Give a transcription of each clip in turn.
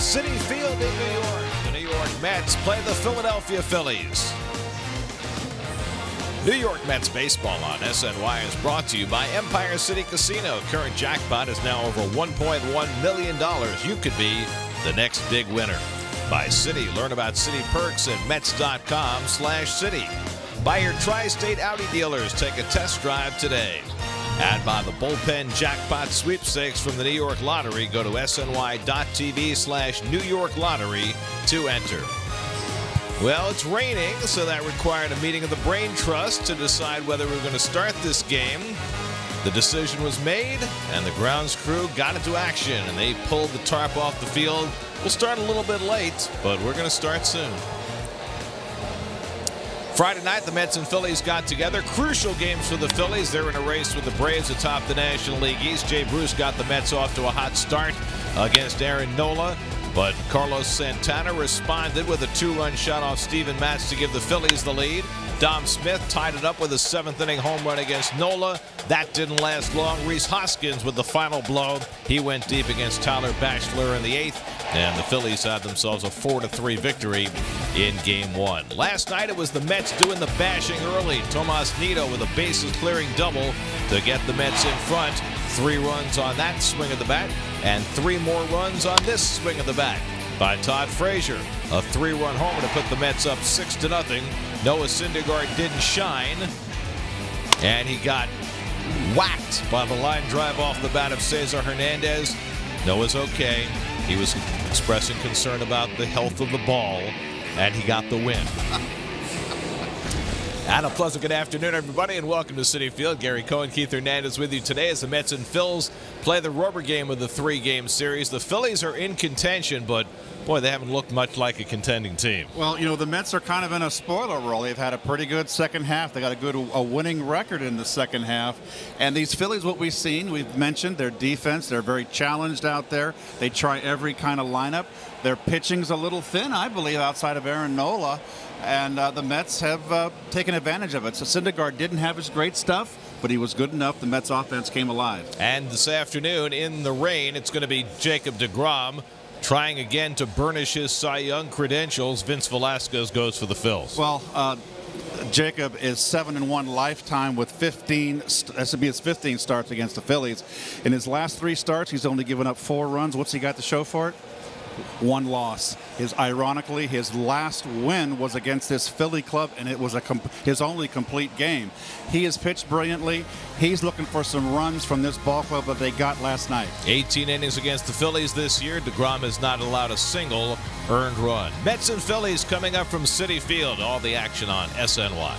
Citi Field in New York. The New York Mets play the Philadelphia Phillies. New York Mets baseball on SNY is brought to you by Empire City Casino. Current jackpot is now over $1.1 million. You could be the next big winner. By Citi. Learn about Citi perks at Mets.com/Citi. By your Tri-State Audi dealers. Take a test drive today. And by the bullpen jackpot sweepstakes from the New York Lottery. Go to SNY.TV/New York Lottery to enter. Well, it's raining, so that required a meeting of the Brain Trust to decide whether we were going to start this game. The decision was made, and the grounds crew got into action, and they pulled the tarp off the field. We'll start a little bit late, but we're going to start soon. Friday night, the Mets and Phillies got together. Crucial games for the Phillies. They're in a race with the Braves atop the National League East. Jay Bruce got the Mets off to a hot start against Aaron Nola. But Carlos Santana responded with a two-run shot off Steven Matz to give the Phillies the lead. Dom Smith tied it up with a seventh-inning home run against Nola. That didn't last long. Rhys Hoskins with the final blow. He went deep against Tyler Batchelor in the eighth. And the Phillies had themselves a 4-3 victory in Game 1. Last night it was the Mets doing the bashing early. Tomas Nido with a bases-clearing double to get the Mets in front. 3 runs on that swing of the bat, and 3 more runs on this swing of the bat by Todd Frazier. A 3-run homer to put the Mets up 6-0. Noah Syndergaard didn't shine, and he got whacked by the line drive off the bat of Cesar Hernandez. Noah's okay. He was expressing concern about the health of the ball, and he got the win. And a pleasant good afternoon, everybody, and welcome to Citi Field. Gary Cohen, Keith Hernandez with you today as the Mets and Phils play the rubber game of the 3-game series. The Phillies are in contention, but boy, they haven't looked much like a contending team. Well, you know, the Mets are kind of in a spoiler role. They've had a pretty good second half. They got a winning record in the second half. And these Phillies, what we've seen, we've mentioned their defense. They're very challenged out there. They try every kind of lineup. Their pitching's a little thin, I believe, outside of Aaron Nola. And the Mets have taken advantage of it. So Syndergaard didn't have his great stuff, but he was good enough. The Mets offense came alive. And this afternoon in the rain, it's going to be Jacob deGrom trying again to burnish his Cy Young credentials. Vince Velasquez goes for the Phils. Well, Jacob is 7-1 lifetime with 15. This would be his 15 starts against the Phillies. In his last 3 starts, he's only given up 4 runs. What's he got to show for it? 1 loss. Ironically, his last win was against this Philly club, and it was his only complete game. He has pitched brilliantly. He's looking for some runs from this ball club that they got last night. 18 innings against the Phillies this year. deGrom has not allowed a single earned run. Mets and Phillies coming up from Citi Field. All the action on SNY.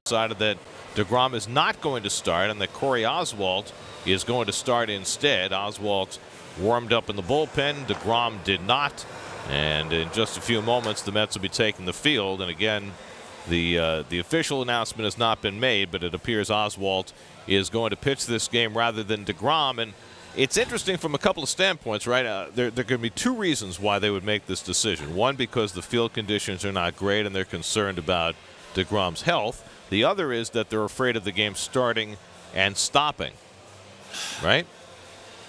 decided that DeGrom is not going to start and that Corey Oswalt is going to start instead. Oswalt warmed up in the bullpen. DeGrom did not. And in just a few moments, the Mets will be taking the field. And again, the official announcement has not been made, but it appears Oswalt is going to pitch this game rather than DeGrom. And it's interesting from a couple of standpoints, right? There could be two reasons why they would make this decision. One, because the field conditions are not great and they're concerned about DeGrom's health. The other is that they're afraid of the game starting and stopping, right?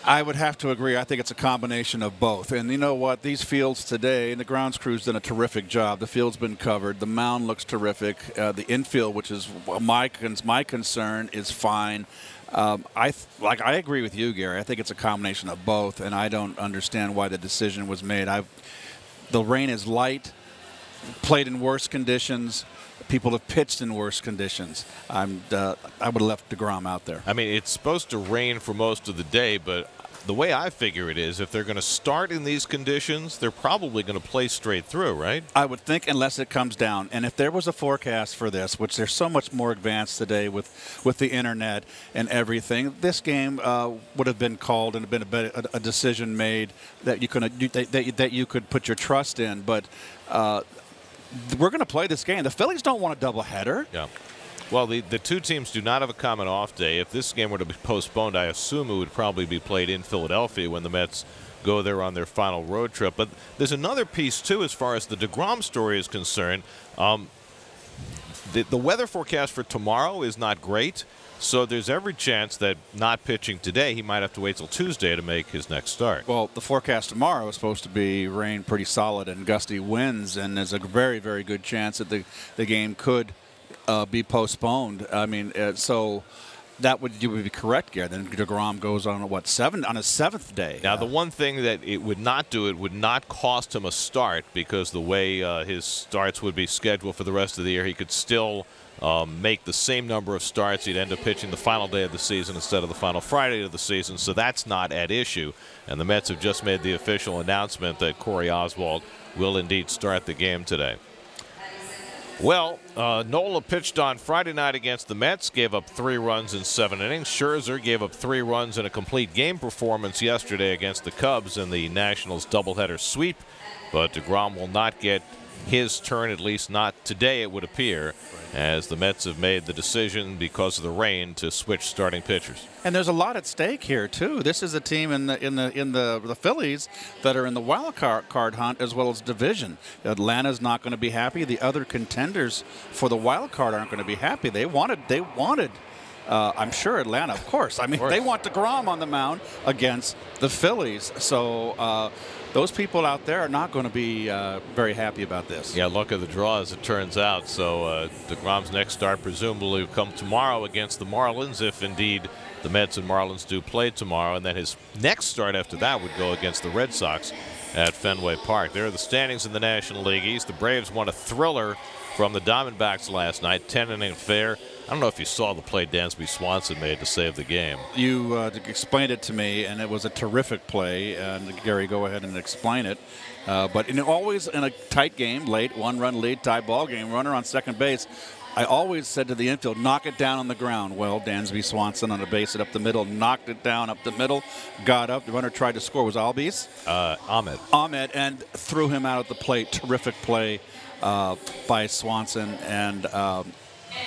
I would have to agree. I think it's a combination of both. And you know what? These fields today, and the grounds crew's done a terrific job. The field's been covered. The mound looks terrific. The infield, which is my concern, is fine. I agree with you, Gary. I think it's a combination of both, and I don't understand why the decision was made. The rain is light, played in worse conditions. People have pitched in worse conditions. I would have left DeGrom out there. I mean, it's supposed to rain for most of the day, but the way I figure it is if they're going to start in these conditions, they're probably going to play straight through, right? I would think, unless it comes down. And if there was a forecast for this, which there's so much more advanced today with the internet and everything, this game would have been called and been a decision made that you could put your trust in. But we're going to play this game. The Phillies don't want a doubleheader. Yeah. Well, the two teams do not have a common off day. If this game were to be postponed, I assume it would probably be played in Philadelphia when the Mets go there on their final road trip. But there's another piece, too, as far as the DeGrom story is concerned. The weather forecast for tomorrow is not great, so there's every chance that not pitching today, he might have to wait till Tuesday to make his next start. Well, the forecast tomorrow is supposed to be rain pretty solid and gusty winds, and there's a very, very good chance that the game could be postponed. I mean, so you would be correct, Gary. Then DeGrom goes on on his seventh day. Now, the one thing that it would not do, it would not cost him a start, because the way his starts would be scheduled for the rest of the year, he could still make the same number of starts. He'd end up pitching the final day of the season instead of the final Friday of the season, so that's not at issue. And the Mets have just made the official announcement that Corey Oswalt will indeed start the game today. Well, Nola pitched on Friday night against the Mets, gave up 3 runs in 7 innings. Scherzer gave up 3 runs in a complete game performance yesterday against the Cubs in the Nationals doubleheader sweep. But DeGrom will not get his turn, at least not today, it would appear, as the Mets have made the decision because of the rain to switch starting pitchers. And there's a lot at stake here too. This is a team in the Phillies that are in the wild card hunt as well as division. Atlanta's not going to be happy. The other contenders for the wild card aren't going to be happy. They wanted. I'm sure Atlanta, of course. I mean, they want DeGrom on the mound against the Phillies. So those people out there are not going to be very happy about this. Yeah, luck of the draw, as it turns out. So DeGrom's next start presumably will come tomorrow against the Marlins, if indeed the Mets and Marlins do play tomorrow. And then his next start after that would go against the Red Sox at Fenway Park. There are the standings in the National League East. The Braves won a thriller from the Diamondbacks last night, 10-inning affair. I don't know if you saw the play Dansby Swanson made to save the game. You explained it to me, and it was a terrific play. And Gary, go ahead and explain it. But always in a tight game, late, 1-run lead, tie ball game, runner on second base, I always said to the infield, knock it down on the ground. Well, Dansby Swanson on a base hit up the middle, knocked it down up the middle, got up. The runner tried to score. Was Albies? Ahmed, and threw him out at the plate. Terrific play by Swanson, and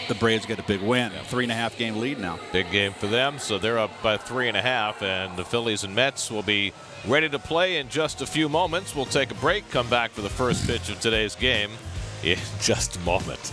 the Braves get a big win. 3.5 game lead now. Big game for them, so they're up by 3.5, and the Phillies and Mets will be ready to play in just a few moments. We'll take a break, come back for the first pitch of today's game in just a moment.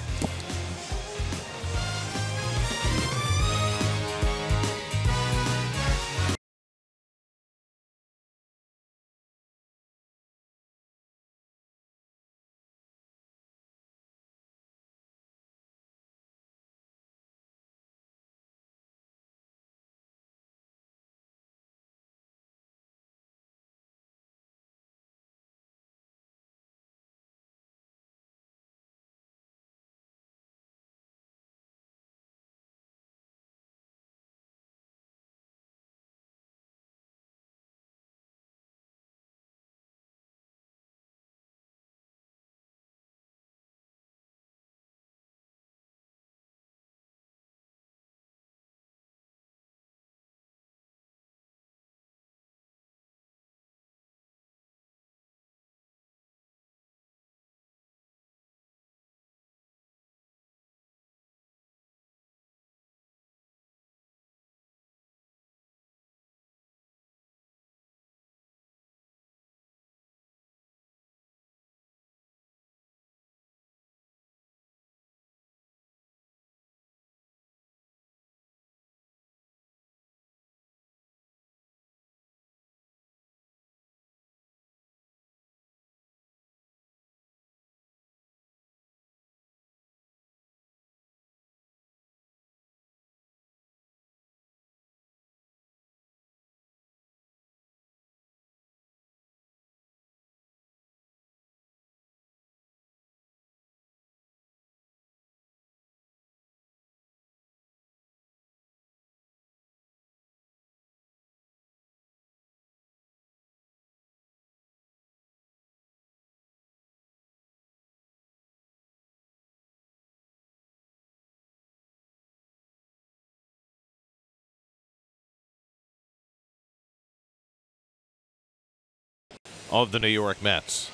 of the New York Mets.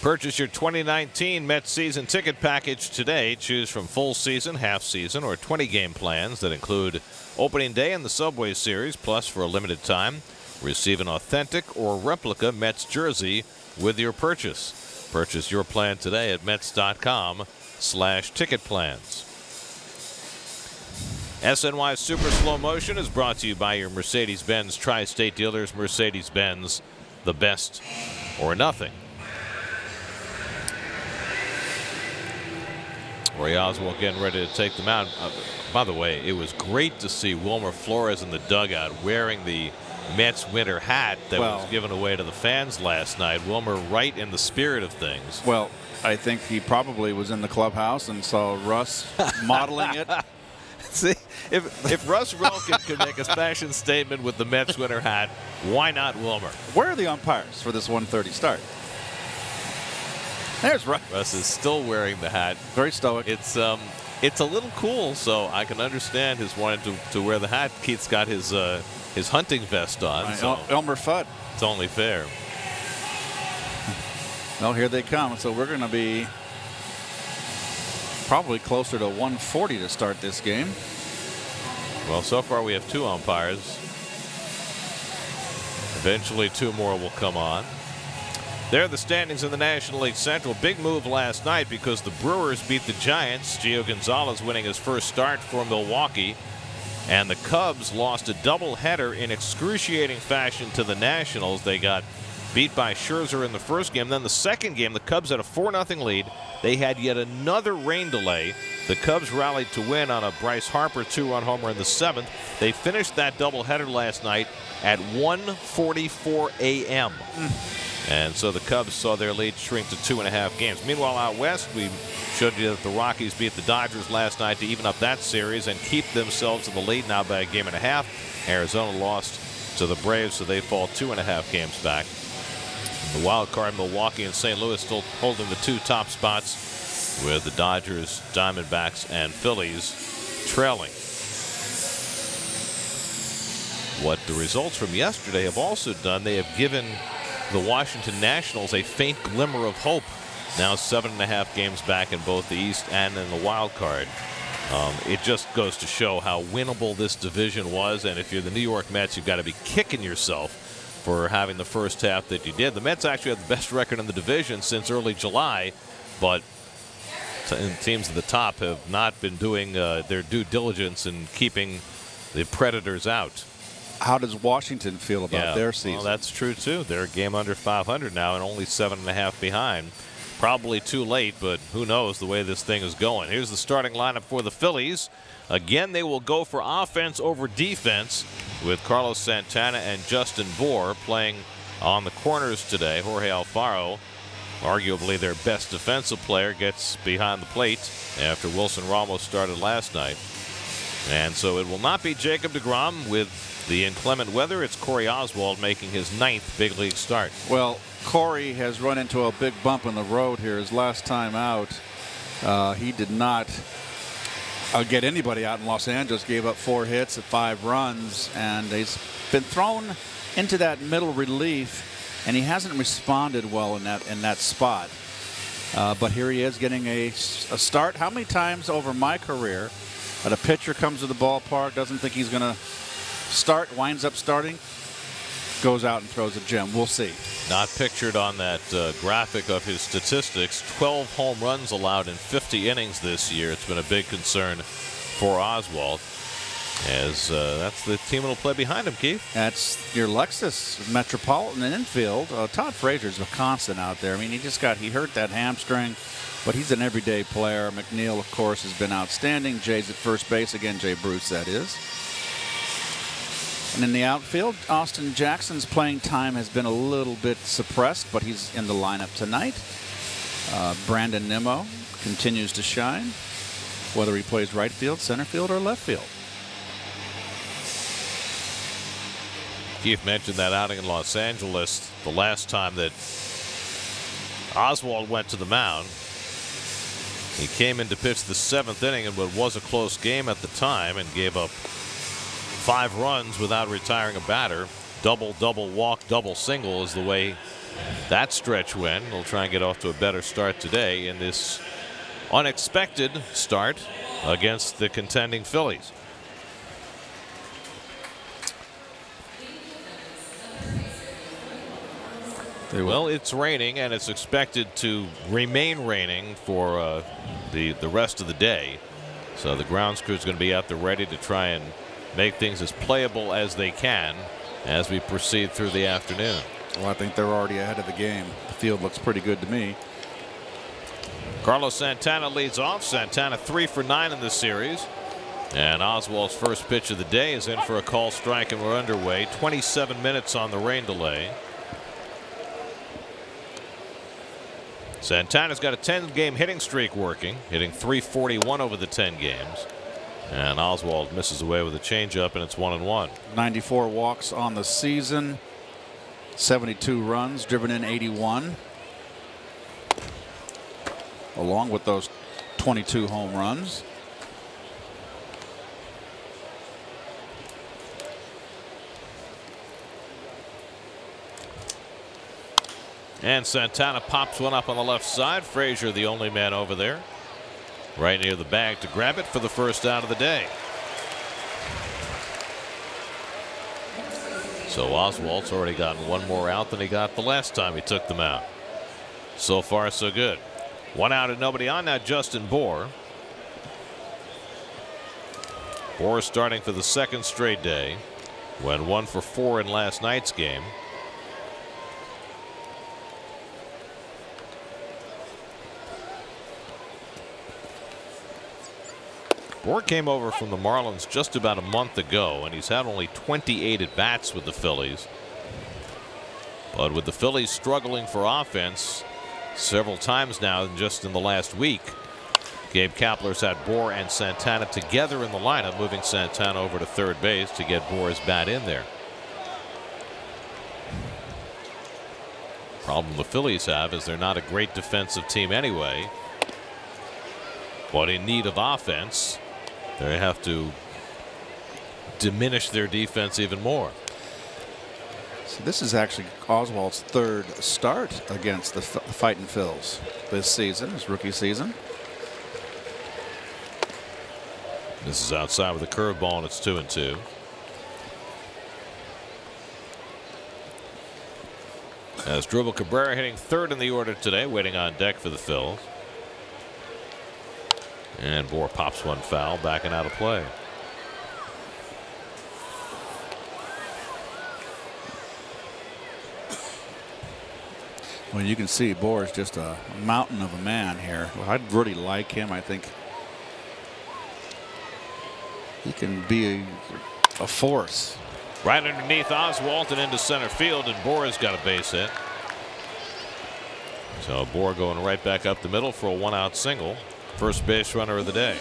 Purchase your 2019 Mets season ticket package today. Choose from full season, half season, or 20-game plans that include opening day and the Subway Series. Plus, for a limited time, receive an authentic or replica Mets jersey with your purchase. Purchase your plan today at Mets.com/ticket plans. SNY Super Slow Motion is brought to you by your Mercedes-Benz Tri-State dealers. Mercedes-Benz, the best or nothing. Roy Oswalt getting ready to take them out. By the way, it was great to see Wilmer Flores in the dugout wearing the Mets winter hat that was given away to the fans last night. Wilmer right in the spirit of things. Well, I think he probably was in the clubhouse and saw Russ modeling it. See, if Russ Relkin could make a fashion statement with the Mets winter hat, why not Wilmer? Where are the umpires for this 1:30 start? There's Russ. Russ is still wearing the hat. Very stoic. It's a little cool, so I can understand his wanting to wear the hat. Keith's got his hunting vest on. So Elmer Fudd. It's only fair. Well, here they come. So we're going to be probably closer to 140 to start this game. Well, so far we have 2 umpires. Eventually 2 more will come on. There are the standings in the National League Central. Big move last night because the Brewers beat the Giants. Gio Gonzalez winning his first start for Milwaukee. And the Cubs lost a doubleheader in excruciating fashion to the Nationals. They got beat by Scherzer in the first game. Then the second game, the Cubs had a 4-0 lead. They had yet another rain delay. The Cubs rallied to win on a Bryce Harper 2-run homer in the 7th. They finished that doubleheader last night at 1:44 a.m. And so the Cubs saw their lead shrink to 2.5 games. Meanwhile, out west, we showed you that the Rockies beat the Dodgers last night to even up that series and keep themselves in the lead now by 1.5 games. Arizona lost to the Braves, so they fall 2.5 games back. The wild card, Milwaukee and St. Louis still holding the 2 top spots, with the Dodgers, Diamondbacks, and Phillies trailing. What the results from yesterday have also done, they have given the Washington Nationals a faint glimmer of hope. Now 7.5 games back in both the East and in the wild card. It just goes to show how winnable this division was, and if you're the New York Mets, you've got to be kicking yourself for having the first half that you did. The Mets actually have the best record in the division since early July, but teams at the top have not been doing their due diligence in keeping the Predators out. How does Washington feel about their season? Well, that's true, too. They're a game under 500 now and only 7.5 behind. Probably too late, but who knows the way this thing is going. Here's the starting lineup for the Phillies. Again, they will go for offense over defense with Carlos Santana and Justin Bour playing on the corners today. Jorge Alfaro, arguably their best defensive player, gets behind the plate after Wilson Ramos started last night. And so it will not be Jacob deGrom. With the inclement weather, it's Corey Oswalt making his 9th big league start. Well, Corey has run into a big bump in the road here. His last time out, he did not get anybody out in Los Angeles. Gave up 4 hits at 5 runs, and he's been thrown into that middle relief, and he hasn't responded well in that spot. But here he is getting a start. How many times over my career that a pitcher comes to the ballpark, doesn't think he's going to start, winds up starting, goes out and throws a gem? We'll see. Not pictured on that graphic of his statistics. 12 home runs allowed in 50 innings this year. It's been a big concern for Oswalt, as that's the team that'll play behind him, Keith. That's your Lexus Metropolitan infield. Todd Frazier's a constant out there. I mean, he hurt that hamstring, but he's an everyday player. McNeil, of course, has been outstanding. Jay's at first base again. Jay Bruce, that is. And in the outfield, Austin Jackson's playing time has been a little bit suppressed, but he's in the lineup tonight. Brandon Nimmo continues to shine, whether he plays right field, center field, or left field. Keith mentioned that outing in Los Angeles, the last time that Oswalt went to the mound. He came in to pitch the 7th inning in what was a close game at the time and gave up 5 runs without retiring a batter. double walk, double single is the way that stretch went. They'll try and get off to a better start today in this unexpected start against the contending Phillies. Well, it's raining, and it's expected to remain raining for the rest of the day. So the grounds crew is going to be out there ready to try and make things as playable as they can as we proceed through the afternoon. Well, I think they're already ahead of the game. The field looks pretty good to me. Carlos Santana leads off. Santana 3 for 9 in this series. And Oswald's first pitch of the day is in for a call strike, and we're underway. 27 minutes on the rain delay. Santana's got a 10-game hitting streak working, hitting .341 over the 10 games. And Oswald misses away with a changeup, and it's 1-1. 94 walks on the season, 72 runs, driven in 81. Along with those 22 home runs. And Santana pops one up on the left side. Frazier, the only man over there, right near the bag to grab it for the first out of the day. So Oswald's already gotten one more out than he got the last time he took them out. So far, so good. One out and nobody on. Now Justin Bour. Bour starting for the second straight day. Went 1 for 4 in last night's game. Bour came over from the Marlins just about a month ago, and he's had only 28 at-bats with the Phillies. But with the Phillies struggling for offense several times now, just in the last week, Gabe Kapler's had Bour and Santana together in the lineup, moving Santana over to third base to get Bour's bat in there. Problem the Phillies have is they're not a great defensive team anyway, but in need of offense. They have to diminish their defense even more. So this is actually Oswald's third start against the Fightin' Phils this season, his rookie season. This is outside with a curveball, and it's 2-2. As Drupal Cabrera hitting third in the order today, waiting on deck for the Phils. And Bour pops one foul, backing out of play. Well, you can see Bour is just a mountain of a man here. Well, I'd really like him. I think he can be a force. Right underneath Oswald and into center field, and Bour has got a base hit. So Bour going right back up the middle for a one-out single. First base runner of the day.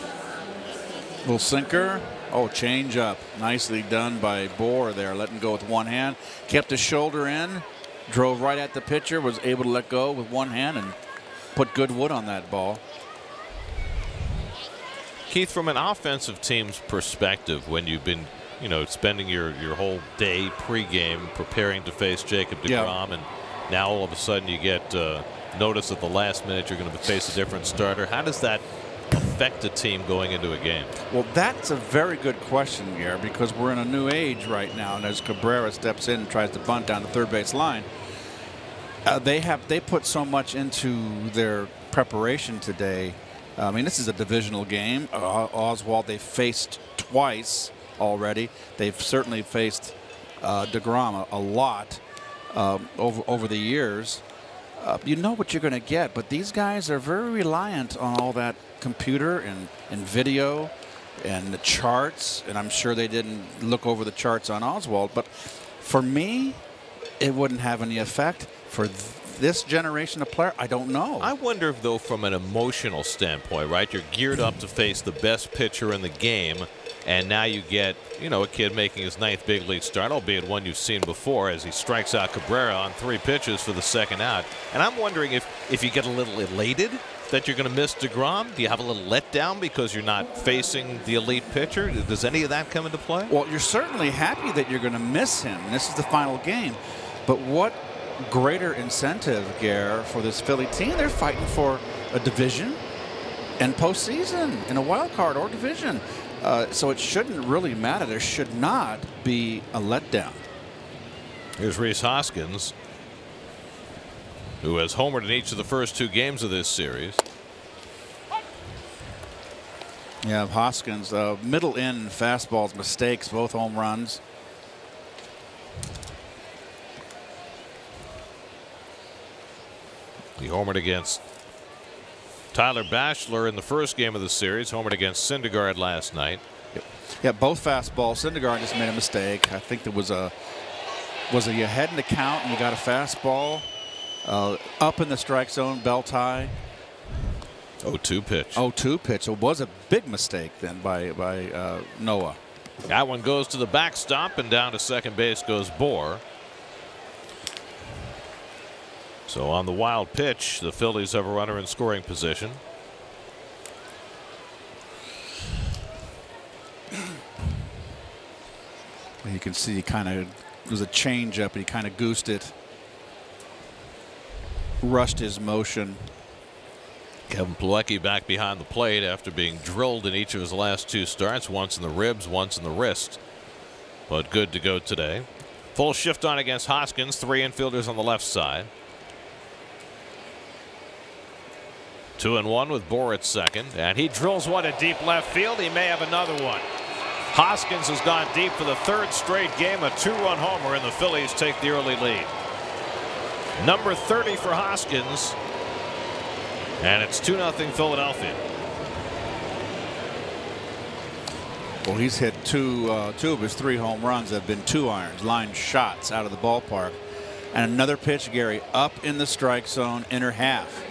Little sinker. Oh, change up. Nicely done by Bour there, letting go with one hand. Kept his shoulder in. Drove right at the pitcher. Was able to let go with one hand and put good wood on that ball. Keith, from an offensive team's perspective, when you've been, spending your whole day pregame preparing to face Jacob deGrom, and now all of a sudden you get notice at the last minute you're going to face a different starter. How does that affect a team going into a game? Well, that's a very good question, Gare, because we're in a new age right now, and as Cabrera steps in and tries to bunt down the third base line, they put so much into their preparation today. I mean, this is a divisional game. Oswald, they faced twice already. They've certainly faced deGrom a lot over the years. You know what you're going to get, but these guys are very reliant on all that computer and video and the charts, and I'm sure they didn't look over the charts on Oswald, but for me, it wouldn't have any effect. For this generation of player, I don't know. I wonder if, though, from an emotional standpoint, right, you're geared up to face the best pitcher in the game, and now you get, a kid making his 9th big league start, albeit one you've seen before, as he strikes out Cabrera on 3 pitches for the second out. And I'm wondering if you get a little elated that you're going to miss DeGrom? Do you have a little letdown because you're not facing the elite pitcher? Does any of that come into play? Well, you're certainly happy that you're going to miss him. This is the final game. But what greater incentive, Gare, for this Philly team? They're fighting for a division and postseason in a wild card or division. So it shouldn't really matter. There should not be a letdown. Here's Rhys Hoskins, who has homered in each of the first 2 games of this series. Yeah, Hoskins, middle in fastballs, mistakes, both home runs. He homered against Tyler Bachelor in the first game of the series, homered against Syndergaard last night. Yeah, both fastballs. Syndergaard just made a mistake. I think there was you ahead in the count and you got a fastball up in the strike zone, belt high. 0-2 pitch. 0-2 pitch. It was a big mistake then by Noah. That one goes to the backstop, and down to second base goes Bohr. So on the wild pitch, the Phillies have a runner in scoring position. You can see it was a change up and he kind of goosed it. Rushed his motion. Kevin Plawecki back behind the plate after being drilled in each of his last 2 starts, once in the ribs, once in the wrist. But good to go today. Full shift on against Hoskins, 3 infielders on the left side. 2-1 with Bohr at second, and he drills one to deep left field. He may have another one. Hoskins has gone deep for the 3rd straight game, a 2-run homer, and the Phillies take the early lead. Number 30 for Hoskins, and it's 2-0 Philadelphia. Well, he's hit two of his 3 home runs have been 2-irons, line shots out of the ballpark. And another pitch, Gary, up in the strike zone, inner half.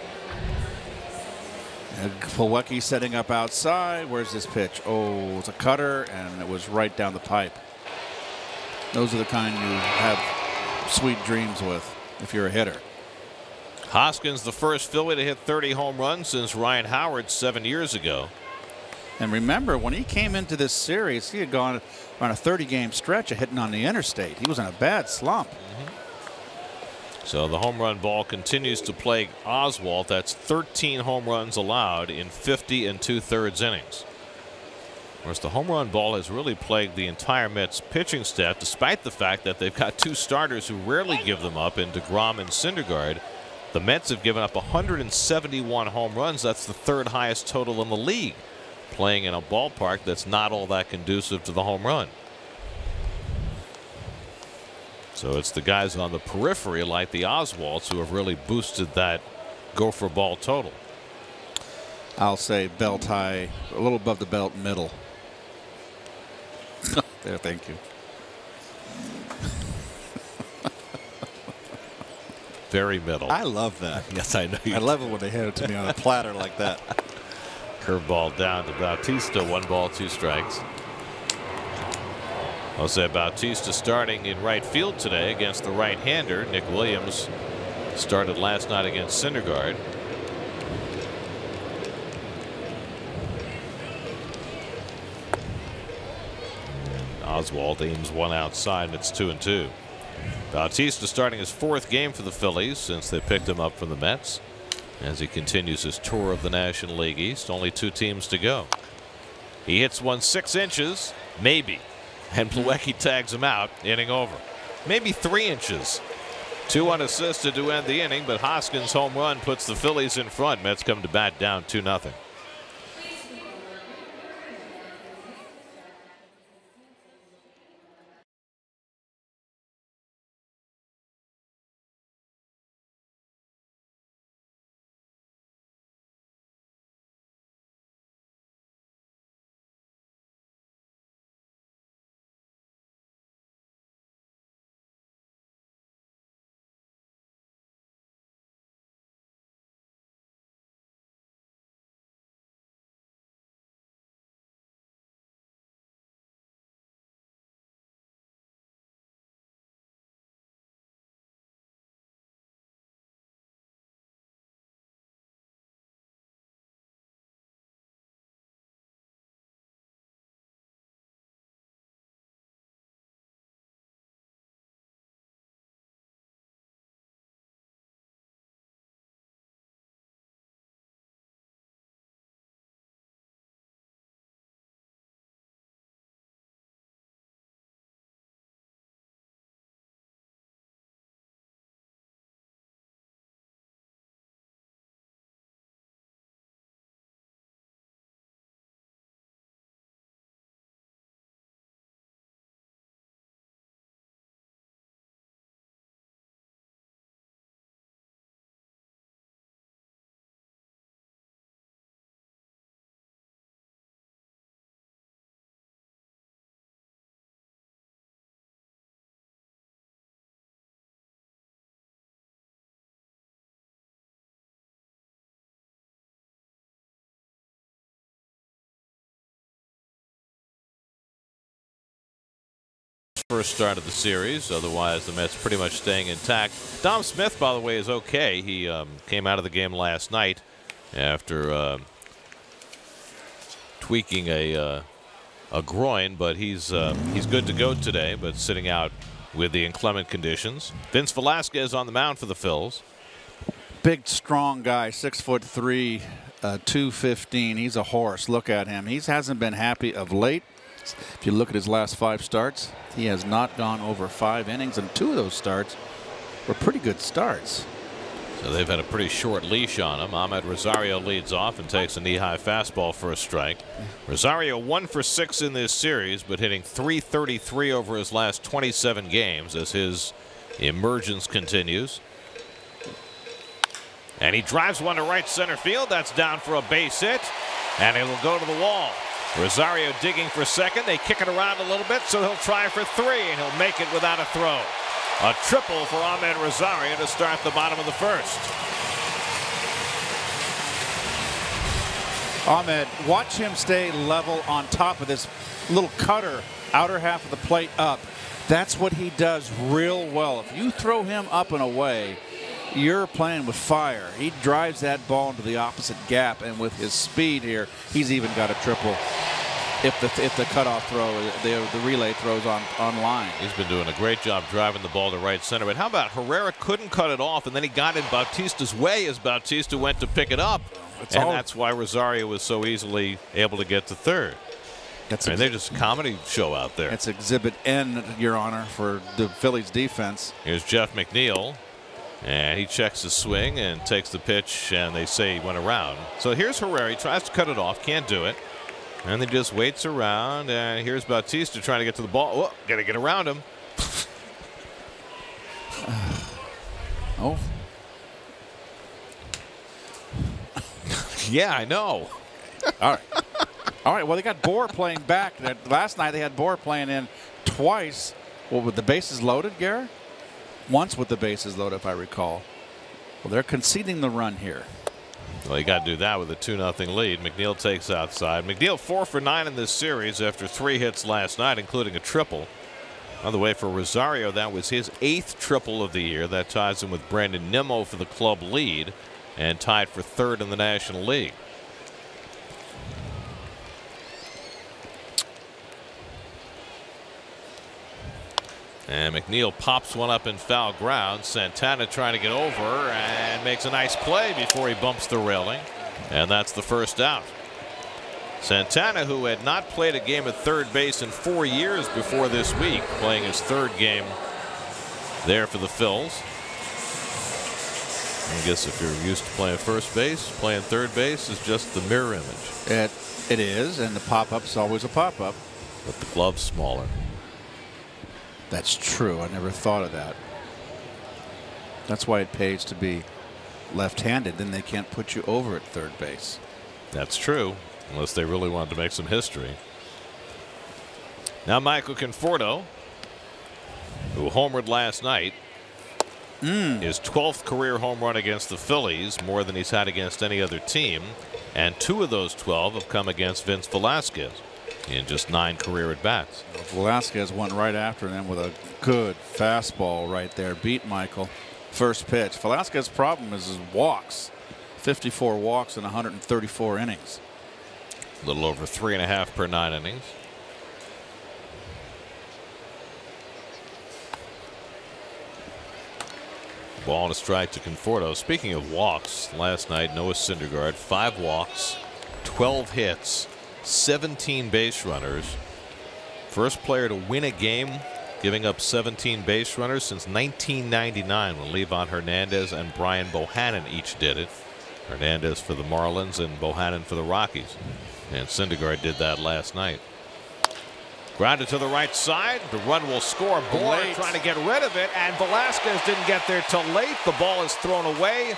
Plawecki setting up outside. Where's this pitch? Oh, it's a cutter, and it was right down the pipe. Those are the kind you have sweet dreams with if you're a hitter. Hoskins, the first Philly to hit 30 home runs since Ryan Howard 7 years ago. And remember, when he came into this series, he had gone on a 30-game stretch of hitting on the interstate. He was in a bad slump. So the home run ball continues to plague Oswalt. That's 13 home runs allowed in 50 2/3 innings. Of course, the home run ball has really plagued the entire Mets pitching staff, despite the fact that they've got 2 starters who rarely give them up in DeGrom and Syndergaard. The Mets have given up 171 home runs. That's the 3rd highest total in the league, playing in a ballpark that's not all that conducive to the home run. So it's the guys on the periphery like the Oswalts who have really boosted that gopher ball total. I'll say belt high, a little above the belt middle. There, thank you. Very middle. I love that. Yes, I know you I love it when they hand it to me on a platter like that. Curveball down to Bautista. 1 ball, 2 strikes. Jose Bautista starting in right field today against the right-hander. Nick Williams started last night against Syndergaard. Oswalt aims one outside, and it's 2-2. Bautista starting his 4th game for the Phillies since they picked him up from the Mets, as he continues his tour of the National League East. Only 2 teams to go. He hits one 6 inches, maybe, and Plawecki tags him out, inning over. Maybe 3 inches. 2 unassisted to end the inning, but Hoskins' home run puts the Phillies in front. Mets come to bat down 2-0. first start of the series. Otherwise, the Mets pretty much staying intact. Dom Smith, by the way, is okay. He came out of the game last night after tweaking a groin, but he's good to go today, but sitting out with the inclement conditions. Vince Velasquez on the mound for the Phils. Big, strong guy, 6'3", 215. He's a horse. Look at him. He hasn't been happy of late. If you look at his last 5 starts, he has not gone over 5 innings, and 2 of those starts were pretty good starts. So they've had a pretty short leash on him. Ahmed Rosario leads off and takes a knee-high fastball for a strike. Rosario 1 for 6 in this series, but hitting .333 over his last 27 games as his emergence continues. And he drives one to right center field. That's down for a base hit, and it'll go to the wall. Rosario digging for second. They kick it around a little bit, so he'll try for 3, and he'll make it without a throw. A triple for Ahmed Rosario to start the bottom of the first. Ahmed, watch him stay level on top of this little cutter, outer half of the plate up. That's what he does real well. If you throw him up and away, you're playing with fire. He drives that ball into the opposite gap, and with his speed here, he's even got a triple. If the cutoff throw, the relay throws on line. He's been doing a great job driving the ball to right center. But how about Herrera couldn't cut it off, and then he got in Bautista's way as Bautista went to pick it up. That's why Rosario was so easily able to get to third. They're just a comedy show out there. That's Exhibit N, Your Honor, for the Phillies defense. Here's Jeff McNeil. And he checks his swing and takes the pitch, and they say he went around. So here's Herrera. He tries to cut it off, can't do it. And then just waits around, and here's Bautista trying to get to the ball. Oh, got to get around him. Oh. Yeah, I know. All right. All right, well, they got Bohr playing back. Last night they had Bohr playing in twice. Well, with the bases loaded, Garrett? Once with the bases loaded, if I recall. Well, they're conceding the run here. Well, you got to do that with a 2-0 lead. McNeil takes outside. McNeil 4 for 9 in this series after 3 hits last night, including a triple. By the way, for Rosario, that was his 8th triple of the year. That ties him with Brandon Nimmo for the club lead and tied for 3rd in the National League. And McNeil pops one up in foul ground. Santana trying to get over and makes a nice play before he bumps the railing. And that's the first out. Santana, who had not played a game at third base in 4 years before this week, playing his 3rd game there for the Phils. I guess if you're used to playing first base, playing third base is just the mirror image. It is, and the pop-up's always a pop-up. But the glove's smaller. That's true. I never thought of that. That's why it pays to be left-handed. Then they can't put you over at third base. That's true, unless they really wanted to make some history. Now Michael Conforto, who homered last night, his 12th career home run against the Phillies, more than he's had against any other team, and 2 of those 12 have come against Vince Velasquez in just 9 career at-bats. Velasquez went right after them with a good fastball right there. Beat Michael. First pitch. Velasquez's problem is his walks. 54 walks in 134 innings. A little over 3.5 per 9 innings. Ball and a strike to Conforto. Speaking of walks, last night Noah Syndergaard, 5 walks, 12 hits, 17 base runners. First player to win a game giving up 17 base runners since 1999, when Levon Hernandez and Brian Bohannon each did it. Hernandez for the Marlins and Bohannon for the Rockies. And Syndergaard did that last night. Grounded to the right side. The run will score. Bohr trying to get rid of it, and Velasquez didn't get there till late. The ball is thrown away.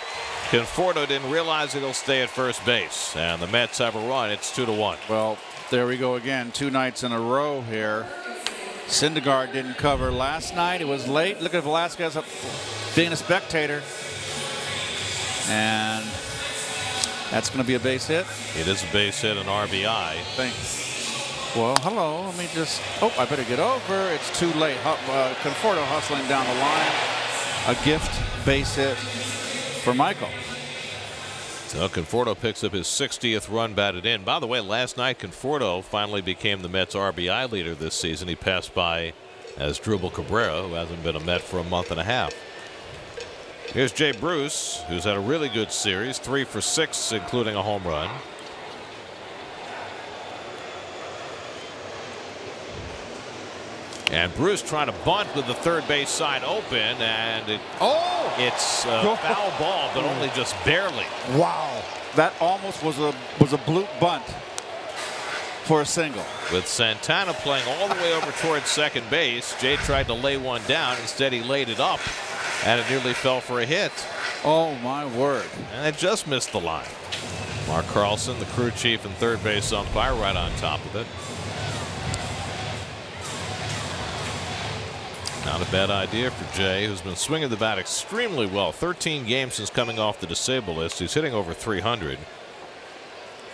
Conforto didn't realize he'll stay at first base, and the Mets have a run. It's 2-1. Well, there we go again. 2 nights in a row here. Syndergaard didn't cover last night. It was late. Look at Velasquez being a spectator, and that's going to be a base hit. It is a base hit, an RBI. Thanks. Well, hello. Let me just. Oh, I better get over. It's too late. Conforto hustling down the line. A gift base hit for Michael. So Conforto picks up his 60th run batted in. By the way, last night Conforto finally became the Mets RBI leader this season. He passed by Asdrubal Cabrera, who hasn't been a Met for a month and a half. Here's Jay Bruce, who's had a really good series, 3 for 6, including a home run. And Bruce trying to bunt with the third base side open, and it's a foul ball, but only just barely. Wow, that almost was a bloop bunt for a single. With Santana playing all the way over towards second base, Jay tried to lay one down. Instead, he laid it up, and it nearly fell for a hit. Oh my word! And it just missed the line. Mark Carlson, the crew chief and third base umpire, right on top of it. Not a bad idea for Jay, who's been swinging the bat extremely well. 13 games since coming off the disabled list. He's hitting over 300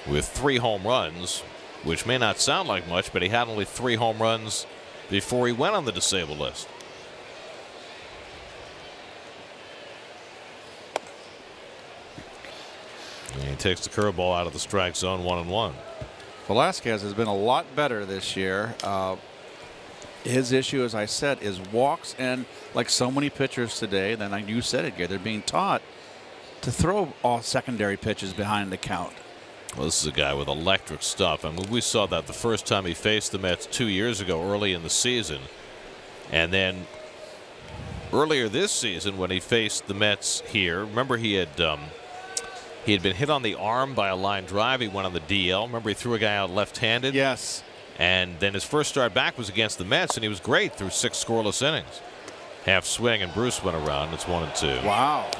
with 3 home runs, which may not sound like much, but he had only 3 home runs before he went on the disabled list. And he takes the curveball out of the strike zone, 1-1. Velasquez has been a lot better this year. His issue, as I said, is walks, and like so many pitchers today, then you said it, Gary, they're being taught to throw all secondary pitches behind the count. Well, this is a guy with electric stuff. I mean, we saw that the first time he faced the Mets 2 years ago, early in the season, and earlier this season when he faced the Mets here. Remember, he had been hit on the arm by a line drive. He went on the DL. Remember, he threw a guy out left-handed. Yes. And then his first start back was against the Mets, and he was great through 6 scoreless innings. Half swing, and Bruce went around. It's 1-2. Wow.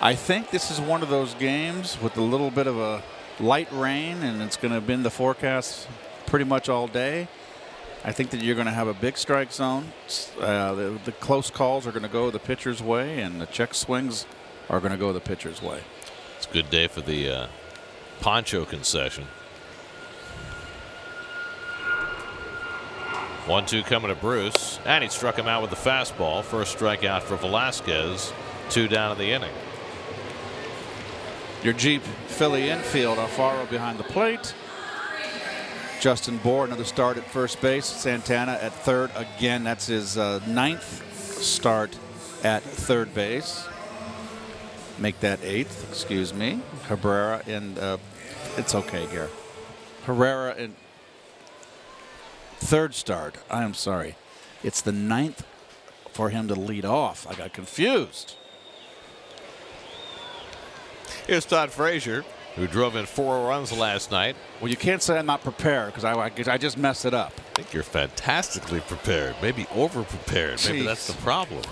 I think this is one of those games with a little bit of a light rain, and it's going to be in the forecast pretty much all day. I think that you're going to have a big strike zone. The close calls are going to go the pitcher's way, and the check swings are going to go the pitcher's way. It's a good day for the poncho concession. 1-2 coming to Bruce, and he struck him out with the fastball. First strikeout for Velasquez. 2 down in the inning. Your Jeep Philly infield, Alfaro behind the plate. Justin Bohr, another start at first base. Santana at third. Again, that's his 9th start at third base. Make that 8th, excuse me. Herrera in, it's okay, Gary. Herrera in third start. I am sorry. It's the 9th for him to lead off. I got confused. Here's Todd Frazier, who drove in 4 runs last night. Well, you can't say I'm not prepared because I just messed it up. I think you're fantastically prepared, maybe over-prepared. Maybe that's the problem.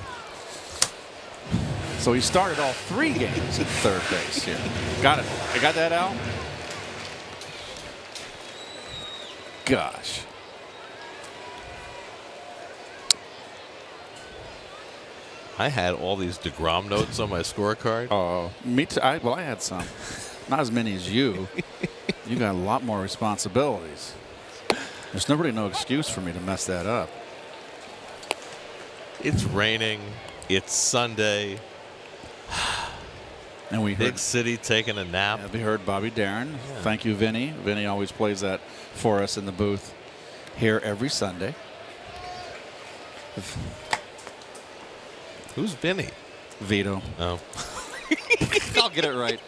So he started all 3 games at third base here. Got it. I got that, Al? Gosh. I had all these DeGrom notes on my scorecard. Oh, me too. Well, I had some. Not as many as you. You got a lot more responsibilities. There's really no excuse for me to mess that up. It's raining. It's Sunday. And we heard Big City taking a nap. We heard Bobby Darin. Yeah. Thank you, Vinny. Vinny always plays that for us in the booth here every Sunday. Who's Vinny? Vito. Oh. I'll get it right.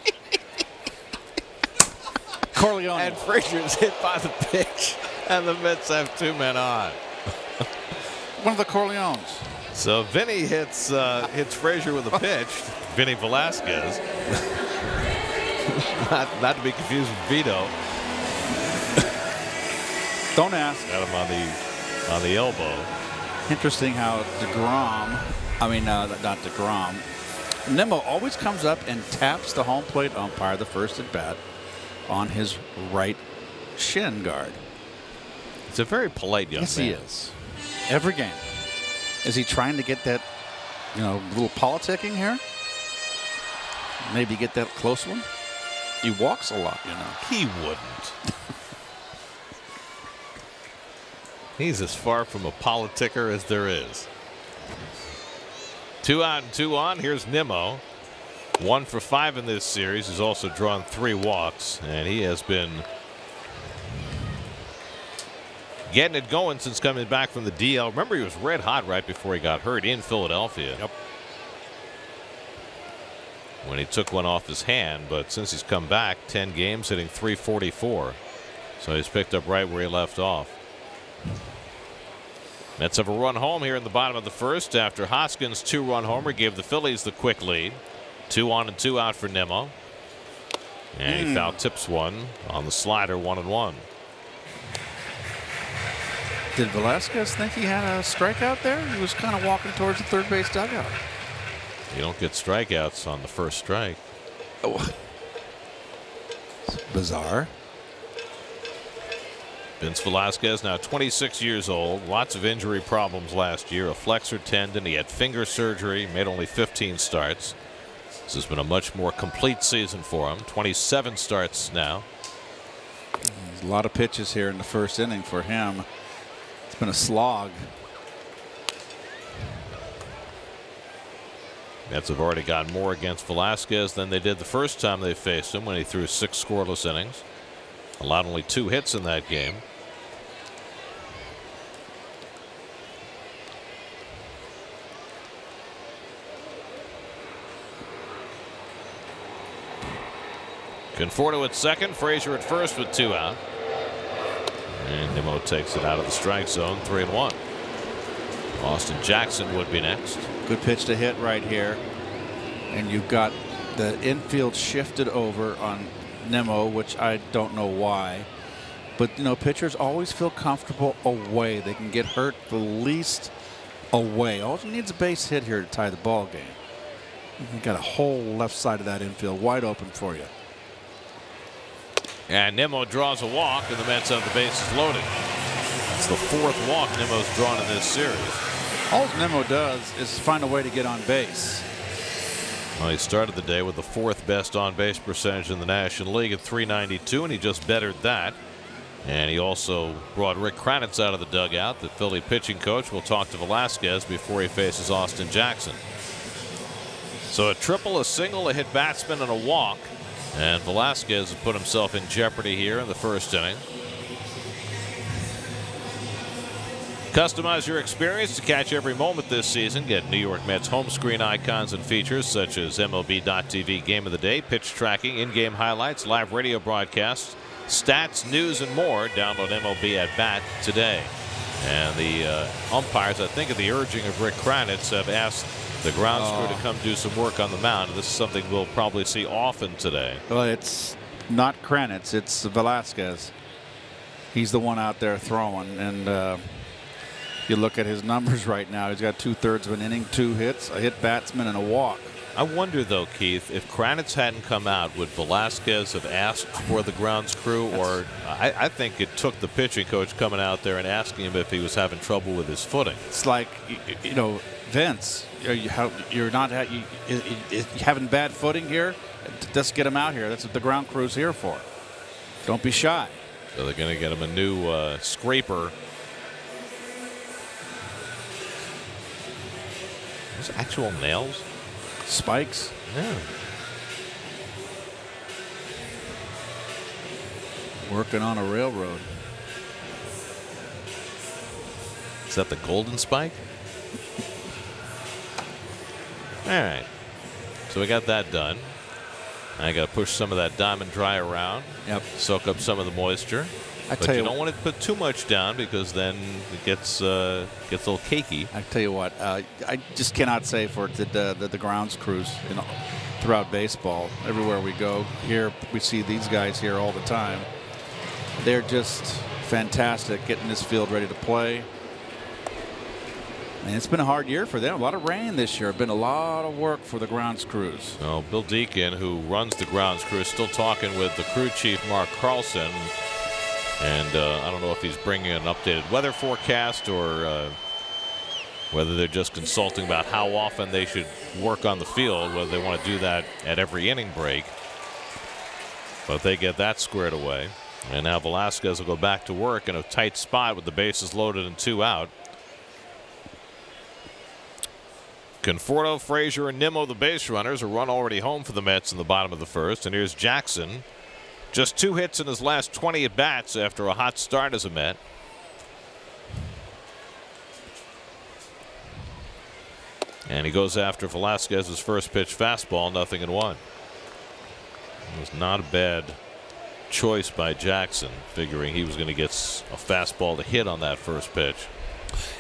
Corleone. And Frazier's hit by the pitch, and the Mets have 2 men on. One of the Corleones. So Vinny hits Frazier with a pitch. Vinny Velasquez. not to be confused with Vito. Don't ask. Got him on the elbow. Interesting how DeGrom. I mean, not DeGrom. Nimmo always comes up and taps the home plate umpire the first at bat on his right shin guard. It's a very polite young man. Yes, he is. Every game. Is he trying to get that, little politicking here? Maybe get that close one? He walks a lot, He wouldn't. He's as far from a politicker as there is. 2 out and 2 on. Here's Nimmo. 1 for 5 in this series. He's also drawn 3 walks, and he has been getting it going since coming back from the DL. Remember, he was red hot right before he got hurt in Philadelphia. Yep. When he took one off his hand, but since he's come back, 10 games, hitting .344. So he's picked up right where he left off. Mets have a run home here in the bottom of the first after Hoskins' 2-run homer gave the Phillies the quick lead. 2 on and 2 out for Nimmo. And he foul tips one on the slider, 1-1. Did Velasquez think he had a strikeout there? He was kind of walking towards the third base dugout. You don't get strikeouts on the first strike. Oh. It's bizarre. Vince Velasquez, now 26 years old, lots of injury problems last year, a flexor tendon. He had finger surgery, made only 15 starts. This has been a much more complete season for him. 27 starts now. There's a lot of pitches here in the first inning for him. It's been a slog. Mets have already got more against Velasquez than they did the first time they faced him when he threw 6 scoreless innings. Allowed only 2 hits in that game. Conforto at second, Frazier at first with 2 out. And Nimmo takes it out of the strike zone, 3-1. Austin Jackson would be next. Good pitch to hit right here. And you've got the infield shifted over on Nimmo, which I don't know why. But, you know, pitchers always feel comfortable away. They can get hurt the least away. All you need is a base hit here to tie the ball game. You got a whole left side of that infield wide open for you. And Nimmo draws a walk, and the Mets have the bases loaded. It's the 4th walk Nimmo's drawn in this series. All Nimmo does is find a way to get on base. Well, he started the day with the 4th best on-base percentage in the National League at .392, and he just bettered that. And he also brought Rick Kranitz out of the dugout. The Philly pitching coach will talk to Velasquez before he faces Austin Jackson. So a triple, a single, a hit batsman, and a walk. And Velasquez has put himself in jeopardy here in the first inning. Customize your experience to catch every moment this season. Get New York Mets home screen icons and features such as MLB.TV Game of the Day, pitch tracking, in-game highlights, live radio broadcasts, stats, news, and more. Download MLB at Bat today. And the umpires, I think at the urging of Rick Kranitz, have asked the grounds crew to come do some work on the mound. This is something we'll probably see often today. Well, it's not Kranitz, it's Velasquez. He's the one out there throwing, and you look at his numbers right now. He's got 2/3 of an inning, 2 hits, a hit batsman, and a walk. I wonder, though, Keith, if Kranitz hadn't come out, would Velasquez have asked for the grounds crew? Or I think it took the pitching coach coming out there and asking him if he was having trouble with his footing. It's like, you know, Vince, you're not having bad footing here. Just get him out here. That's what the ground crew's here for. Don't be shy. So they're going to get him a new scraper. Those actual nails? Spikes? Yeah. Working on a railroad. Is that the golden spike? All right. So we got that done. I got to push some of that diamond dry around. Yep. Soak up some of the moisture. But you don't want to put too much down because then it gets a little cakey. I tell you what, I just cannot say for the grounds crews, you know, throughout baseball, everywhere we go. Here we see these guys here all the time. They're just fantastic getting this field ready to play. And it's been a hard year for them. A lot of rain this year. Been a lot of work for the grounds crews. Well, Bill Deacon, who runs the grounds crew, is still talking with the crew chief, Mark Carlson. And I don't know if he's bringing an updated weather forecast or whether they're just consulting about how often they should work on the field, whether they want to do that at every inning break. But if they get that squared away. And now Velasquez will go back to work in a tight spot with the bases loaded and 2 out. Conforto, Frazier, and Nimmo, the base runners. A run already home for the Mets in the bottom of the first. And here's Jackson. Just 2 hits in his last 20 at-bats after a hot start as a Met. And he goes after Velasquez's first pitch fastball, 0-1. It was not a bad choice by Jackson, figuring he was going to get a fastball to hit on that first pitch.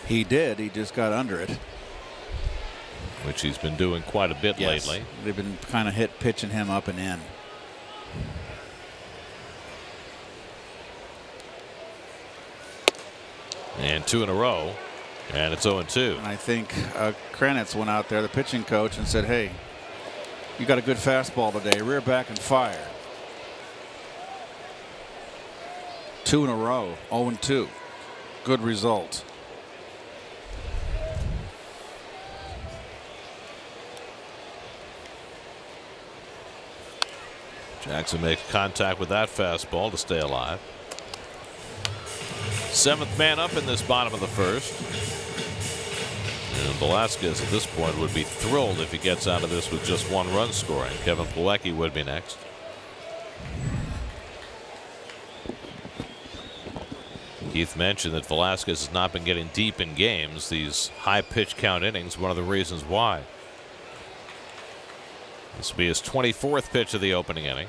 He did. He just got under it, which he's been doing quite a bit lately. They've been kind of pitching him up and in. And 2 in a row, and it's 0-2. And I think Kranitz went out there, the pitching coach, and said, hey, you got a good fastball today. Rear back and fire. 2 in a row, 0-2. Good result. Jackson makes contact with that fastball to stay alive. 7th man up in this bottom of the first. And Velasquez at this point would be thrilled if he gets out of this with just 1 run scoring. Kevin Plawecki would be next. Keith mentioned that Velasquez has not been getting deep in games. These high pitch count innings, one of the reasons why. This will be his 24th pitch of the opening inning.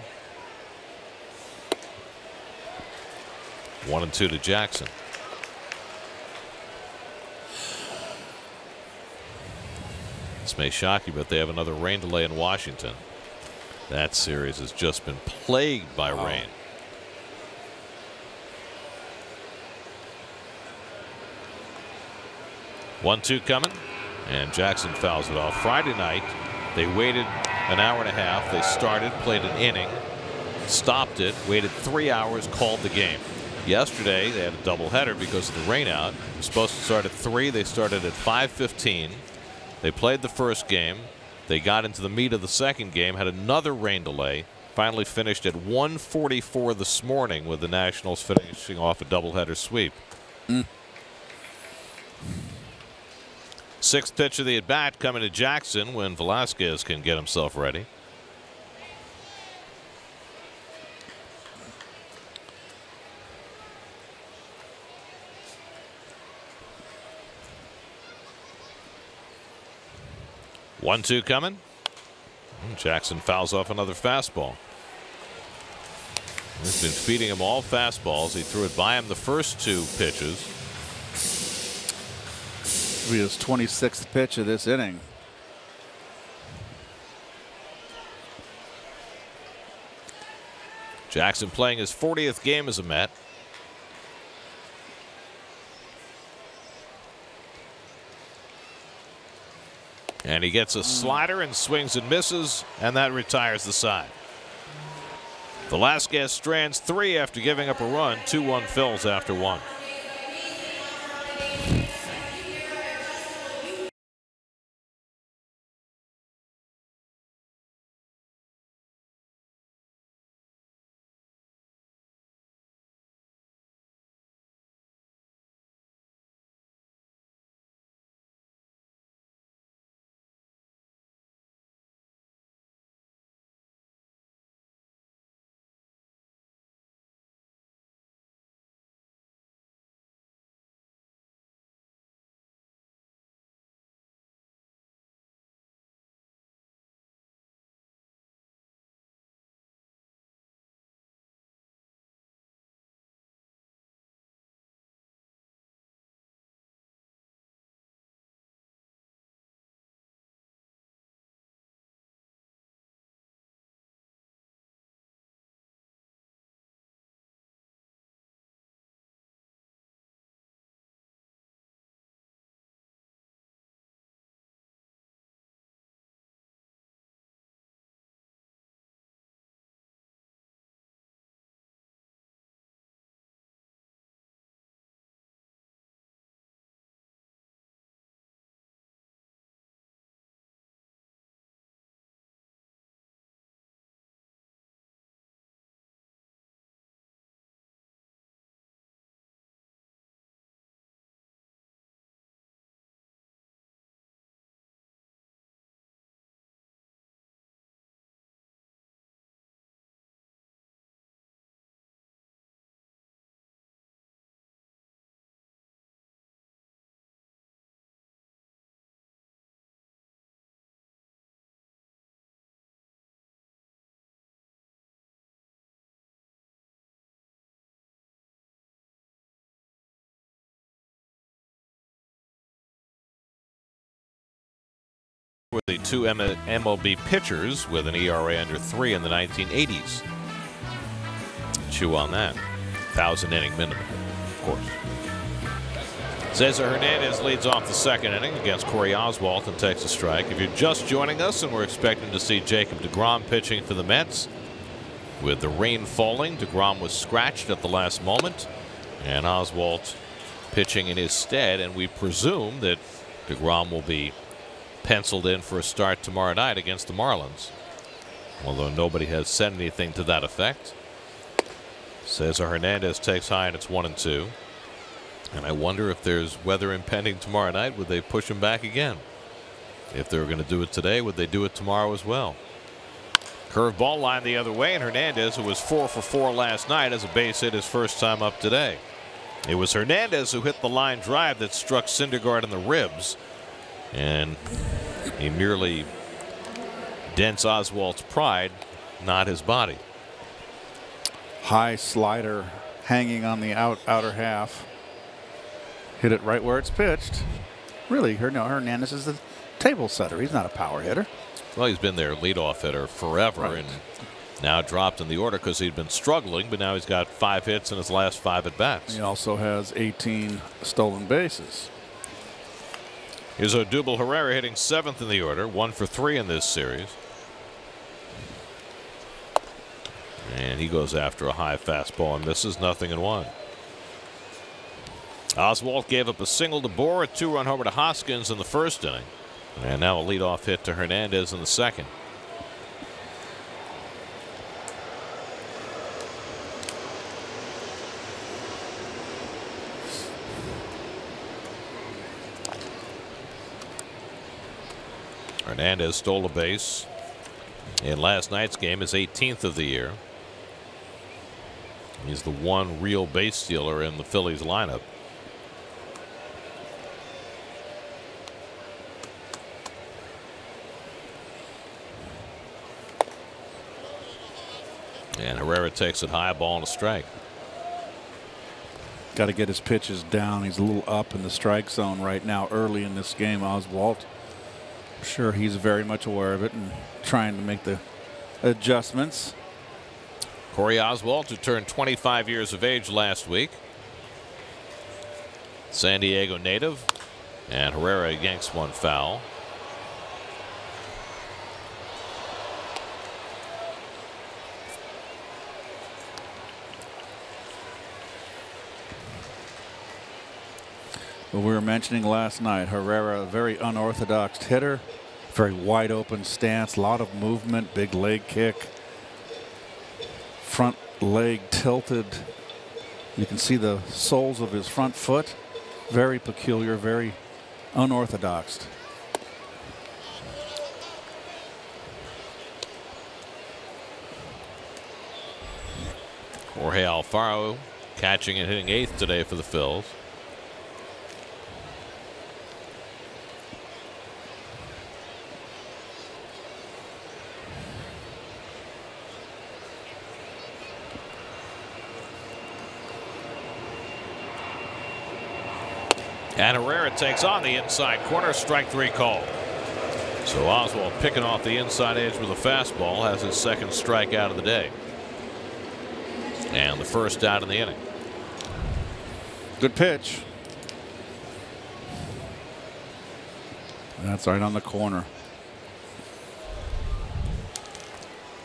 1-2 to Jackson. This may shock you, but they have another rain delay in Washington. That series has just been plagued by rain. 1-2 coming, and Jackson fouls it off. Friday night, they waited an hour and a half. They started, played an inning, stopped it, waited 3 hours, called the game. Yesterday, they had a doubleheader because of the rain out. It was supposed to start at 3. They started at 5:15. They played the first game. They got into the meat of the second game, had another rain delay, finally finished at 1:44 this morning with the Nationals finishing off a doubleheader sweep. 6th pitch of the at-bat coming to Jackson when Velasquez can get himself ready. One-two coming. Jackson fouls off another fastball. He's been feeding him all fastballs. He threw it by him the first 2 pitches. It'll be his 26th pitch of this inning. Jackson playing his 40th game as a Met. And he gets a slider and swings and misses, and that retires the side. Velasquez strands 3 after giving up a run. 2-1 Phils after 1. were the two MLB pitchers with an ERA under 3 in the 1980s. Chew on that. 1,000-inning minimum, of course. Cesar Hernandez leads off the second inning against Corey Oswalt and takes a strike. If you're just joining us, and we're expecting to see Jacob deGrom pitching for the Mets. With the rain falling, deGrom was scratched at the last moment, and Oswalt pitching in his stead, and we presume that deGrom will be penciled in for a start tomorrow night against the Marlins, although nobody has said anything to that effect. Cesar Hernandez takes high, and it's 1-2. And I wonder if there's weather impending tomorrow night. Would they push him back again? If they were going to do it today, would they do it tomorrow as well? Curveball line the other way, and Hernandez, who was 4 for 4 last night, has a base hit his first time up today. It was Hernandez who hit the line drive that struck Syndergaard in the ribs, and he merely dents Oswalt's pride, not his body. High slider hanging on the outer half. Hit it right where it's pitched. Really, Hernandez is the table setter. He's not a power hitter. Well, he's been their leadoff hitter forever, right, and now dropped in the order because he'd been struggling, but now he's got 5 hits in his last 5 at-bats. He also has 18 stolen bases. Here's Odubel Herrera hitting 7th in the order, 1 for 3 in this series. And he goes after a high fastball and misses, 0-1. Oswalt gave up a single to Bohr, a 2-run homer to Hoskins in the first inning, and now a leadoff hit to Hernandez in the second. Hernandez stole a base in last night's game, his 18th of the year. He's the one real base stealer in the Phillies lineup. And Herrera takes it high, ball and a strike. Got to get his pitches down. He's a little up in the strike zone right now early in this game, Oswalt. I'm sure he's very much aware of it and trying to make the adjustments. Corey Oswalt, who turned 25 years of age last week. San Diego native. And Herrera yanks one foul. Well, we were mentioning last night, Herrera, a very unorthodox hitter, very wide open stance, a lot of movement, big leg kick, front leg tilted. You can see the soles of his front foot. Very peculiar, very unorthodox. Jorge Alfaro catching and hitting 8th today for the Phils. And Herrera takes on the inside corner, strike 3 call. So Oswalt picking off the inside edge with a fastball has his second strikeout of the day. And the first out in the inning. Good pitch. That's right on the corner.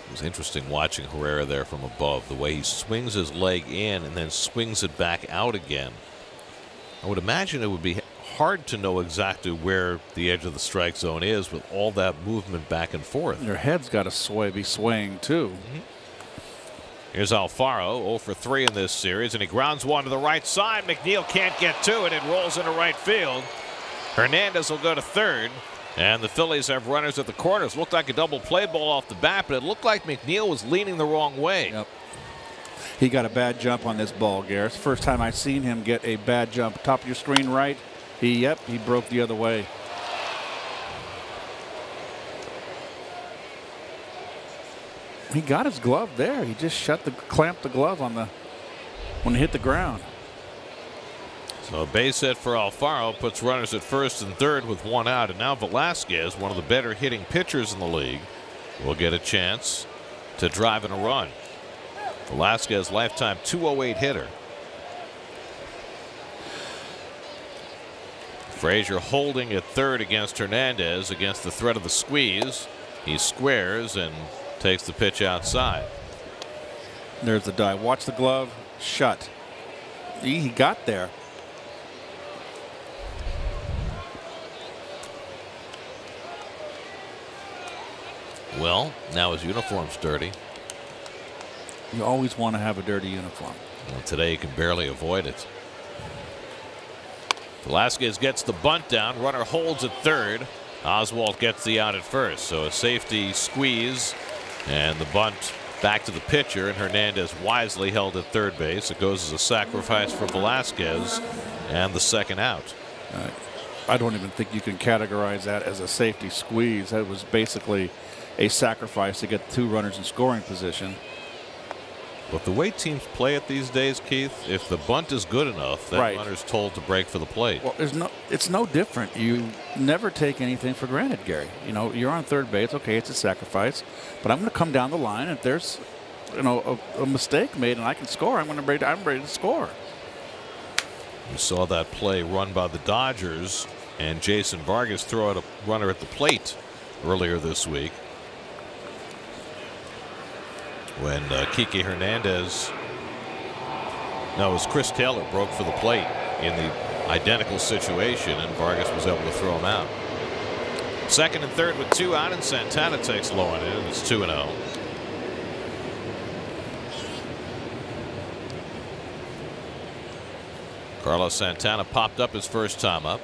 It was interesting watching Herrera there from above, the way he swings his leg in and then swings it back out again. I would imagine it would be hard to know exactly where the edge of the strike zone is with all that movement back and forth. Your head's got to be swaying too. Here's Alfaro, 0 for 3 in this series, and he grounds one to the right side. McNeil can't get to it. It rolls into right field. Hernandez will go to third, and the Phillies have runners at the corners. Looked like a double play ball off the bat, but it looked like McNeil was leaning the wrong way. Yep. He got a bad jump on this ball, Garrett. First time I've seen him get a bad jump. Top of your screen right. He broke the other way. He got his glove there. He just clamped the glove on when he hit the ground. So a base hit for Alfaro puts runners at first and third with one out, and now Velasquez, one of the better hitting pitchers in the league, will get a chance to drive in a run. Velasquez, lifetime .208 hitter. Frazier holding at third against Hernandez against the threat of the squeeze. He squares and takes the pitch outside. There's the dive. Watch the glove. Shut. He got there. Well, now his uniform's dirty. You always want to have a dirty uniform. Well, today you can barely avoid it. Velasquez gets the bunt down. Runner holds at third. Oswalt gets the out at first. So a safety squeeze and the bunt back to the pitcher, and Hernandez wisely held at third base. It goes as a sacrifice for Velasquez and the second out. I don't even think you can categorize that as a safety squeeze. That was basically a sacrifice to get 2 runners in scoring position. But the way teams play it these days, Keith, if the bunt is good enough, that runner's told to break for the plate. Well, it's no different. You never take anything for granted, Gary. You know, you're on third base. Okay, it's a sacrifice, but I'm going to come down the line. If there's, you know, a mistake made and I can score, I'm ready to score. You saw that play run by the Dodgers and Jason Vargas throw out a runner at the plate earlier this week, when Kike Hernandez, no, it was Chris Taylor, broke for the plate in the identical situation, and Vargas was able to throw him out. Second and third with 2 out, and Santana takes low on it, and it's 2-0. Carlos Santana popped up his first time up.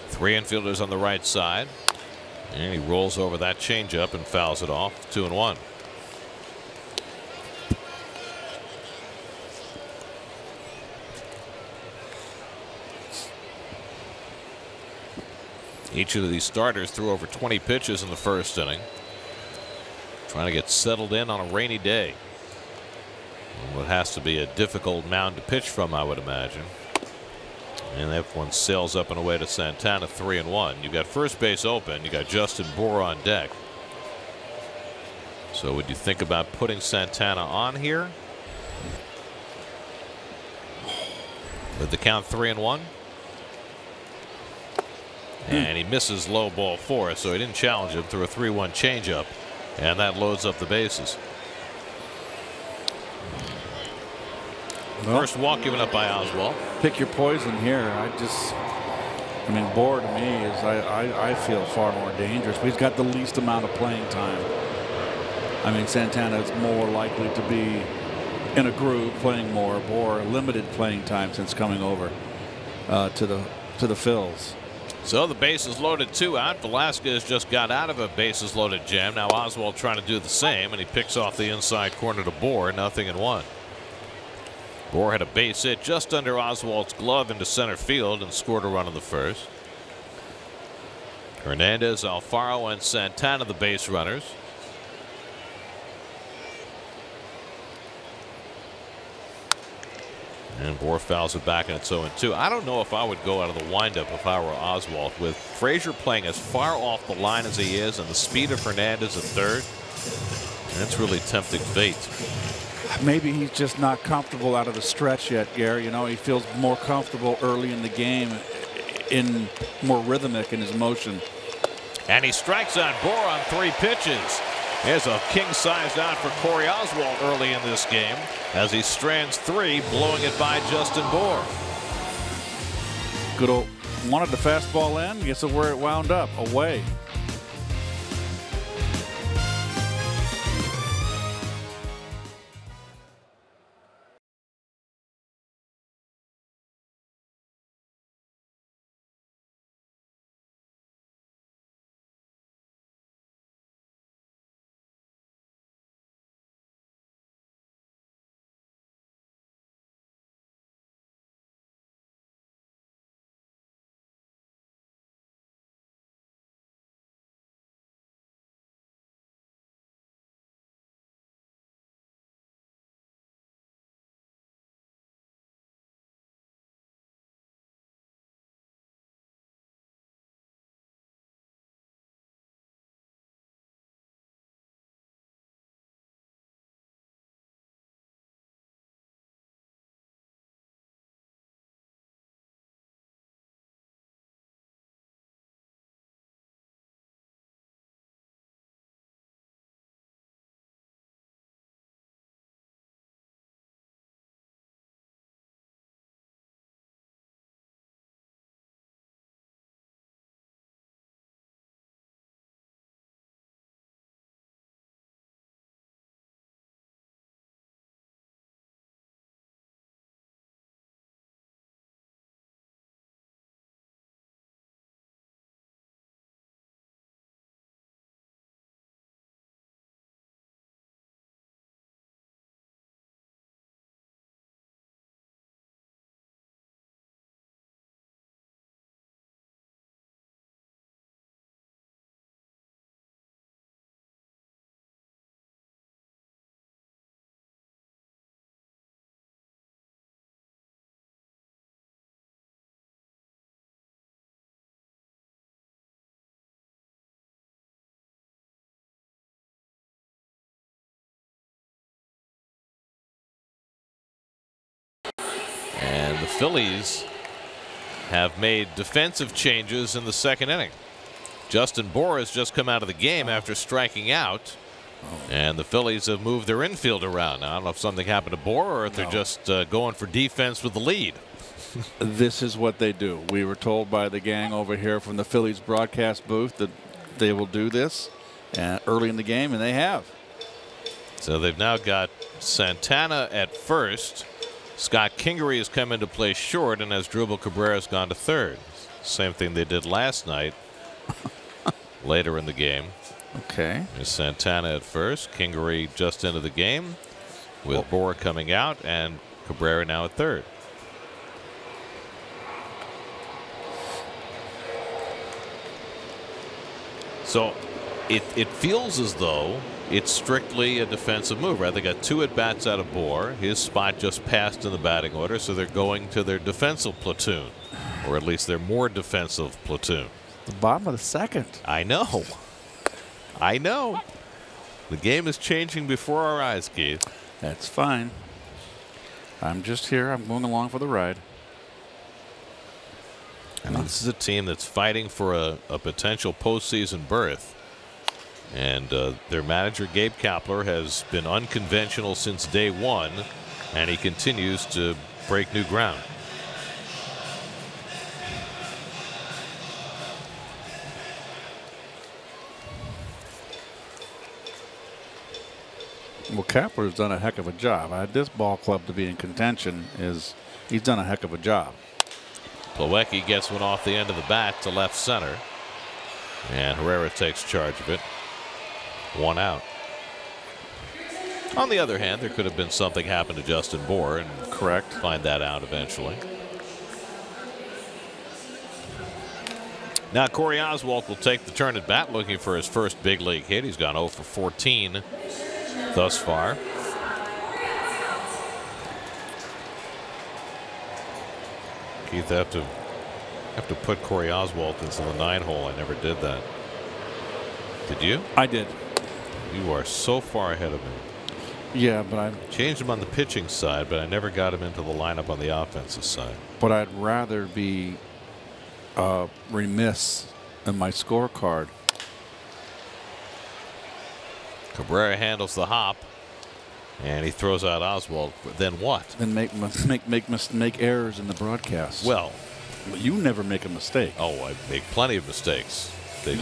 3 infielders on the right side. And he rolls over that changeup and fouls it off. 2-1. Each of these starters threw over 20 pitches in the first inning, trying to get settled in on a rainy day. What has to be a difficult mound to pitch from, I would imagine. And that one sails up and away to Santana. 3-1. You got first base open. You got Justin Bour on deck. So would you think about putting Santana on here with the count 3-1? And he misses low ball 4, so he didn't challenge him through a 3-1 changeup, and that loads up the bases. First walk given up by Oswalt. Pick your poison here. I mean, Bour to me is, I feel far more dangerous, but he's got the least amount of playing time. I mean, Santana is more likely to be in a groove, playing more. Bour limited playing time since coming over to the Phils. So the bases loaded, 2 out. Velasquez just got out of a bases loaded jam. Now Oswalt trying to do the same, and he picks off the inside corner to Bour. 0-1. Bour had a base hit just under Oswalt's glove into center field and scored a run in the first. Hernandez, Alfaro, and Santana the base runners. And Bour fouls it back, and it's 0-2. I don't know if I would go out of the windup if I were Oswalt. With Frazier playing as far off the line as he is and the speed of Hernandez at third, that's really tempting fate. Maybe he's just not comfortable out of the stretch yet, Gary. You know, he feels more comfortable early in the game, in more rhythmic in his motion. And he strikes on Bour on 3 pitches. There's a king-sized out for Corey Oswalt early in this game as he strands 3, blowing it by Justin Bour. Good old, wanted the fastball in. Guess where it wound up, away. And the Phillies have made defensive changes in the second inning. Justin Bohr has just come out of the game after striking out. And the Phillies have moved their infield around. Now, I don't know if something happened to Bohr or if they're just going for defense with the lead. This is what they do. We were told by the gang over here from the Phillies broadcast booth that they will do this early in the game, and they have. So they've now got Santana at first. Scott Kingery has come into play short, and Asdrubal Cabrera's gone to third. Same thing they did last night later in the game. Okay. There's Santana at first. Kingery just into the game with Bohr coming out, and Cabrera now at third. So it feels as though it's strictly a defensive move, right? They got 2 at-bats out of Bohr. His spot just passed in the batting order, so they're going to their defensive platoon, or at least their more defensive platoon. The bottom of the second. I know. I know. The game is changing before our eyes, Keith. That's fine. I'm just here. I'm going along for the ride. And this is a team that's fighting for a potential postseason berth. And their manager, Gabe Kapler, has been unconventional since day one, and he continues to break new ground. Well, Kapler's done a heck of a job. This ball club to be in contention he's done a heck of a job. Plawecki gets one off the end of the bat to left center, and Herrera takes charge of it. 1 out. On the other hand, there could have been something happen to Justin Bohr, and correct, find that out eventually. Now Corey Oswalt will take the turn at bat, looking for his first big league hit. He's gone 0 for 14 thus far. Keith, I have to put Corey Oswalt into the 9-hole. I never did that. Did you? I did. You are so far ahead of me. Yeah, but I changed him on the pitching side, but I never got him into the lineup on the offensive side. But I'd rather be remiss in my scorecard. Cabrera handles the hop, and he throws out Oswalt. Then what? Then make errors in the broadcast. Well, you never make a mistake. Oh, I make plenty of mistakes. They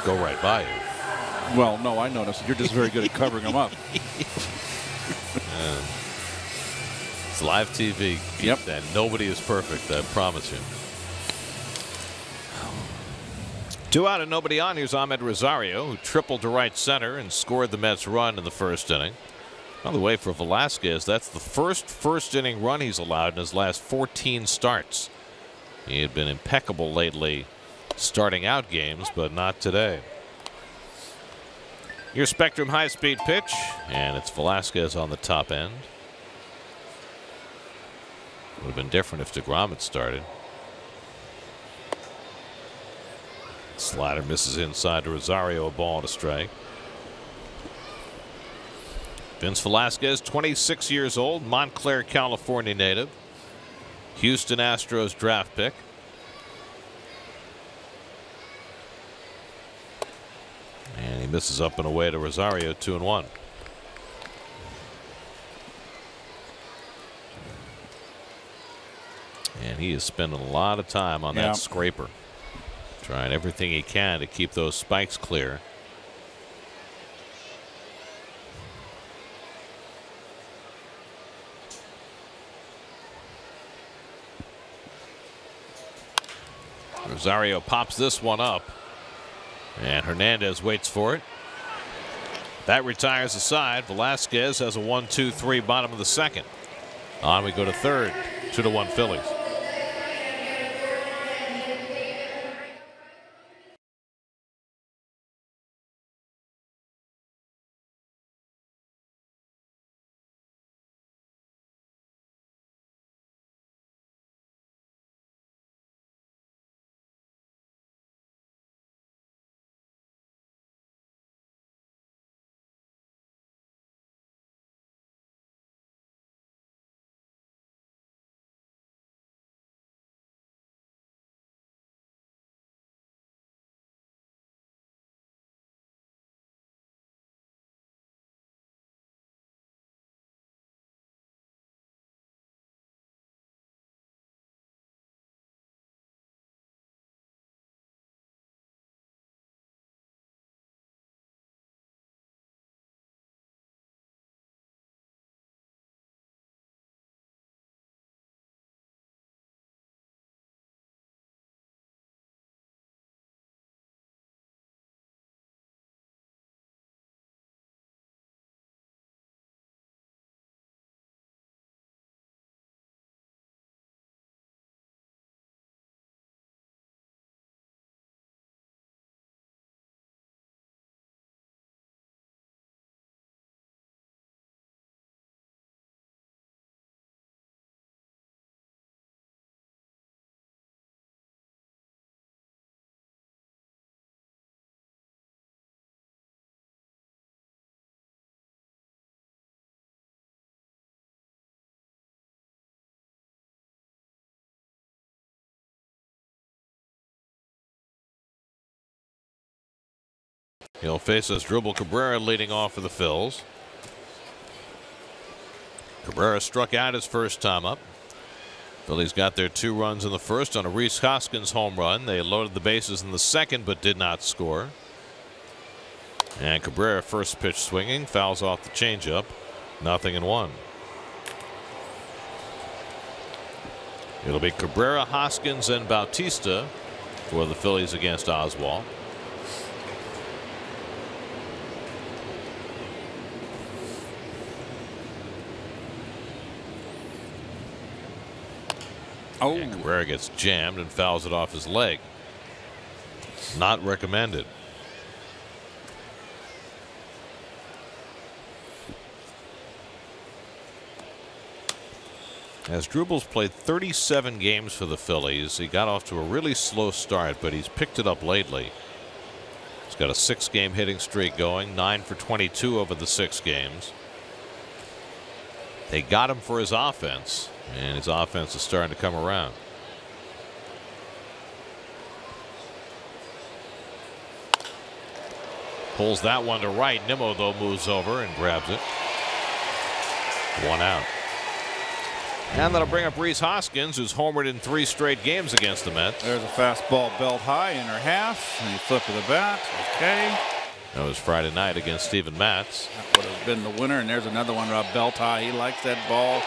go right by you. Well, no, I noticed. You're just very good at covering them up. It's live TV. Yep. And nobody is perfect, I promise you. 2 out and nobody on. Here's Ahmed Rosario, who tripled to right center and scored the Mets run in the first inning. By the way, for Velasquez, that's the first inning run he's allowed in his last 14 starts. He had been impeccable lately starting out games, but not today. Your Spectrum high-speed pitch, and it's Velasquez on the top end. Would have been different if DeGrom had started. Slider misses inside to Rosario, a ball and a strike. Vince Velasquez, 26 years old, Montclair, California native. Houston Astros draft pick. And he misses up and away to Rosario, 2-1. And he is spending a lot of time on that scraper, trying everything he can to keep those spikes clear. Rosario pops this one up, and Hernandez waits for it. That retires the side. Velasquez has a 1-2-3 bottom of the second. On we go to third. 2-1 Phillies. He'll face Asdrubal Cabrera leading off for the Phils. Cabrera struck out his first time up. Phillies got their 2 runs in the first on a Rhys Hoskins home run. They loaded the bases in the second but did not score. And Cabrera first pitch swinging, fouls off the changeup. 0-1. It'll be Cabrera, Hoskins, and Bautista for the Phillies against Oswalt. Oh, and Cabrera gets jammed and fouls it off his leg. Not recommended. Asdrubal's played 37 games for the Phillies. He got off to a really slow start, but he's picked it up lately. He's got a 6-game hitting streak going, 9 for 22 over the 6 games. They got him for his offense, and his offense is starting to come around. Pulls that one to right. Nimmo, though, moves over and grabs it. 1 out. And that'll bring up Rhys Hoskins, who's homered in 3 straight games against the Mets. There's a fastball belt high, inner half, and he flip of the bat. Okay. That was Friday night against Steven Matz. That would have been the winner, and there's another one, belt high. He likes that ball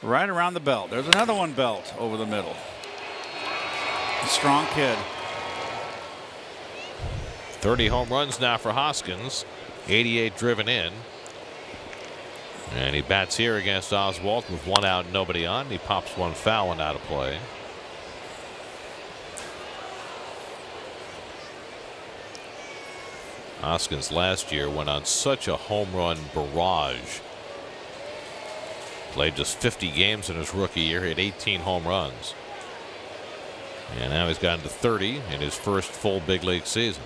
right around the belt. There's another one, belt over the middle. A strong kid. 30 home runs now for Hoskins, 88 driven in. And he bats here against Oswalt with 1 out and nobody on. He pops 1 foul and out of play. Hoskins last year went on such a home run barrage. Played just 50 games in his rookie year, hit 18 home runs. And now he's gotten to 30 in his first full big league season.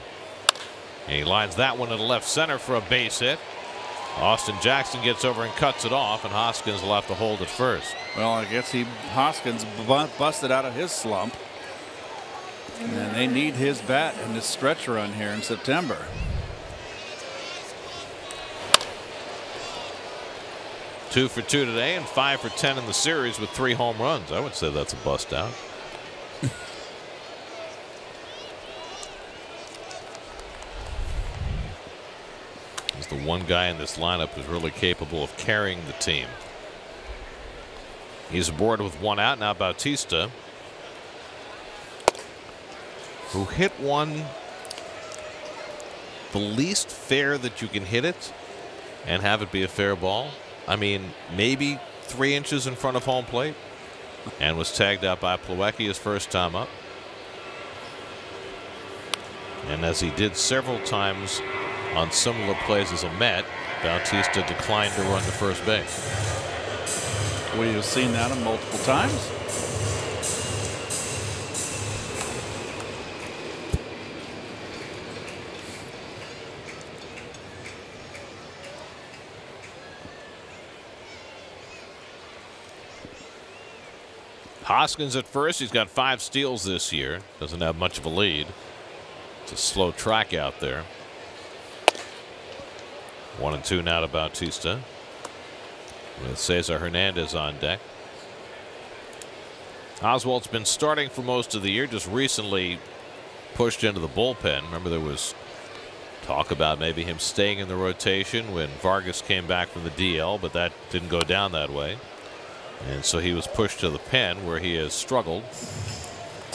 And he lines that one into left center for a base hit. Austin Jackson gets over and cuts it off, and Hoskins will have to hold at first. Well, I guess Hoskins busted out of his slump. And they need his bat in this stretch run here in September. Two for 2 today and 5 for 10 in the series with 3 home runs. I would say that's a bust out. He's the one guy in this lineup who's really capable of carrying the team. He's aboard with 1 out. Now Bautista, who hit one the least fair that you can hit it and have it be a fair ball. I mean, maybe 3 inches in front of home plate, and was tagged out by Plawecki his first time up. And as he did several times on similar plays as a Met, Bautista declined to run to first base. We have seen that multiple times. Hoskins at first. He's got 5 steals this year. Doesn't have much of a lead. It's a slow track out there. 1-2 now to Bautista, with Cesar Hernandez on deck. Oswalt's been starting for most of the year, just recently pushed into the bullpen. Remember, there was talk about maybe him staying in the rotation when Vargas came back from the DL, but that didn't go down that way. And so he was pushed to the pen, where he has struggled.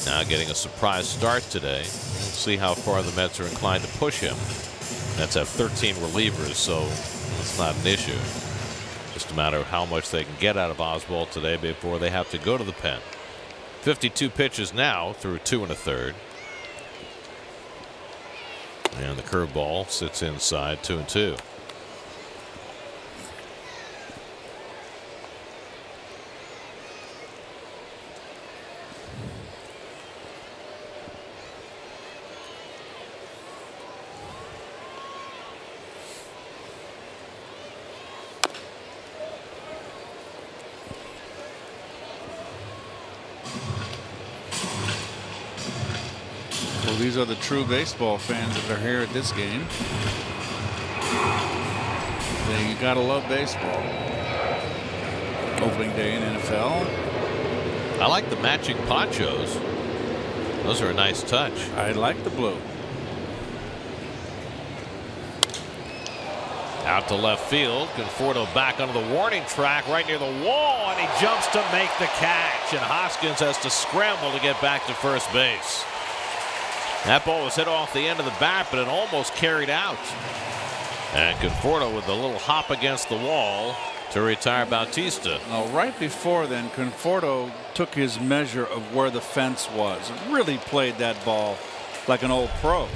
Now getting a surprise start today. We'll see how far the Mets are inclined to push him. Mets have 13 relievers, so it's not an issue. Just a matter of how much they can get out of Oswalt today before they have to go to the pen. 52 pitches now through 2 1/3. And the curveball sits inside, 2-2. Well, these are the true baseball fans that are here at this game. You gotta love baseball. Opening day in NFL. I like the matching ponchos. Those are a nice touch. I like the blue. Out to left field. Conforto back onto the warning track right near the wall, and he jumps to make the catch. And Hoskins has to scramble to get back to first base. That ball was hit off the end of the bat, but it almost carried out. And Conforto with a little hop against the wall to retire Bautista. Well, right before then, Conforto took his measure of where the fence was. Really played that ball like an old pro.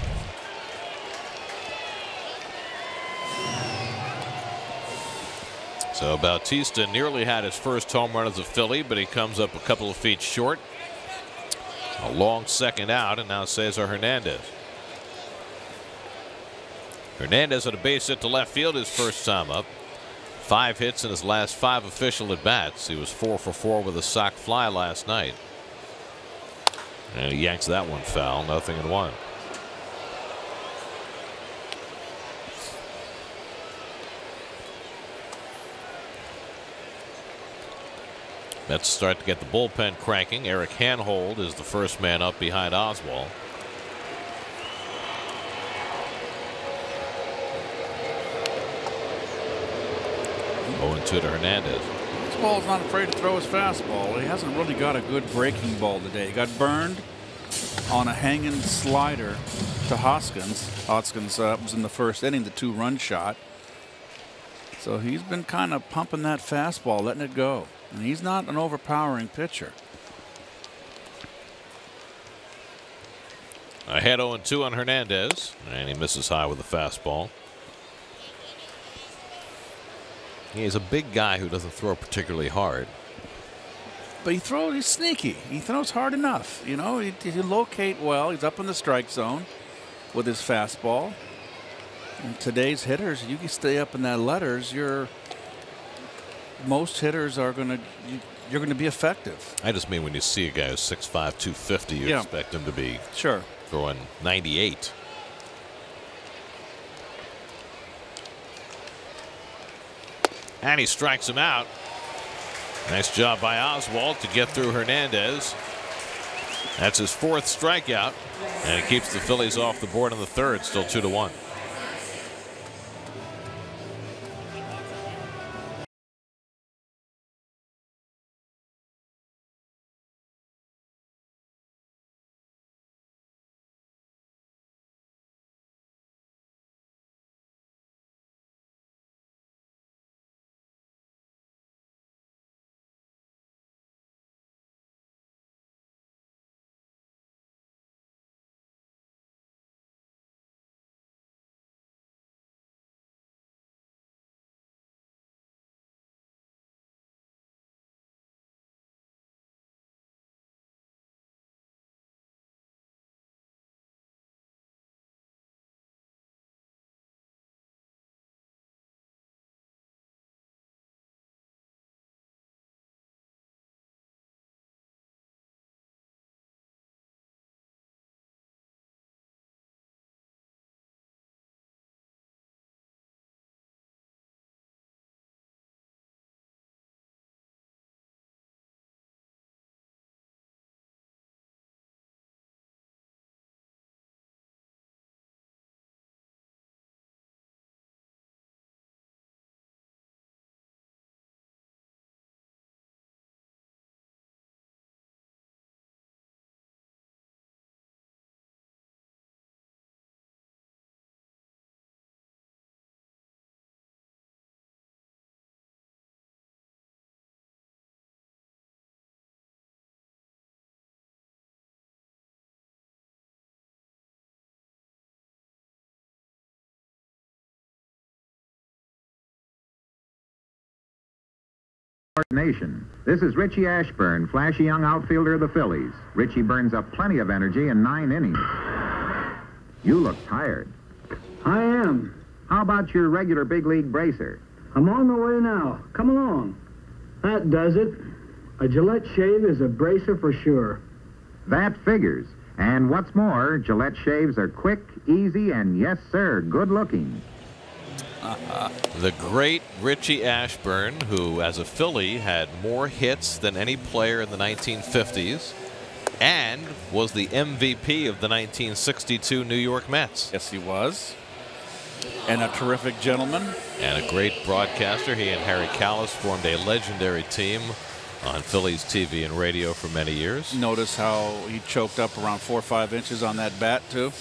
So Bautista nearly had his first home run as a Philly, but he comes up a couple of feet short. A long second out, and now Cesar Hernandez. Hernandez on a base hit to left field his first time up. 5 hits in his last 5 official at bats. He was 4 for 4 with a sock fly last night. And he yanks that one foul, 0-1. Mets start to get the bullpen cranking. Eric Hanhold is the first man up behind Oswald. Going to Hernandez. Oswald's not afraid to throw his fastball. He hasn't really got a good breaking ball today. He got burned on a hanging slider to Hoskins. Hoskins was in the first inning, the 2-run shot. So he's been kind of pumping that fastball, letting it go. And he's not an overpowering pitcher. Ahead 0-2 on Hernandez, and he misses high with a fastball. He's a big guy who doesn't throw particularly hard. But he's sneaky. He throws hard enough. You know, he locate well. He's up in the strike zone with his fastball. And today's hitters, you can stay up in that letters, most hitters are you're going to be effective. I just mean when you see a guy who's 6'5", 250, you expect him to be throwing 98. And he strikes him out. Nice job by Oswald to get through Hernandez. That's his 4th strikeout, and it keeps the Phillies off the board in the 3rd, still 2-1. Nation. This is Richie Ashburn, flashy young outfielder of the Phillies. Richie burns up plenty of energy in 9 innings. You look tired. I am. How about your regular big league bracer? I'm on my way now. Come along. That does it. A Gillette shave is a bracer for sure. That figures. And what's more, Gillette shaves are quick, easy, and yes, sir, good looking. The great Richie Ashburn, who as a Philly had more hits than any player in the 1950s and was the MVP of the 1962 New York Mets. Yes, he was. And a terrific gentleman. And a great broadcaster. He and Harry Callis formed a legendary team on Phillies TV and radio for many years. Notice how he choked up around 4 or 5 inches on that bat, too.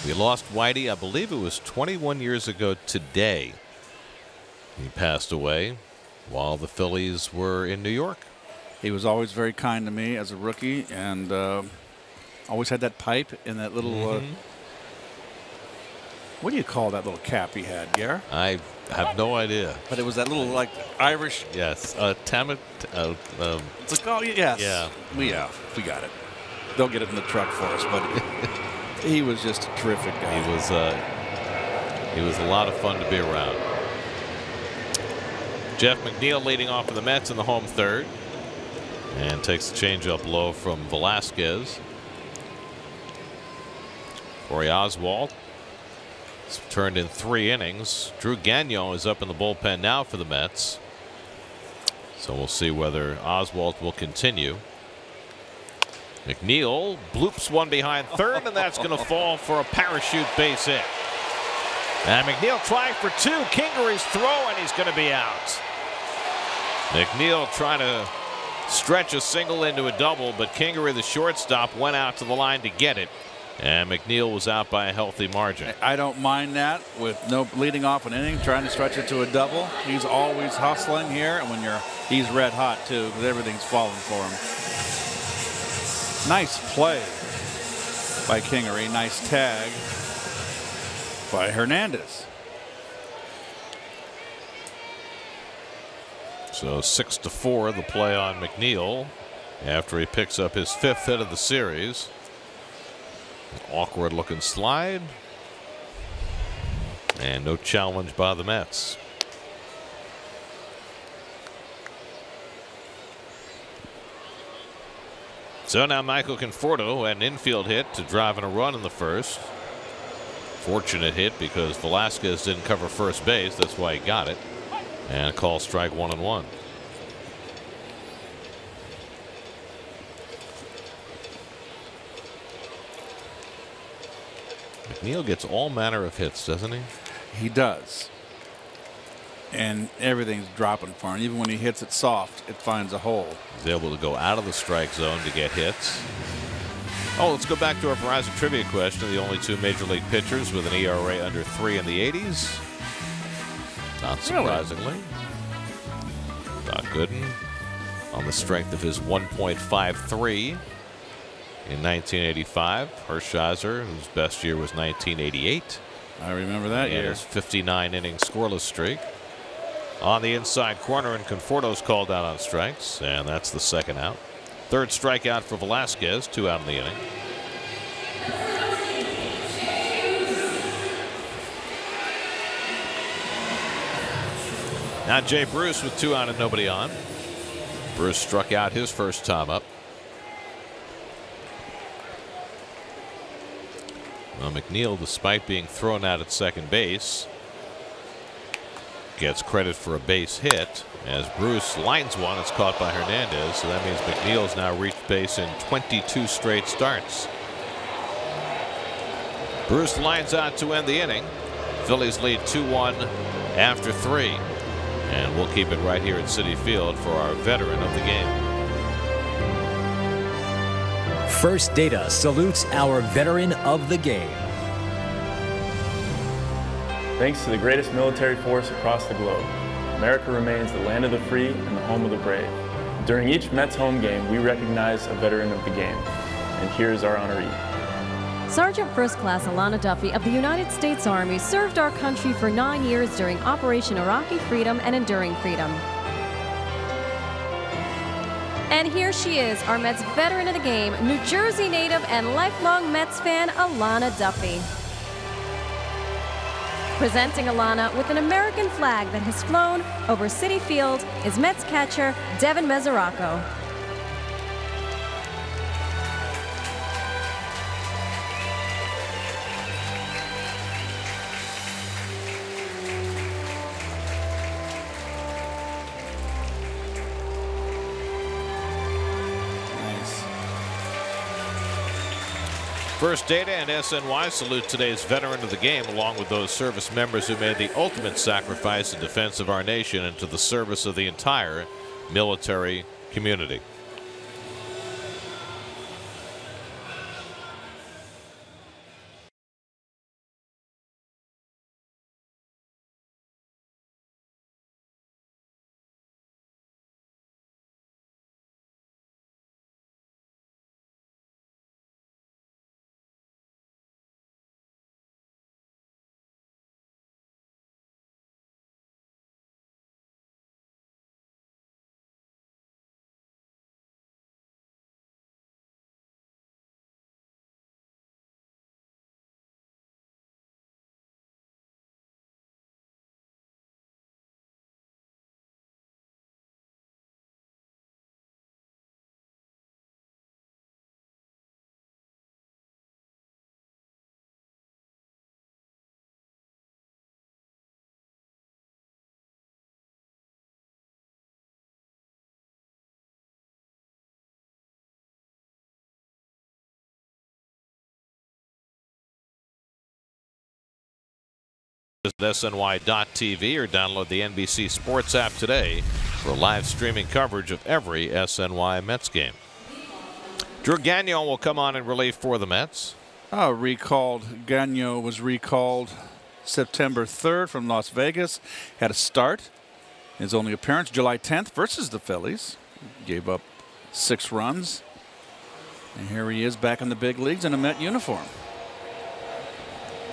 We lost Whitey, I believe it was 21 years ago today. He passed away while the Phillies were in New York. He was always very kind to me as a rookie, and always had that pipe in that little, what do you call that little cap he had, Gare? I have no idea. But it was that little, like, Irish. Yes. It's like, oh, yes. Yeah. We got it. They'll get it in the truck for us, but he was just a terrific guy. He was a lot of fun to be around. Jeff McNeil leading off for the Mets in the home third. And takes the changeup low from Velasquez. Corey Oswalt has turned in 3 innings. Drew Gagnon is up in the bullpen now for the Mets. So we'll see whether Oswalt will continue. McNeil bloops one behind third, and that's going to fall for a parachute base hit. And McNeil trying for 2. Kingery's throw, and he's going to be out. McNeil trying to stretch a single into a double, but Kingery, the shortstop, went out to the line to get it. And McNeil was out by a healthy margin. I don't mind that with no leading off an inning, trying to stretch it to a double. He's always hustling here, and when he's red hot too, because everything's falling for him. Nice play by Kingery. Nice tag by Hernandez. So 6-4 the play on McNeil after he picks up his 5th hit of the series. An awkward looking slide. And no challenge by the Mets. So now Michael Conforto had an infield hit to drive in a run in the first. Fortunate hit because Velasquez didn't cover first base. That's why he got it. And a call strike 1-1. McNeil gets all manner of hits, doesn't he? He does. And everything's dropping for him. Even when he hits it soft, it finds a hole. He's able to go out of the strike zone to get hits. Oh, let's go back to our Verizon trivia question. The only 2 major league pitchers with an ERA under 3 in the 80s. Not surprisingly. Really? Doc Gooden on the strength of his 1.53 in 1985. Hershiser, whose best year was 1988. I remember that year. His 59-inning scoreless streak. On the inside corner, and Conforto's called out on strikes, and that's the 2nd out. 3rd strikeout for Velasquez, 2 out in the inning. Now Jay Bruce with 2 out and nobody on. Bruce struck out his first time up. Well, McNeil, despite being thrown out at second base, gets credit for a base hit as Bruce lines one. It's caught by Hernandez, so that means McNeil's now reached base in 22 straight starts. Bruce lines out to end the inning. Phillies lead 2-1 after 3. And we'll keep it right here at Citi Field for our veteran of the game. First Data salutes our veteran of the game. Thanks to the greatest military force across the globe, America remains the land of the free and the home of the brave. During each Mets home game, we recognize a veteran of the game. And here's our honoree. Sergeant First Class Alana Duffy of the United States Army served our country for 9 years during Operation Iraqi Freedom and Enduring Freedom. And here she is, our Mets veteran of the game, New Jersey native and lifelong Mets fan, Alana Duffy. Presenting Alana with an American flag that has flown over Citi Field is Mets catcher Devin Mesoraco. First Data and SNY salute today's veteran of the game, along with those service members who made the ultimate sacrifice in defense of our nation and to the service of the entire military community. At SNY.TV or download the NBC Sports app today for live streaming coverage of every SNY Mets game. Drew Gagnon will come on in relief for the Mets. Gagnon was recalled September 3rd from Las Vegas. Had a start. His only appearance July 10th versus the Phillies. Gave up 6 runs. And here he is back in the big leagues in a Met uniform.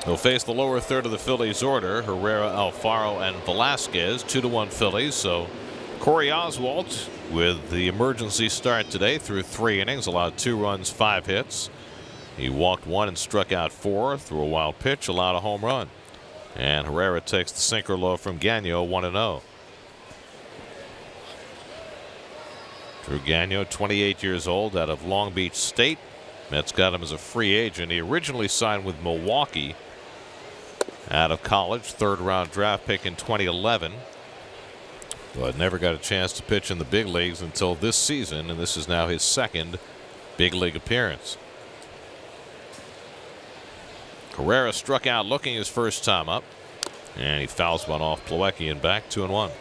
He'll face the lower third of the Phillies order. Herrera, Alfaro, and Velasquez. 2-1 Phillies. So Corey Oswalt with the emergency start today through 3 innings. Allowed 2 runs, 5 hits. He walked 1 and struck out 4. Threw a wild pitch. Allowed a home run. And Herrera takes the sinker low from Gagnon, 1-0. Drew Gagnon, 28 years old, out of Long Beach State. Mets got him as a free agent. He originally signed with Milwaukee out of college, 3rd round draft pick in 2011, but never got a chance to pitch in the big leagues until this season, and this is now his 2nd big league appearance. Herrera struck out looking his first time up, and he fouls one off Plawecki and back, 2-1.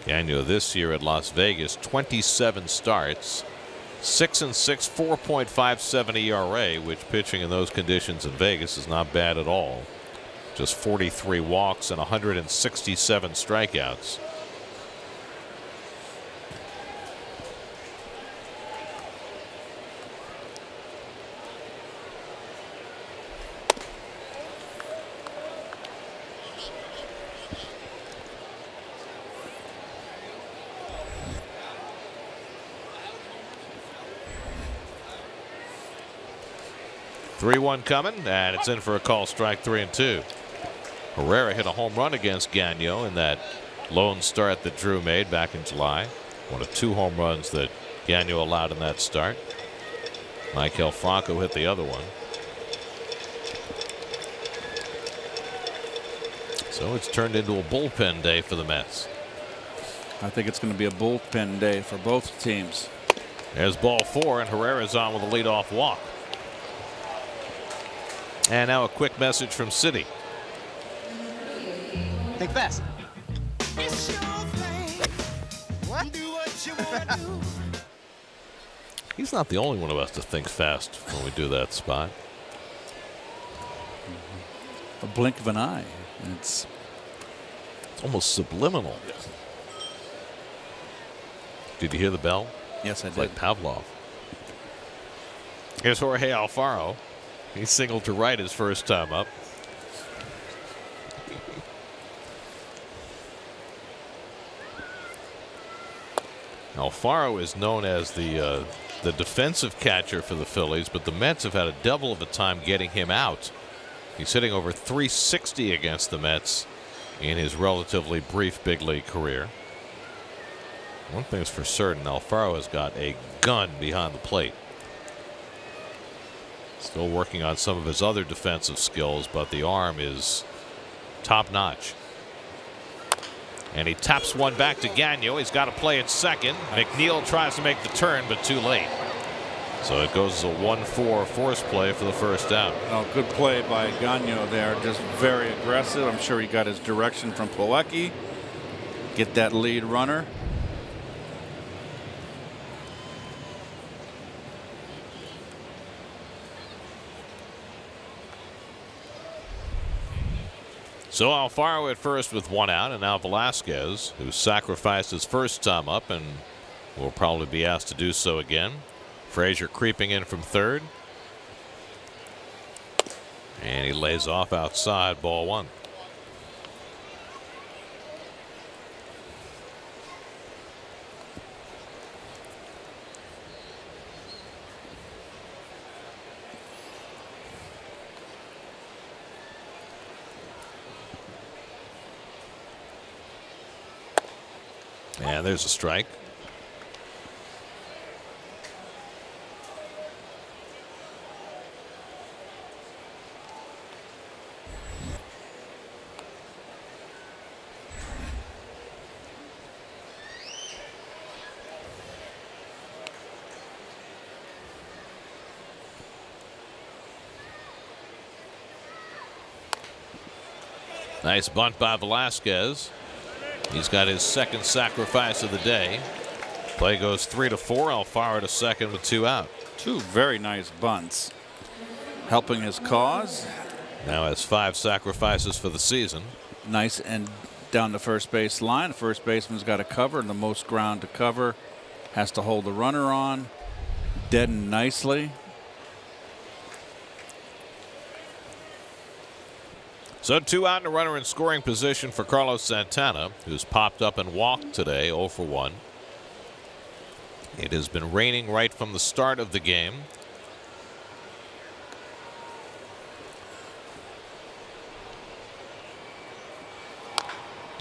Gagnon this year at Las Vegas, 27 starts, 6-6, 4.57 ERA, which pitching in those conditions in Vegas is not bad at all. Just 43 walks and 167 strikeouts. Three-one coming, and it's in for a call strike, 3-2. Herrera hit a home run against Gagnon in that lone start that Drew made back in July. One of 2 home runs that Gagnon allowed in that start. Michael Franco hit the other one. So it's turned into a bullpen day for the Mets. I think it's going to be a bullpen day for both teams. There's ball 4, and Herrera's on with a leadoff walk. And now a quick message from Citi. Think fast. He's not the only one of us to think fast when we do that spot. A blink of an eye. It's almost subliminal. Did you hear the bell? Yes, I did. Like Pavlov. Here's Jorge Alfaro. He singled to right his first time up. Alfaro is known as the defensive catcher for the Phillies, but the Mets have had a devil of a time getting him out. He's hitting over 360 against the Mets in his relatively brief big league career. One thing's for certain, Alfaro has got a gun behind the plate. Still working on some of his other defensive skills, but the arm is top notch. And he taps one back to Gagnon. He's got to play at second. McNeil tries to make the turn, but too late. So it goes as a 1-4 force play for the first out. Oh, good play by Gagnon there. Just very aggressive. I'm sure he got his direction from Plawecki. Get that lead runner. So Alfaro at first with one out, and now Velasquez, who sacrificed his first time up and will probably be asked to do so again. Frazier creeping in from third. And he lays off outside, ball one. And there's a strike. Nice bunt by Velasquez. He's got his second sacrifice of the day. Play goes 3-4. Alfaro to second with two out. Two very nice bunts, helping his cause. Now has 5 sacrifices for the season. Nice and down the first base line. The first baseman's got to cover, and the most ground to cover has to hold the runner on. Deaden nicely. So 2 out and a runner in scoring position for Carlos Santana, who's popped up and walked today, 0 for 1. It has been raining right from the start of the game.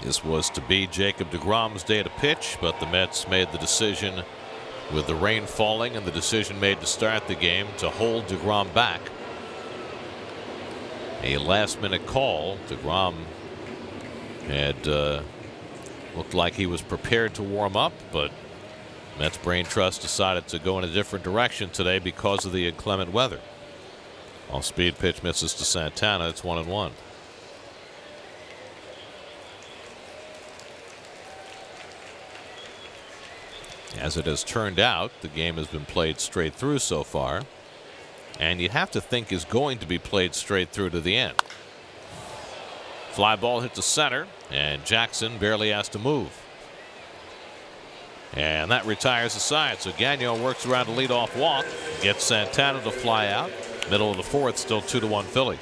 This was to be Jacob deGrom's day to pitch, but the Mets made the decision, with the rain falling and the decision made to start the game, to hold deGrom back. A last-minute call. deGrom had looked like he was prepared to warm up, but Mets Brain Trust decided to go in a different direction today because of the inclement weather. Off-speed pitch misses to Santana. It's 1-1. As it has turned out, the game has been played straight through so far, and you'd have to think is going to be played straight through to the end. Fly ball hit to center, and Jackson barely has to move. And that retires the side. So Gagnon works around a leadoff walk, gets Santana to fly out. Middle of the fourth, still 2-1 Phillies.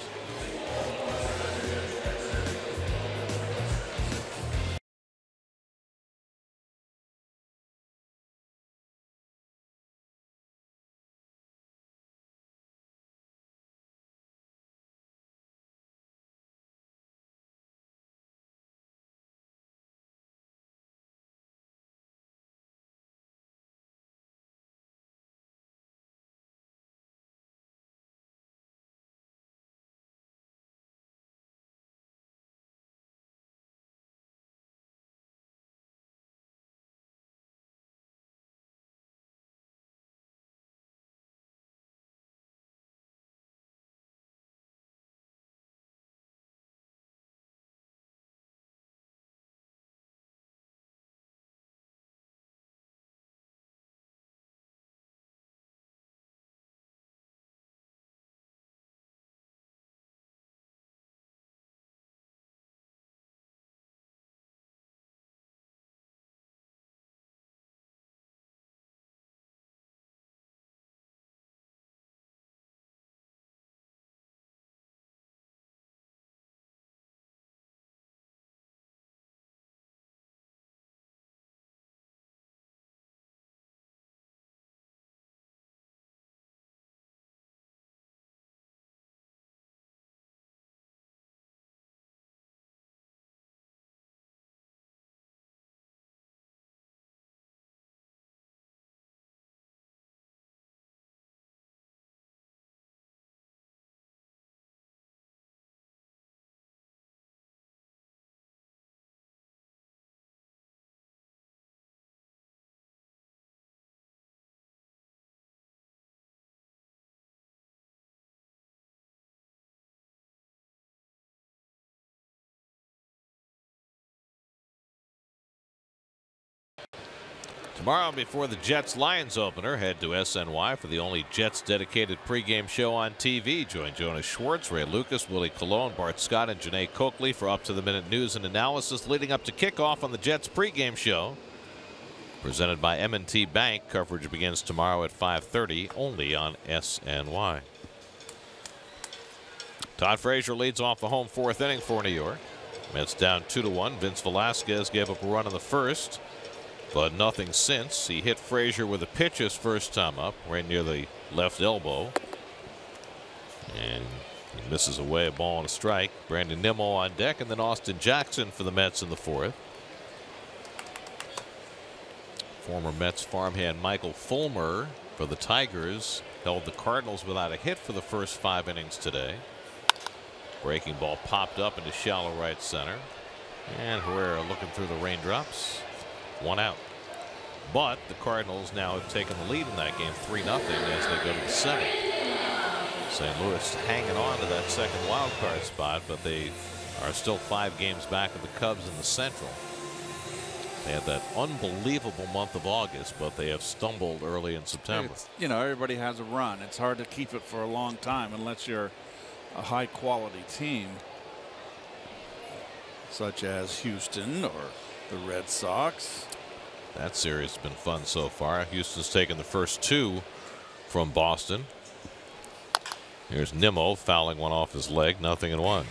Tomorrow, before the Jets-Lions opener, head to SNY for the only Jets-dedicated pregame show on TV. Join Jonas Schwartz, Ray Lucas, Willie Colon, Bart Scott, and Janae Coakley for up-to-the-minute news and analysis leading up to kickoff on the Jets pregame show. Presented by M&T Bank. Coverage begins tomorrow at 5:30, only on SNY. Todd Frazier leads off the home fourth inning for New York. Mets down 2-1. Vince Velasquez gave up a run in the first, but nothing since. He hit Frazier with a pitch his first time up, right near the left elbow. And he misses away a ball and a strike. Brandon Nimmo on deck, and then Austin Jackson for the Mets in the fourth. Former Mets farmhand Michael Fulmer for the Tigers held the Cardinals without a hit for the first 5 innings today. Breaking ball popped up into shallow right center. And Herrera looking through the raindrops. 1 out. But the Cardinals now have taken the lead in that game 3-0 as they go to the 7th. St. Louis hanging on to that second wild card spot, but they are still 5 games back of the Cubs in the Central. They had that unbelievable month of August, but they have stumbled early in September. You know, everybody has a run. It's hard to keep it for a long time unless you're a high quality team such as Houston or the Red Sox. That series has been fun so far. Houston's taken the first 2 from Boston. Here's Nimmo fouling one off his leg. 0-1.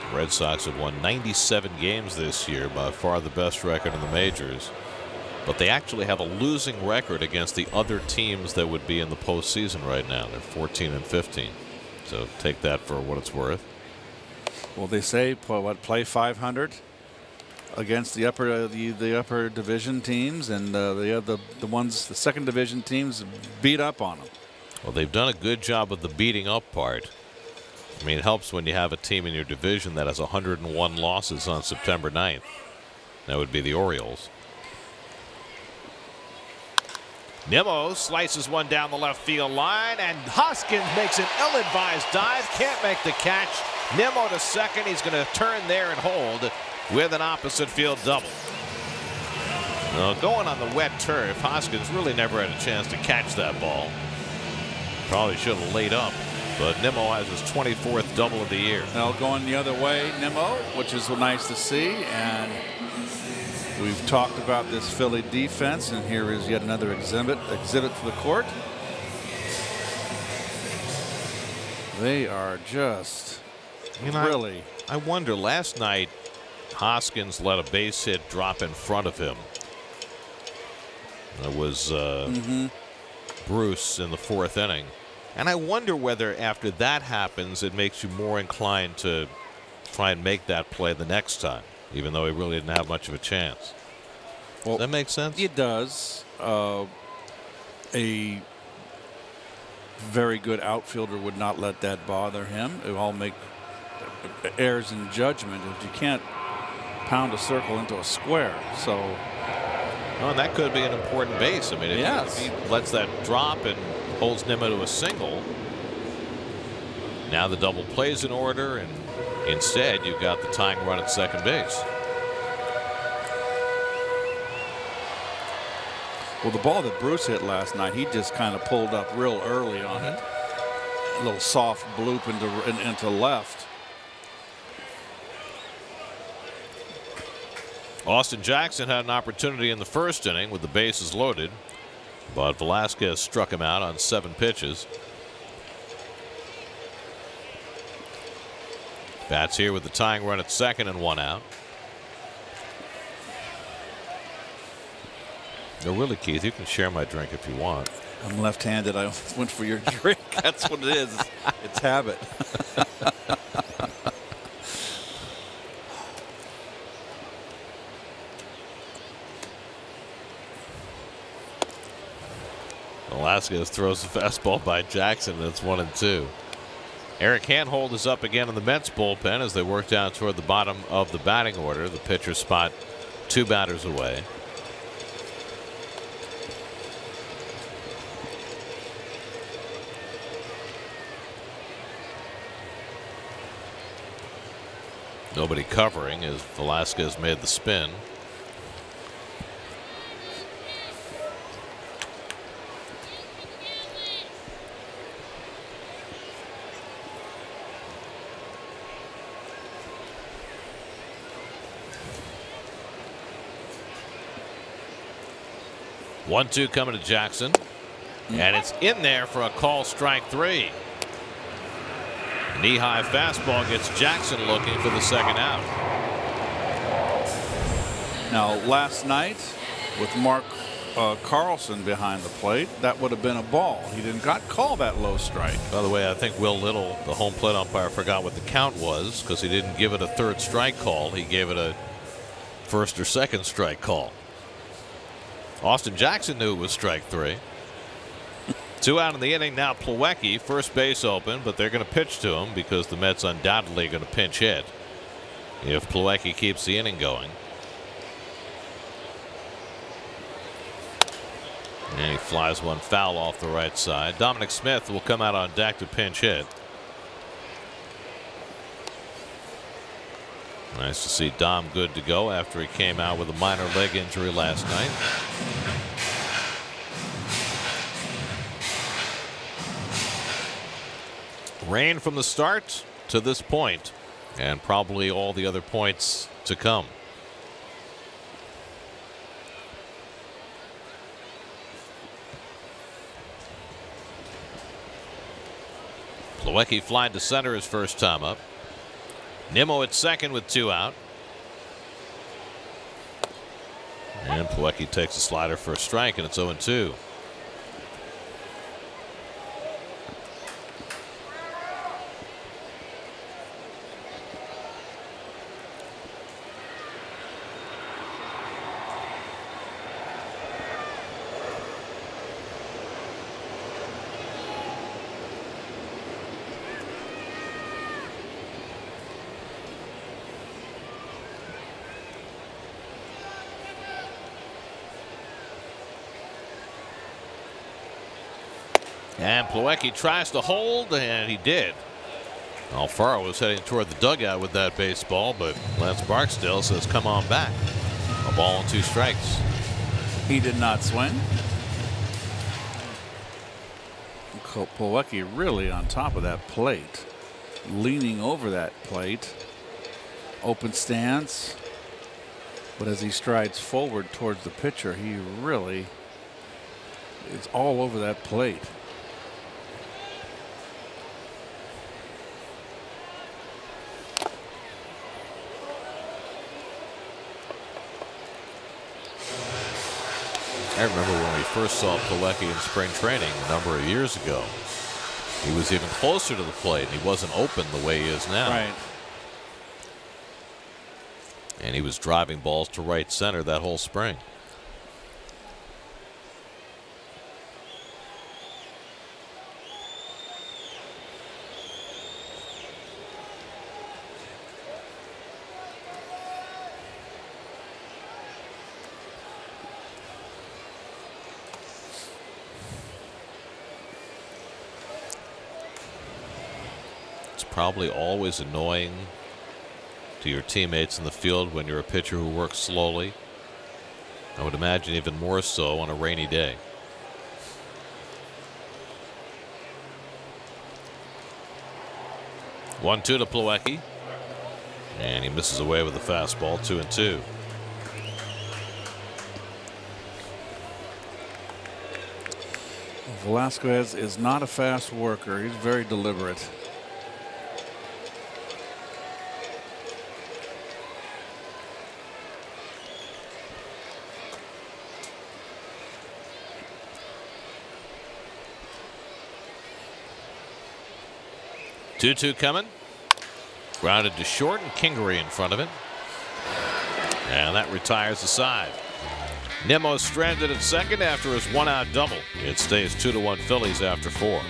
The Red Sox have won 97 games this year, by far the best record in the majors. But they actually have a losing record against the other teams that would be in the postseason right now. They're 14-15. So take that for what it's worth. Well, they say play 500 against the upper division teams, and the second division teams beat up on them. Well, they've done a good job of the beating up part. I mean, it helps when you have a team in your division that has 101 losses on September 9th. That would be the Orioles. Nimmo slices one down the left field line, and Hoskins makes an ill-advised dive. Can't make the catch. Nimmo to second. He's going to turn there and hold with an opposite field double. Now, going on the wet turf, Hoskins really never had a chance to catch that ball. Probably should have laid up, but Nimmo has his 24th double of the year. Now going the other way, Nimmo, which is nice to see. And we've talked about this Philly defense, and here is yet another exhibit for the court. They are just really. I wonder, last night Hoskins let a base hit drop in front of him. It was Bruce in the 4th inning. And I wonder whether after that happens it makes you more inclined to try and make that play the next time, even though he really didn't have much of a chance. Well, does that make sense? It does. A very good outfielder would not let that bother him. It all make errors in judgment if you can't pound a circle into a square. So, and that could be an important base. I mean, if he lets that drop and holds Nimmo to a single, now the double plays in order, and instead you've got the tying run at second base. Well, the ball that Bruce hit last night, he just kind of pulled up real early on it. A little soft bloop into left. Austin Jackson had an opportunity in the first inning with the bases loaded, but Velasquez struck him out on 7 pitches. Bats here with the tying run at second and 1 out. No, really, Keith, you can share my drink if you want. I'm left-handed. I went for your drink. That's what it is. It's habit. Velasquez throws the fastball by Jackson, and it's 1-2. Eric Handhold is up again in the Mets bullpen as they work down toward the bottom of the batting order. The pitcher spot 2 batters away. Nobody covering as Velasquez made the spin. One-two coming to Jackson, and it's in there for a call, strike three. Knee-high fastball gets Jackson looking for the second out. Now, last night with Mark Carlson behind the plate, that would have been a ball. He didn't call that low strike. By the way, I think Will Little, the home plate umpire, forgot what the count was because he didn't give it a third strike call. He gave it a first or second strike call. Austin Jackson knew it was strike three. 2 out in the inning now. Plawecki, first base open, but they're going to pitch to him because the Mets undoubtedly are going to pinch hit if Plawecki keeps the inning going. And he flies one foul off the right side. Dominic Smith will come out on deck to pinch hit. Nice to see Dom good to go after he came out with a minor leg injury last night. Rain from the start to this point, and probably all the other points to come. Plawecki flying to center his first time up. Nimmo at second with 2 out. And Plawecki takes a slider for a strike, and it's 0-2. And Plawecki tries to hold, and he did. Alfaro was heading toward the dugout with that baseball, but Lance Barksdale says, come on back. A ball and 2 strikes. He did not swing. Plawecki really on top of that plate, leaning over that plate. Open stance. But as he strides forward towards the pitcher, he really is all over that plate. I remember when we first saw Plawecki in spring training a number of years ago. He was even closer to the plate, and he wasn't open the way he is now. Right. And he was driving balls to right center that whole spring. Probably always annoying to your teammates in the field when you're a pitcher who works slowly. I would imagine even more so on a rainy day. One-two to Plawecki, and he misses away with the fastball. 2-2. Velasquez is not a fast worker. He's very deliberate. Two coming. Grounded to short, and Kingery in front of it. And that retires the side. Nimmo stranded at second after his 1-out double. It stays 2-1 Phillies after 4.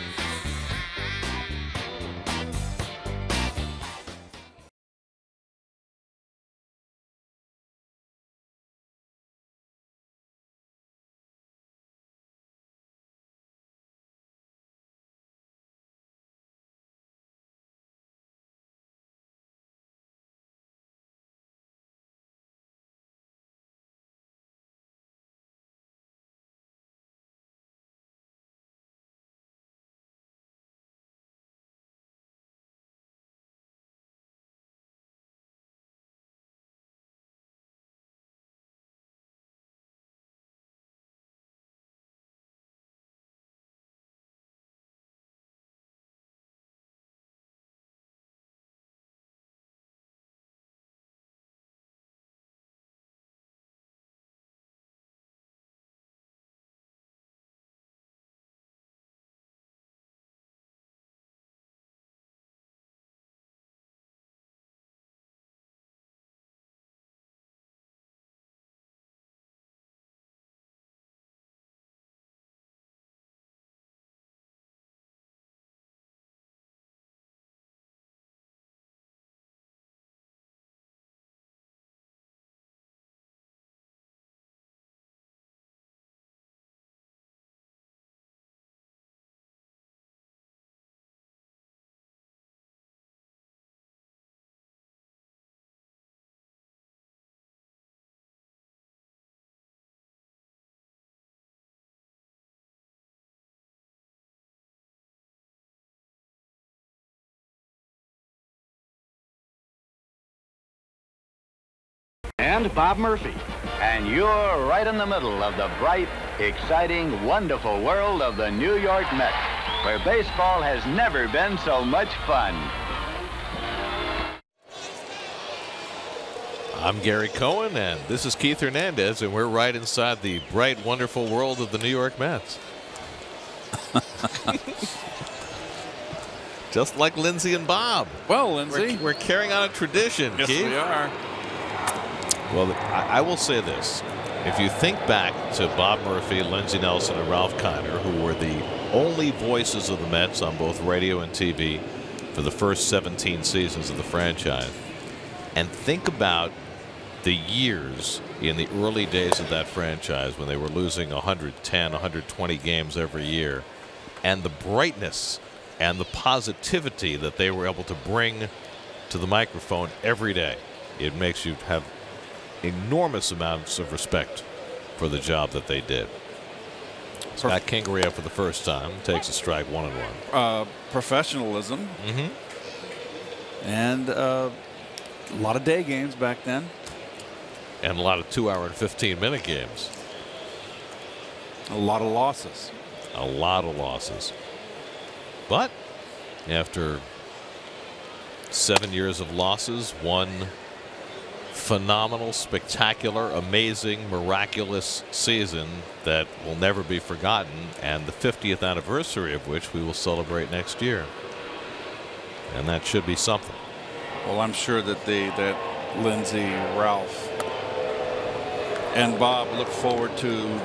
And Bob Murphy. And you're right in the middle of the bright, exciting, wonderful world of the New York Mets, where baseball has never been so much fun. I'm Gary Cohen, and this is Keith Hernandez, and we're right inside the bright, wonderful world of the New York Mets. Just like Lindsay and Bob. Well, Lindsay, we're carrying on a tradition. Yes, Keith. we are. Well, I will say this. If you think back to Bob Murphy, Lindsey Nelson, and Ralph Kiner, who were the only voices of the Mets on both radio and TV for the first 17 seasons of the franchise, and think about the years in the early days of that franchise when they were losing 110, 120 games every year, and the brightness and the positivity that they were able to bring to the microphone every day, it makes you have enormous amounts of respect for the job that they did. Scott Kingery up for the first time, takes a strike, 1-1. Professionalism. And a lot of day games back then. And a lot of 2-hour and 15-minute games. A lot of losses. A lot of losses. But after 7 years of losses, one phenomenal, spectacular, amazing, miraculous season that will never be forgotten, and the 50th anniversary of which we will celebrate next year. And that should be something. Well, I'm sure that Lindsay, Ralph, and Bob look forward to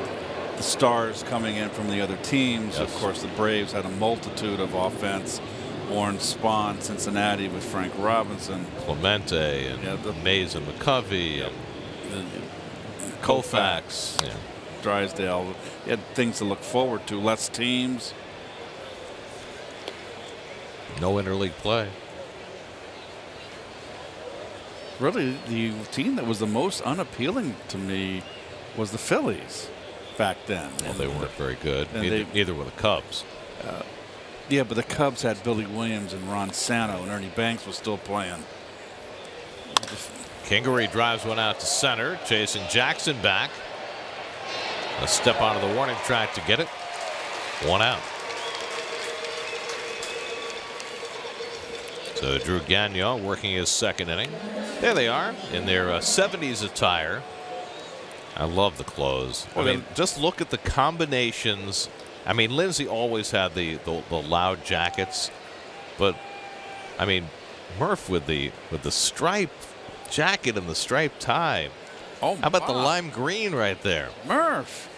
the stars coming in from the other teams. Yes. Of course, the Braves had a multitude of offense. Warren Spahn, Cincinnati with Frank Robinson, Clemente, and Mays and McCovey, and Koufax, Drysdale. You had things to look forward to. Less teams. No interleague play. Really, the team that was the most unappealing to me was the Phillies back then. Well, they weren't very good. Neither were the Cubs. Yeah, but the Cubs had Billy Williams and Ron Santo, and Ernie Banks was still playing. Kingery drives one out to center, chasing Jackson back. A step onto the warning track to get it. 1 out. So Drew Gagnon working his second inning. There they are in their 70s attire. I love the clothes. I mean, just look at the combinations. I mean, Lindsay always had the loud jackets, but I mean, Murph with the striped jacket and the striped tie. Oh, how about the lime green right there? Murph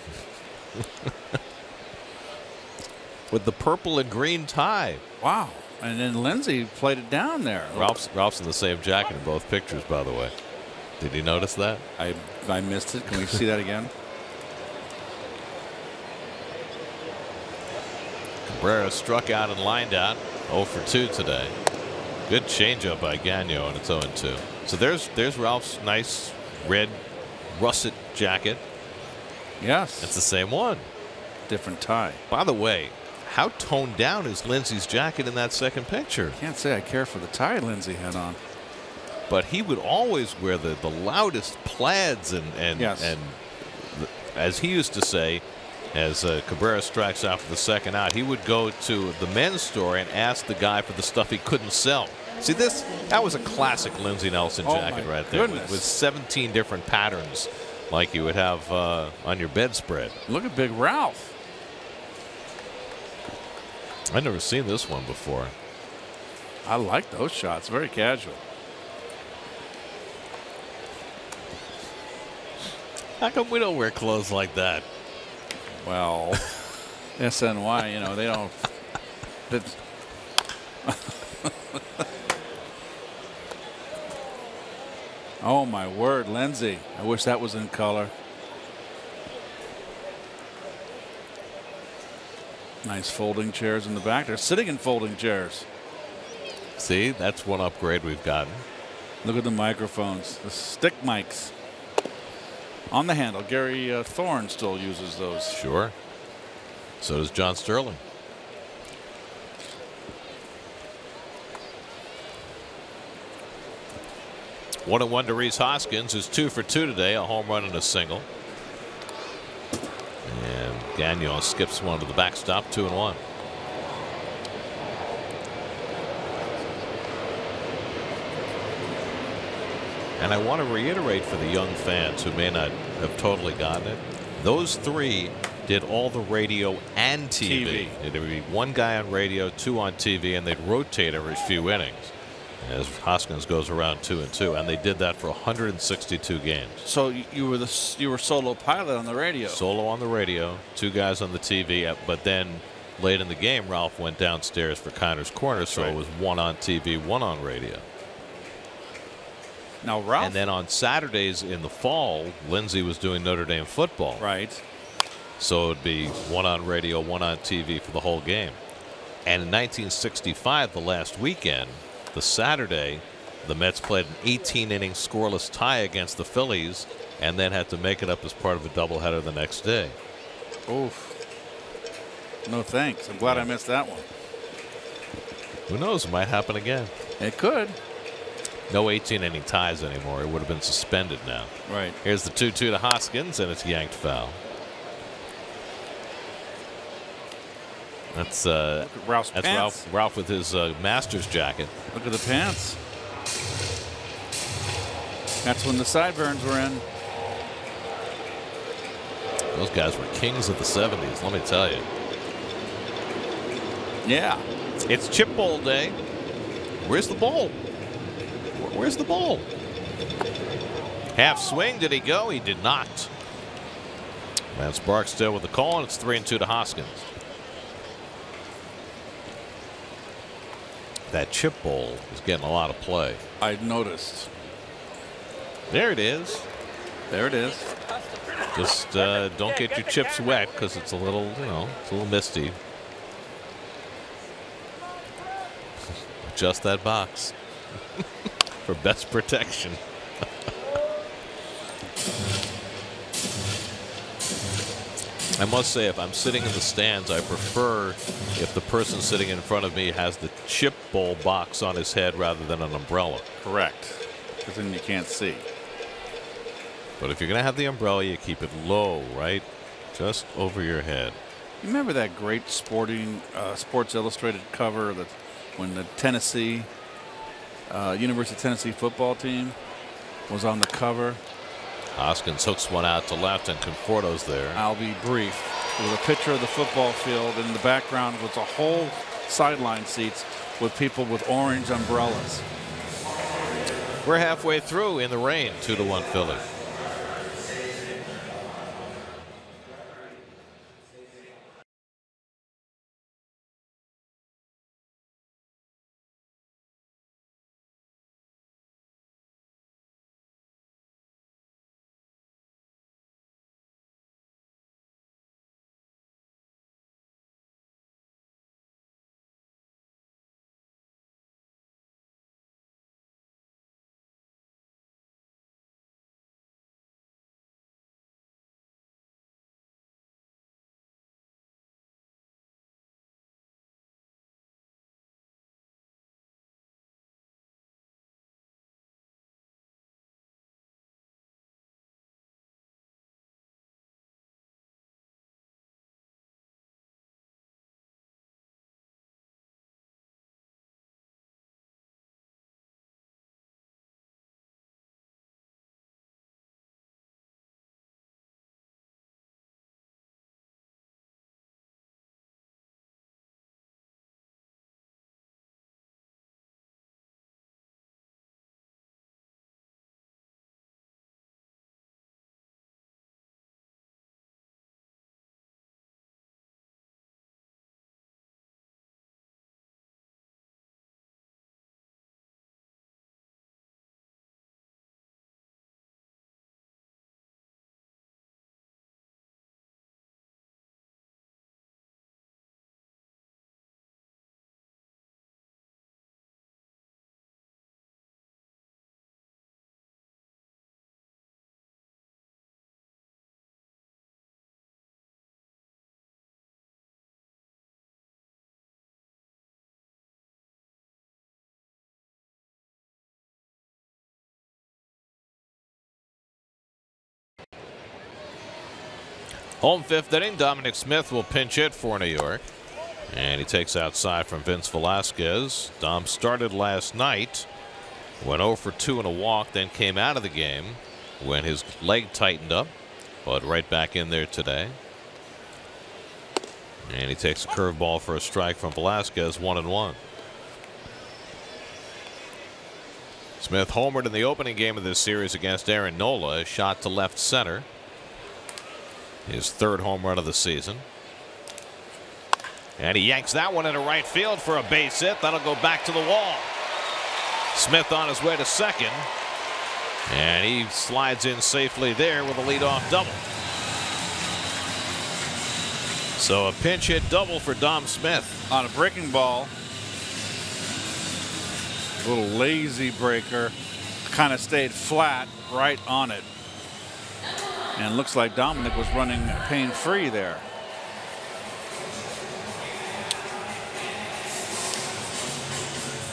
with the purple and green tie. Wow. And then Lindsay played it down there. Ralph's in the same jacket in both pictures, by the way. Did you notice that? I missed it. Can we see that again? Cabrera struck out and lined out. 0 for 2 today. Good changeup by Gagnon, and it's 0-2. So there's Ralph's nice red russet jacket. Yes. It's the same one. Different tie. By the way, how toned down is Lindsay's jacket in that second picture? Can't say I care for the tie Lindsay had on. But he would always wear the loudest plaids and yes. and as he used to say, as Cabrera strikes out for the second out, he would go to the men's store and ask the guy for the stuff he couldn't sell. See, that was a classic Lindsey Nelson jacket right there with 17 different patterns like you would have on your bedspread. Look at Big Ralph. I've never seen this one before. I like those shots. Very casual. How come we don't wear clothes like that? Well, SNY, you know, they don't. Oh, my word, Lindsay. I wish that was in color. Nice folding chairs in the back. They're sitting in folding chairs. See, that's one upgrade we've gotten. Look at the microphones, the stick mics on the handle. Gary Thorne still uses those. Sure. So does John Sterling. 1-1 to Rhys Hoskins, who's 2 for 2 today, a home run and a single. And Gagnon skips one to the backstop, 2-1. And I want to reiterate for the young fans who may not have totally gotten it, those 3 did all the radio and TV. There'd be 1 guy on radio, 2 on TV, and they'd rotate every few innings as Hoskins goes around 2-2, and they did that for 162 games. So you were solo pilot on the radio. Solo on the radio, 2 guys on the TV, but then late in the game, Ralph went downstairs for Connor's Corner, so it was 1 on TV, 1 on radio. Now, Ralph. And then on Saturdays in the fall, Lindsay was doing Notre Dame football. Right. So it would be 1 on radio, 1 on TV for the whole game. And in 1965, the last weekend, the Saturday, the Mets played an 18-inning scoreless tie against the Phillies and then had to make it up as part of a doubleheader the next day. Oof. No thanks. I'm glad I missed that one. Who knows? It might happen again. It could. No 18-inning ties anymore. It would have been suspended now. Right. Here's the 2-2 to Hoskins, and it's yanked foul. That's Ralph's pants. Ralph with his Masters jacket. Look at the pants. That's when the sideburns were in. Those guys were kings of the 70s, let me tell you. Yeah. It's Chip Bowl day. Where's the ball? Where's the ball? Half swing. Did he go? He did not. Lance Barksdale with the call, and it's 3-2 to Hoskins. That Chip Bowl is getting a lot of play. I noticed. There it is. There it is. Just don't get your chips wet because it's a little, it's a little misty. Adjust that box for best protection. I must say, if I'm sitting in the stands, I prefer if the person sitting in front of me has the Chip Bowl box on his head rather than an umbrella. Correct. Because then you can't see. But if you're going to have the umbrella, you keep it low, right? Just over your head. You remember that great Sports Illustrated cover that when the Tennessee, University of Tennessee football team was on the cover? Hoskins hooks one out to left, and Conforto's there. I'll be brief. With a picture of the football field, and in the background was a whole sideline seats with people with orange umbrellas. We're halfway through in the rain, 2-1 Philly. Home 5th inning, Dominic Smith will pinch hit for New York. And he takes outside from Vince Velasquez. Dom started last night, went 0 for 2 and a walk, then came out of the game when his leg tightened up, but right back in there today. And he takes a curveball for a strike from Velasquez, 1-1. Smith homered in the opening game of this series against Aaron Nola, a shot to left center. His third home run of the season. And he yanks that one into right field for a base hit. That'll go back to the wall. Smith on his way to second. And he slides in safely there with a leadoff double. So a pinch hit double for Dom Smith. On a breaking ball. A little lazy breaker. Kind of stayed flat right on it. And looks like Dominic was running pain-free there.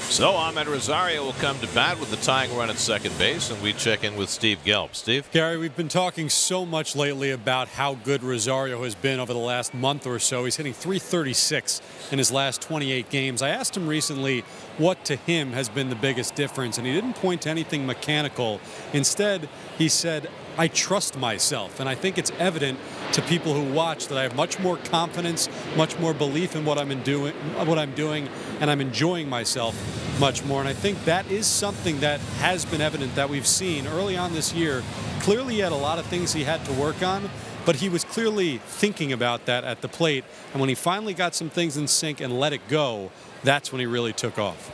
So Ahmed Rosario will come to bat with the tying run at second base, and we check in with Steve Gelb. Steve? Gary, we've been talking so much lately about how good Rosario has been over the last month or so. He's hitting .336 in his last 28 games. I asked him recently what to him has been the biggest difference, and he didn't point to anything mechanical. Instead, he said, I trust myself, and I think it's evident to people who watch that I have much more confidence, much more belief in what I'm doing, and I'm enjoying myself much more. And I think that is something that has been evident that we've seen early on this year. Clearly, he had a lot of things he had to work on, but he was clearly thinking about that at the plate. And when he finally got some things in sync and let it go, that's when he really took off.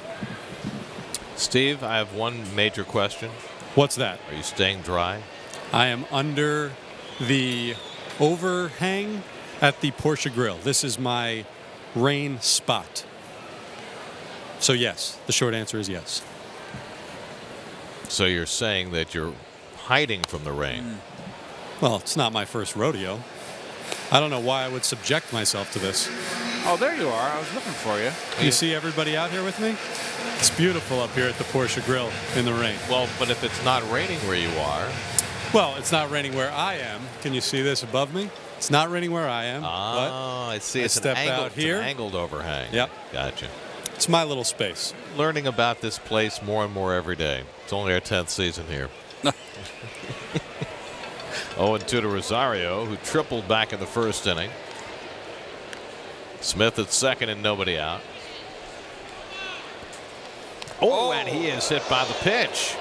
Steve, I have one major question. What's that? Are you staying dry? I am under the overhang at the Porsche Grill. This is my rain spot. So yes, the short answer is yes. So you're saying that you're hiding from the rain? Well, it's not my first rodeo. I don't know why I would subject myself to this. Oh, there you are. I was looking for you. You see everybody out here with me? It's beautiful up here at the Porsche Grill in the rain. Well, but if it's not raining where you are. Well, it's not raining where I am. Can you see this above me? It's not raining where I am. Oh, I see. It's step out here. An angled overhang. Yep. Gotcha. It's my little space. Learning about this place more and more every day. It's only our 10th season here. 0-2 to Rosario, who tripled back in the first inning. Smith at second and nobody out. Oh, and he is hit by the pitch.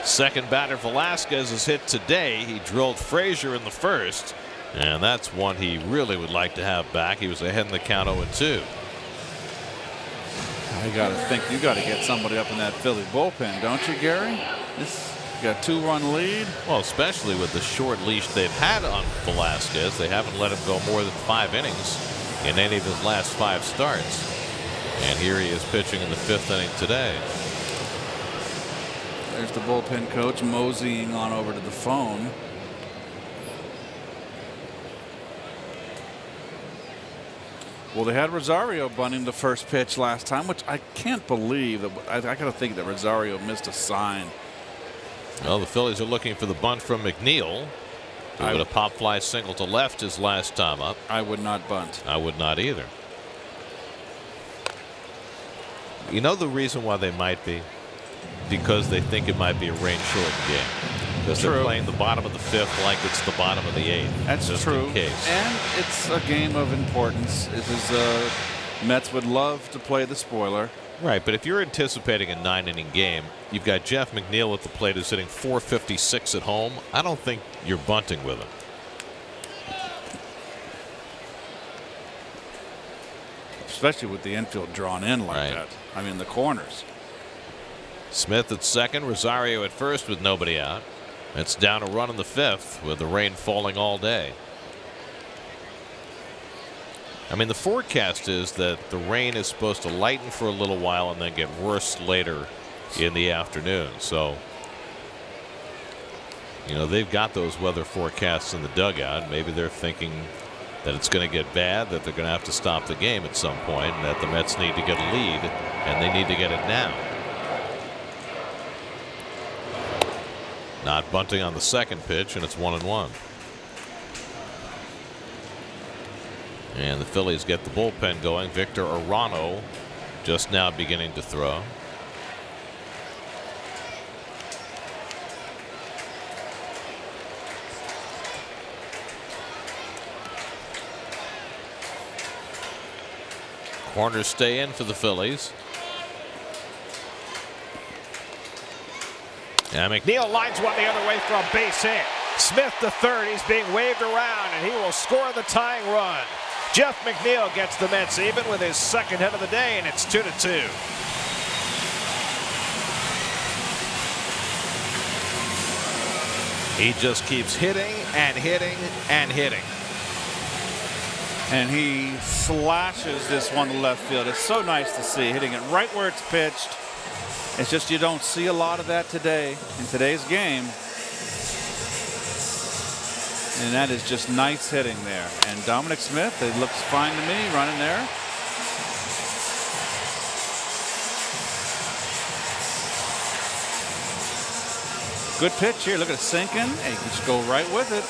Second batter Velasquez is hit today. He drilled Frazier in the first, and that's one he really would like to have back. He was ahead in the count 0-2. I got to think you got to get somebody up in that Philly bullpen, don't you, Gary? This got a 2-run lead. Well, especially with the short leash they've had on Velasquez. They haven't let him go more than 5 innings in any of his last 5 starts. And here he is pitching in the 5th inning today. There's the bullpen coach moseying on over to the phone. Well, they had Rosario bunting the first pitch last time, which I can't believe. That I got to think that Rosario missed a sign. Well, the Phillies are looking for the bunt from McNeil. With a pop fly single to left his last time up. I would not bunt. I would not either. You know the reason why they might be? Because they think it might be a rain-shortened game. Because they're playing the bottom of the 5th like it's the bottom of the 8th. That's just true. In case. And it's a game of importance. It is, Mets would love to play the spoiler. Right, but if you're anticipating a 9-inning game, you've got Jeff McNeil at the plate who's hitting .456 at home. I don't think you're bunting with him. Especially with the infield drawn in like that. I mean, the corners. Smith at second, Rosario at first with nobody out. It's down a run in the 5th with the rain falling all day. I mean, the forecast is that the rain is supposed to lighten for a little while and then get worse later in the afternoon. So, you know, they've got those weather forecasts in the dugout. Maybe they're thinking that it's going to get bad, that they're going to have to stop the game at some point, and that the Mets need to get a lead, and they need to get it now. Not bunting on the second pitch, and it's 1-1. And the Phillies get the bullpen going. Victor Arano just now beginning to throw. Corners stay in for the Phillies. And McNeil lines one the other way for a base hit. Smith to third. He's being waved around, and he will score the tying run. Jeff McNeil gets the Mets even with his second hit of the day, and it's 2-2. He just keeps hitting and hitting and hitting. And he slashes this one to left field. It's so nice to see, hitting it right where it's pitched. It's just you don't see a lot of that today in today's game. And that is just nice hitting there. And Dominic Smith, it looks fine to me, running there. Good pitch here. Look at it sinking. And he can just go right with it.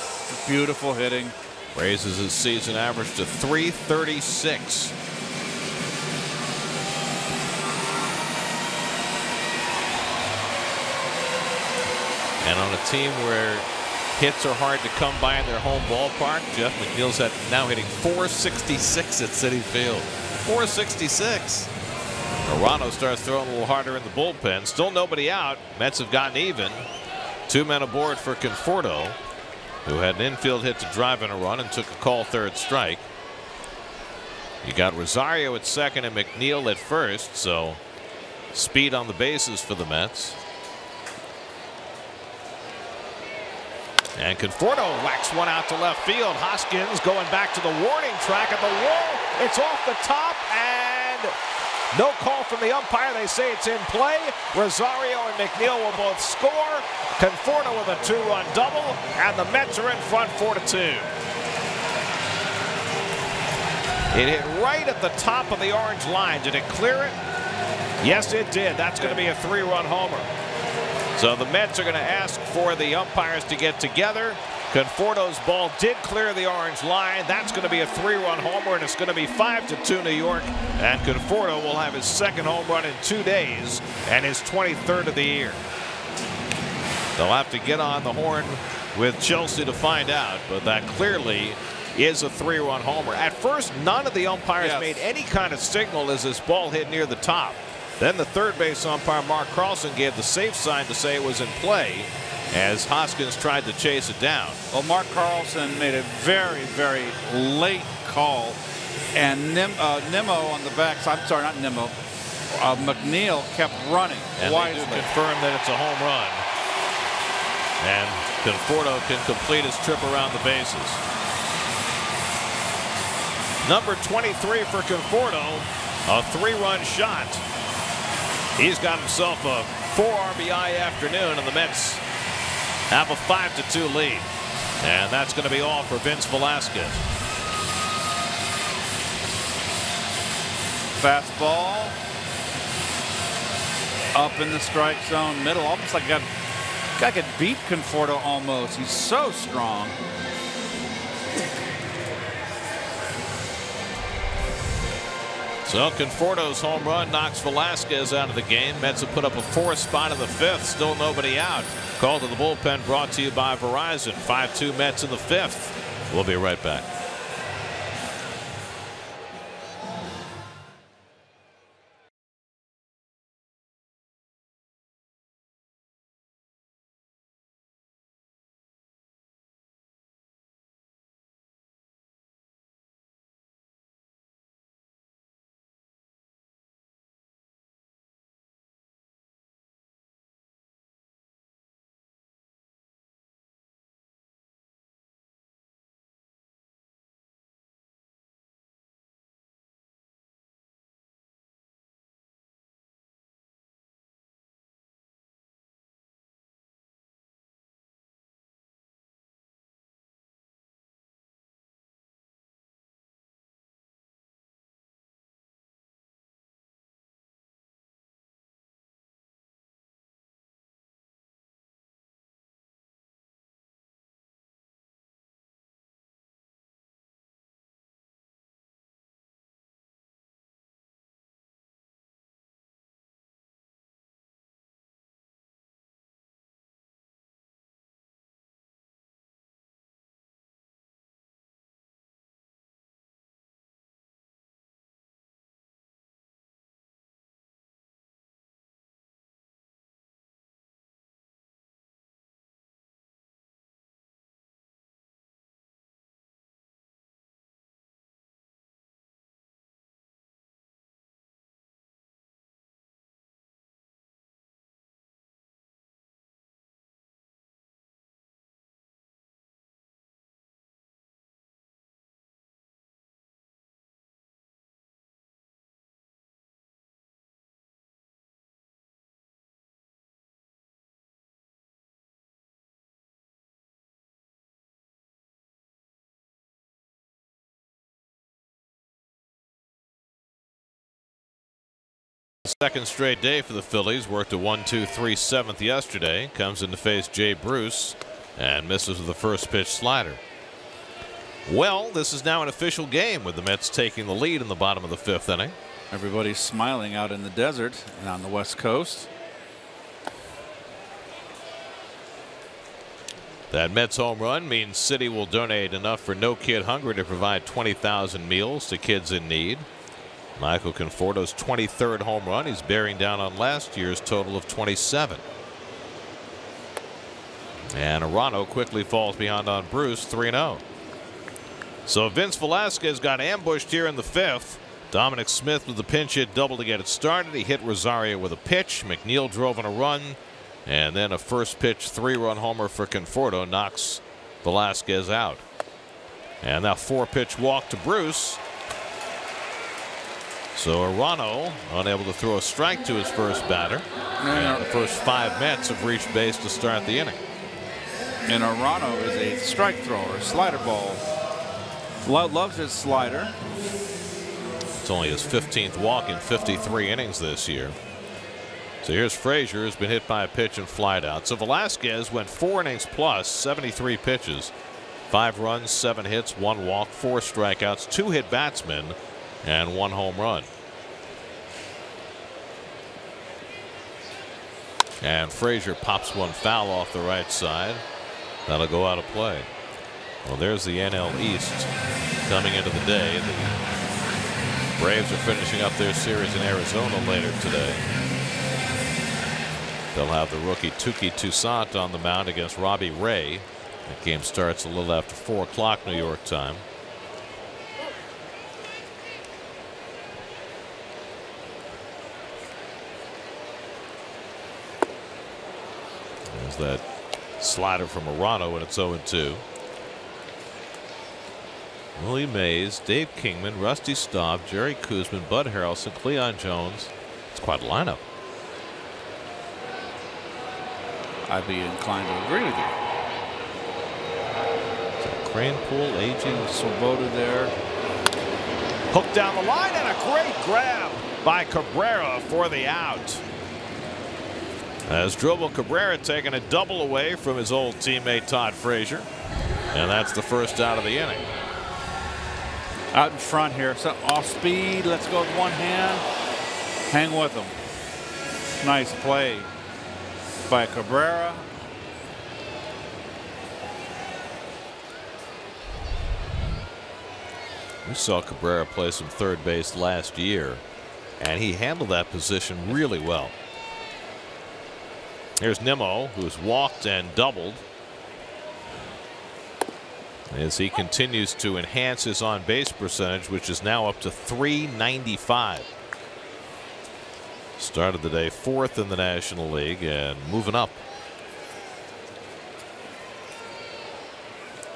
Beautiful hitting. Raises his season average to 336. And on a team where hits are hard to come by in their home ballpark, Jeff McNeil's now hitting 466 at Citi Field. 466. Arano starts throwing a little harder in the bullpen. Still nobody out. Mets have gotten even. 2 men aboard for Conforto, who had an infield hit to drive in a run and took a call third strike. You got Rosario at second and McNeil at first, so speed on the bases for the Mets. And Conforto whacks one out to left field. Hoskins going back to the warning track at the wall. It's off the top, and no call from the umpire. They say it's in play. Rosario and McNeil will both score. Conforto with a 2-run double, and the Mets are in front 4-2. It hit right at the top of the orange line. Did it clear it? Yes, it did. That's going to be a 3-run homer. So the Mets are going to ask for the umpires to get together. Conforto's ball did clear the orange line. That's going to be a 3-run homer, and it's going to be 5-2 New York. And Conforto will have his second home run in 2 days and his 23rd of the year. They'll have to get on the horn with Chelsea to find out, but that clearly is a 3-run homer. At first, none of the umpires made any kind of signal as this ball hit near the top. Then the third base umpire, Mark Carlson, gave the safe sign to say it was in play as Hoskins tried to chase it down. Well, Mark Carlson made a very, very late call, and Nimmo on the back. I'm sorry, not Nimmo. McNeil kept running. And they do confirm that it's a home run. And Conforto can complete his trip around the bases. Number 23 for Conforto, a 3-run shot. He's got himself a 4 RBI afternoon, and the Mets have a 5-2 lead. And that's going to be all for Vince Velasquez. Fastball up in the strike zone, middle, almost like a guy could beat Conforto almost. He's so strong. So Conforto's home run knocks Velasquez out of the game. Mets have put up a 4th spot in the 5th. Still nobody out. Call to the bullpen brought to you by Verizon. 5-2 Mets in the 5th. We'll be right back. Second straight day for the Phillies. Worked a 1-2-3 7th yesterday. Comes in to face Jay Bruce and misses with the first pitch slider. Well, this is now an official game with the Mets taking the lead in the bottom of the 5th inning. Everybody's smiling out in the desert and on the West Coast. That Mets home run means City will donate enough for No Kid Hungry to provide 20,000 meals to kids in need. Michael Conforto's 23rd home run. He's bearing down on last year's total of 27. And Arano quickly falls behind on Bruce, 3-0. So Vince Velasquez got ambushed here in the 5th. Dominic Smith with the pinch hit double to get it started. He hit Rosario with a pitch. McNeil drove in a run. And then a first pitch 3-run homer for Conforto knocks Velasquez out. And that 4-pitch walk to Bruce. So Arano unable to throw a strike to his first batter. And the first 5 Mets have reached base to start the inning. And Arano is a strike thrower, slider ball. Loves his slider. It's only his 15th walk in 53 innings this year. So here's Frazier, who's been hit by a pitch and flied out. So Velasquez went 4 innings plus, 73 pitches, 5 runs, 7 hits, 1 walk, 4 strikeouts, 2 hit batsmen, and 1 home run. And Frazier pops one foul off the right side. That'll go out of play. Well, there's the NL East coming into the day. The Braves are finishing up their series in Arizona later today. They'll have the rookie Touki Toussaint on the mound against Robbie Ray. That game starts a little after 4 o'clock New York time. There's that slider from Arano, and it's 0-2. Willie Mays, Dave Kingman, Rusty Staub, Jerry Koosman, Bud Harrelson, Cleon Jones. It's quite a lineup. I'd be inclined to agree with you. So Cranpool, aging, Swoboda there. Hooked down the line, and a great grab by Cabrera for the out. As Dribble Cabrera taking a double away from his old teammate Todd Frazier. And that's the first out of the inning. Out in front here, so off speed. Let's go with one hand. Hang with him. Nice play by Cabrera. We saw Cabrera play some third base last year, and he handled that position really well. Here's Nimmo, who's walked and doubled as he continues to enhance his on-base percentage, which is now up to .395. Started the day 4th in the National League and moving up.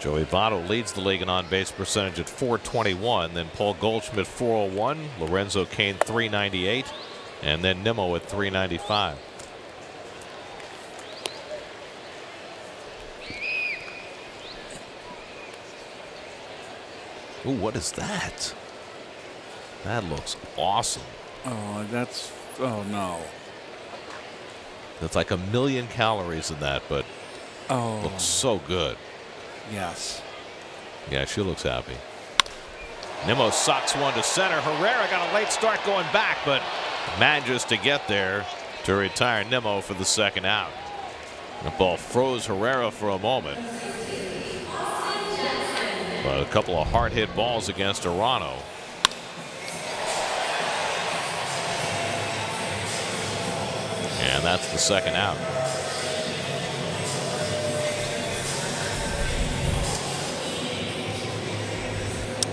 Joey Votto leads the league in on-base percentage at .421. Then Paul Goldschmidt .401, Lorenzo Cain .398, and then Nimmo at .395. Ooh, what is that? That looks awesome. Oh, that's, oh no. That's like 1,000,000 calories in that, but looks so good. Yes. Yeah, she looks happy. Nimmo socks one to center. Herrera got a late start going back, but manages to get there to retire Nimmo for the second out. The ball froze Herrera for a moment. But a couple of hard hit balls against Arano. And that's the second out.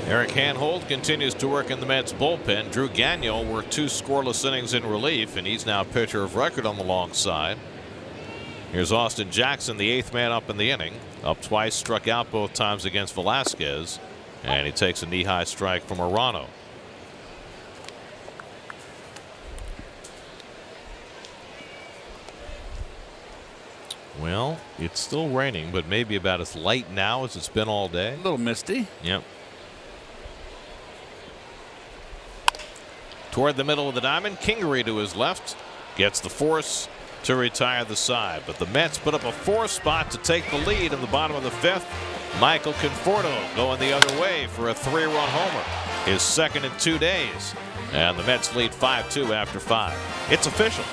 Eric Hanhold continues to work in the Mets bullpen. Drew Gagnon worked 2 scoreless innings in relief, and he's now pitcher of record on the long side. Here's Austin Jackson, the 8th man up in the inning. Up twice, struck out both times against Velasquez, and he takes a knee-high strike from Arano. Well, it's still raining, but maybe about as light now as it's been all day. A little misty. Yep. Toward the middle of the diamond, Kingery to his left gets the force to retire the side. But the Mets put up a 4 spot to take the lead in the bottom of the 5th. Michael Conforto going the other way for a 3-run homer, his second in 2 days. And the Mets lead 5-2 after 5. It's official.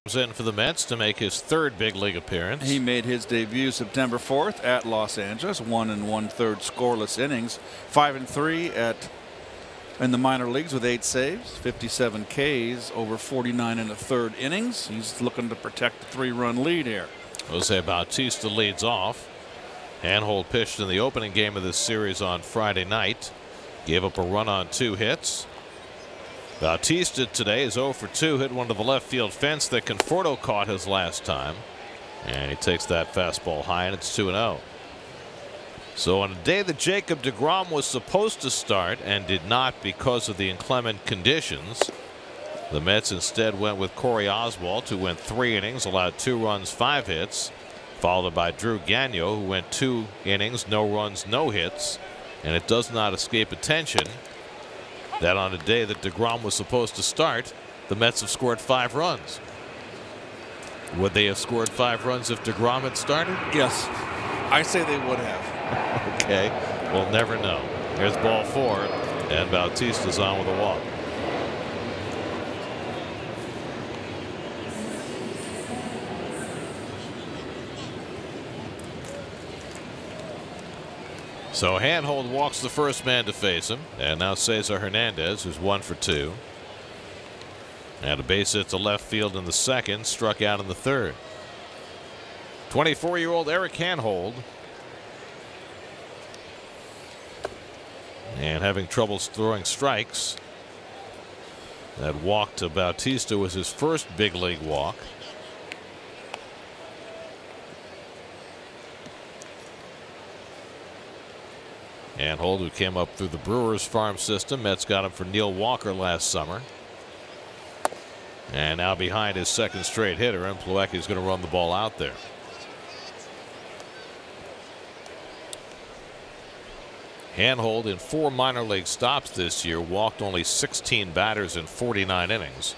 Comes in for the Mets to make his 3rd big league appearance. He made his debut September 4th at Los Angeles. 1 1/3 scoreless innings. 5 3 in the minor leagues with 8 saves, 57 Ks over 49 1/3 innings. He's looking to protect the 3-run lead here. Jose Bautista leads off. Handhold pitched in the opening game of this series on Friday night. Gave up a run on 2 hits. Bautista today is 0 for 2, hit one to the left field fence that Conforto caught his last time. And he takes that fastball high, and it's 2-0. So on a day that Jacob deGrom was supposed to start and did not because of the inclement conditions, the Mets instead went with Corey Oswalt, who went 3 innings, allowed 2 runs, 5 hits, followed by Drew Gagnon, who went 2 innings, no runs, no hits. And it does not escape attention that on a day that deGrom was supposed to start, the Mets have scored 5 runs. Would they have scored 5 runs if deGrom had started? Yes, I say they would have. Okay, we'll never know. Here's ball 4, and Bautista's on with a walk. So Handhold walks the first man to face him, and now Cesar Hernandez, who's 1 for 2. And a base hit to left field in the second, struck out in the third. 24-year-old Eric Handhold, and having trouble throwing strikes. That walk to Bautista was his first big league walk. Handhold, who came up through the Brewers farm system. Mets got him for Neil Walker last summer. And now behind his second straight hitter, and Plawecki's going to run the ball out there. Handhold in 4 minor league stops this year, walked only 16 batters in 49 innings.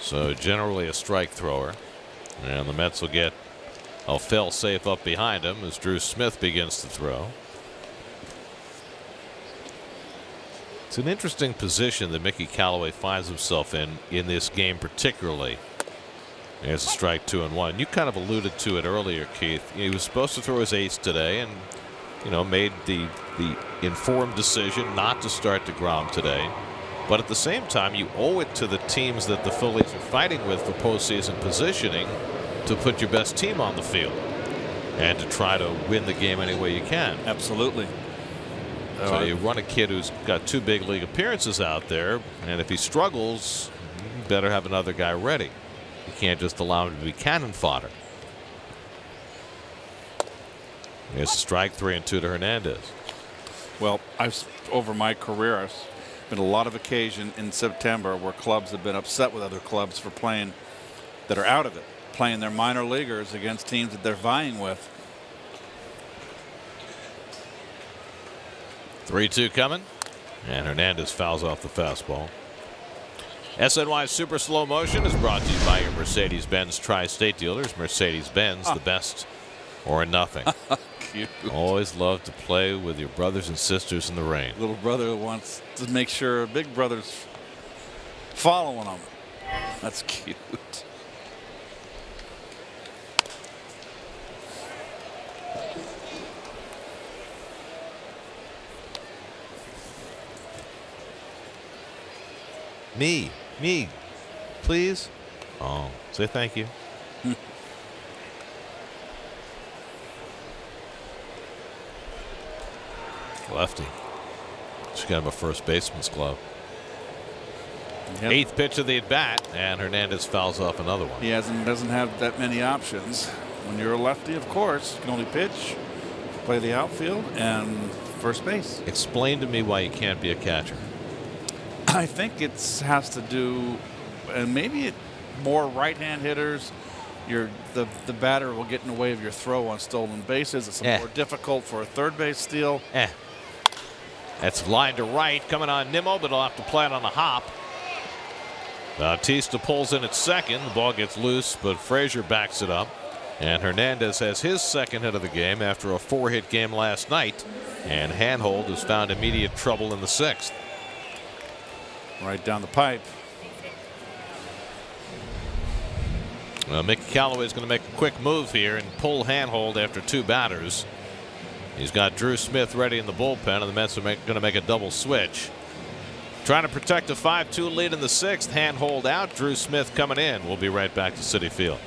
So generally a strike thrower. And the Mets will get a fail safe up behind him as Drew Smith begins to throw. It's an interesting position that Mickey Callaway finds himself in this game particularly. There's a strike 2-1. You kind of alluded to it earlier, Keith. He was supposed to throw his ace today and, you know, made the informed decision not to start DeGrom today. But at the same time, you owe it to the teams that the Phillies are fighting with for postseason positioning to put your best team on the field and to try to win the game any way you can. Absolutely. So you run a kid who's got 2 big league appearances out there, and if he struggles, you better have another guy ready. You can't just allow him to be cannon fodder. There's a strike, 3-2 to Hernandez. Well, over my career, I've been a lot of occasion in September where clubs have been upset with other clubs for playing that are out of it, playing their minor leaguers against teams that they're vying with. 3-2 coming, and Hernandez fouls off the fastball. SNY Super Slow Motion is brought to you by your Mercedes-Benz Tri-State dealers. Mercedes-Benz, the best or nothing. Cute. Always love to play with your brothers and sisters in the rain. Little brother wants to make sure big brother's following him. That's cute. Me, please. Oh, say thank you. Lefty. She's got him a first baseman's glove. Yep. 8th pitch of the at bat, and Hernandez fouls off another one. He doesn't have that many options. When you're a lefty, of course, you can only pitch, play the outfield, and first base. Explain to me why you can't be a catcher. I think it has to do, and maybe more right-hand hitters. The batter will get in the way of your throw on stolen bases. It's more difficult for a third base steal. That's line to right, coming on Nimmo, but he'll have to play it on the hop. Bautista pulls in at second. The ball gets loose, but Frazier backs it up. And Hernandez has his second hit of the game after a 4-hit game last night. And Handhold has found immediate trouble in the 6th. Right down the pipe. Well, Mickey Callaway is going to make a quick move here and pull Handhold after 2 batters. He's got Drew Smith ready in the bullpen, and the Mets are going to make a double switch. Trying to protect a 5-2 lead in the 6th. Handhold out. Drew Smith coming in. We'll be right back to Citi Field.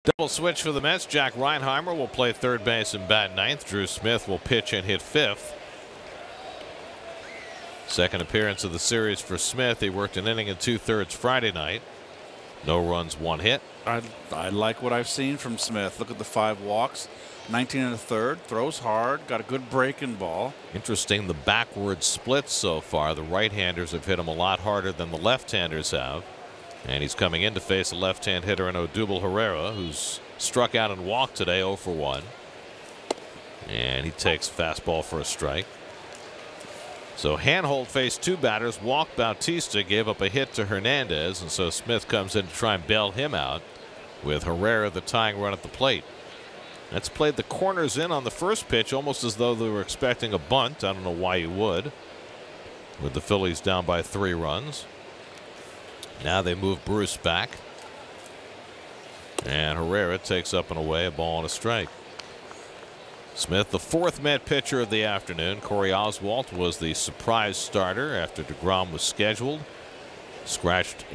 Double switch for the Mets. Jack Reinheimer will play third base and bat ninth. Drew Smith will pitch and hit fifth. Second appearance of the series for Smith. He worked an inning and 2/3 Friday night. No runs, 1 hit. I like what I've seen from Smith. Look at the 5 walks, 19 1/3, throws hard, got a good breaking ball. Interesting, the backward splits so far. The right-handers have hit him a lot harder than the left-handers have. And he's coming in to face a left-hand hitter in Odubel Herrera, who's struck out and walked today 0 for 1. And he takes fastball for a strike. So Hanhold faced 2 batters, walked Bautista, gave up a hit to Hernandez, and so Smith comes in to try and bail him out with Herrera the tying run at the plate. That's played the corners in on the first pitch, almost as though they were expecting a bunt. I don't know why you would, with the Phillies down by 3 runs. Now they move Bruce back, and Herrera takes up and away a ball and a strike. Smith, the 4th Met pitcher of the afternoon. Corey Oswalt was the surprise starter after DeGrom was scheduled. Scratched,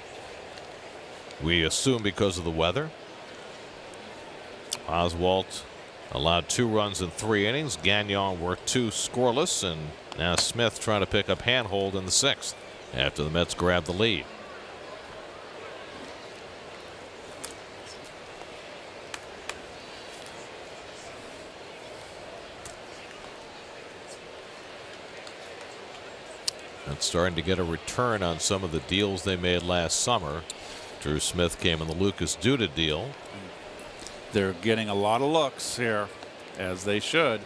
we assume, because of the weather. Oswalt allowed 2 runs in 3 innings. Gagnon worked 2 scoreless, and now Smith trying to pick up Hanhold in the 6th after the Mets grabbed the lead. And starting to get a return on some of the deals they made last summer. Drew Smith came in the Lucas Duda deal. They're getting a lot of looks here, as they should,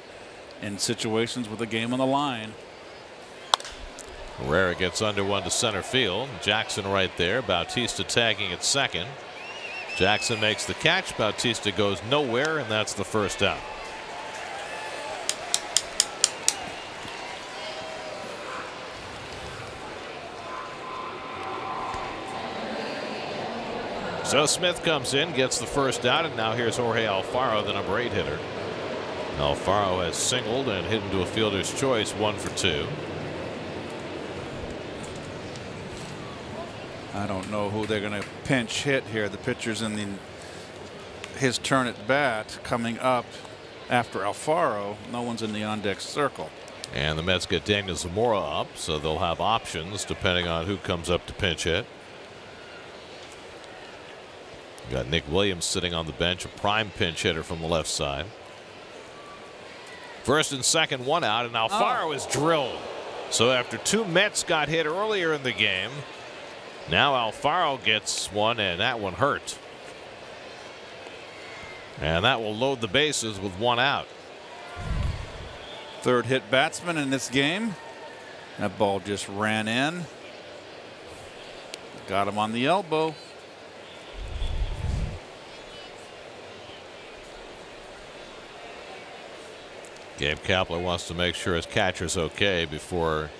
in situations with the game on the line. Herrera gets under one to center field. Jackson right there. Bautista tagging at second. Jackson makes the catch. Bautista goes nowhere, and that's the first out. So Smith comes in, gets the first out, and now here's Jorge Alfaro, the number 8 hitter. Alfaro has singled and hit into a fielder's choice, 1 for 2. I don't know who they're going to pinch hit here. The pitcher's in his turn at bat coming up after Alfaro. No one's in the on-deck circle. And the Mets get Daniel Zamora up, so they'll have options depending on who comes up to pinch hit. Got Nick Williams sitting on the bench, a prime pinch hitter from the left side. First and second, 1 out, and Alfaro is drilled. So after 2 Mets got hit earlier in the game, now Alfaro gets one, and that one hurt. And that will load the bases with 1 out. 3rd hit batsman in this game. That ball just ran in. Got him on the elbow. Gabe Kapler wants to make sure his catcher's okay before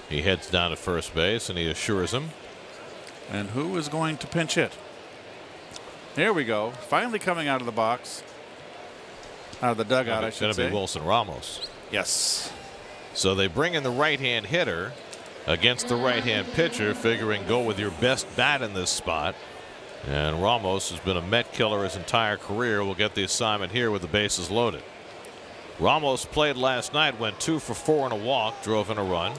he heads down to first base, and he assures him. And who is going to pinch hit? Here we go. Finally coming out of the box. Out of the dugout, I should say. It's going to be Wilson Ramos. Yes. So they bring in the right-hand hitter against the right-hand pitcher, figuring go with your best bat in this spot. And Ramos has been a Met killer his entire career. Will get the assignment here with the bases loaded. Ramos played last night, went 2 for 4 and a walk, drove in a run.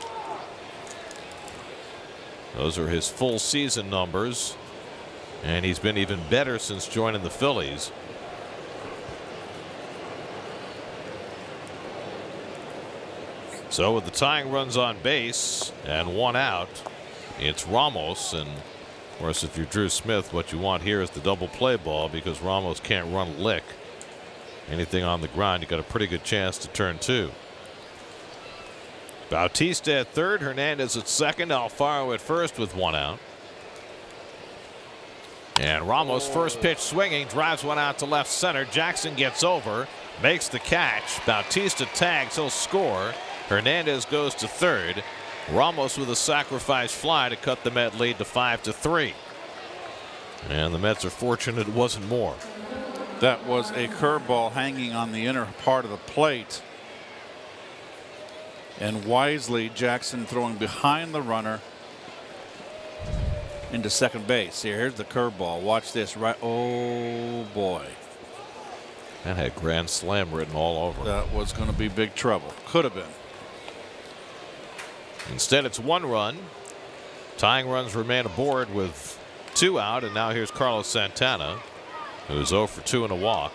Those are his full season numbers, and he's been even better since joining the Phillies. So with the tying runs on base and 1 out, it's Ramos. And of course, if you're Drew Smith, what you want here is the double play ball, because Ramos can't run a lick. Anything on the ground, you got a pretty good chance to turn 2. Bautista at third, Hernandez at second, Alfaro at first with 1 out. And Ramos first pitch swinging, drives one out to left center. Jackson gets over, makes the catch. Bautista tags, he'll score. Hernandez goes to third. Ramos with a sacrifice fly to cut the Met lead to 5-3. And the Mets are fortunate it wasn't more. That was a curveball hanging on the inner part of the plate. And wisely, Jackson throwing behind the runner into second base. Here's the curveball. Watch this. Right. Oh, boy. That had grand slam written all over it. That was going to be big trouble. Could have been. Instead, it's 1 run. Tying runs remain aboard with 2 out, and now here's Carlos Santana, who's 0 for 2 in a walk.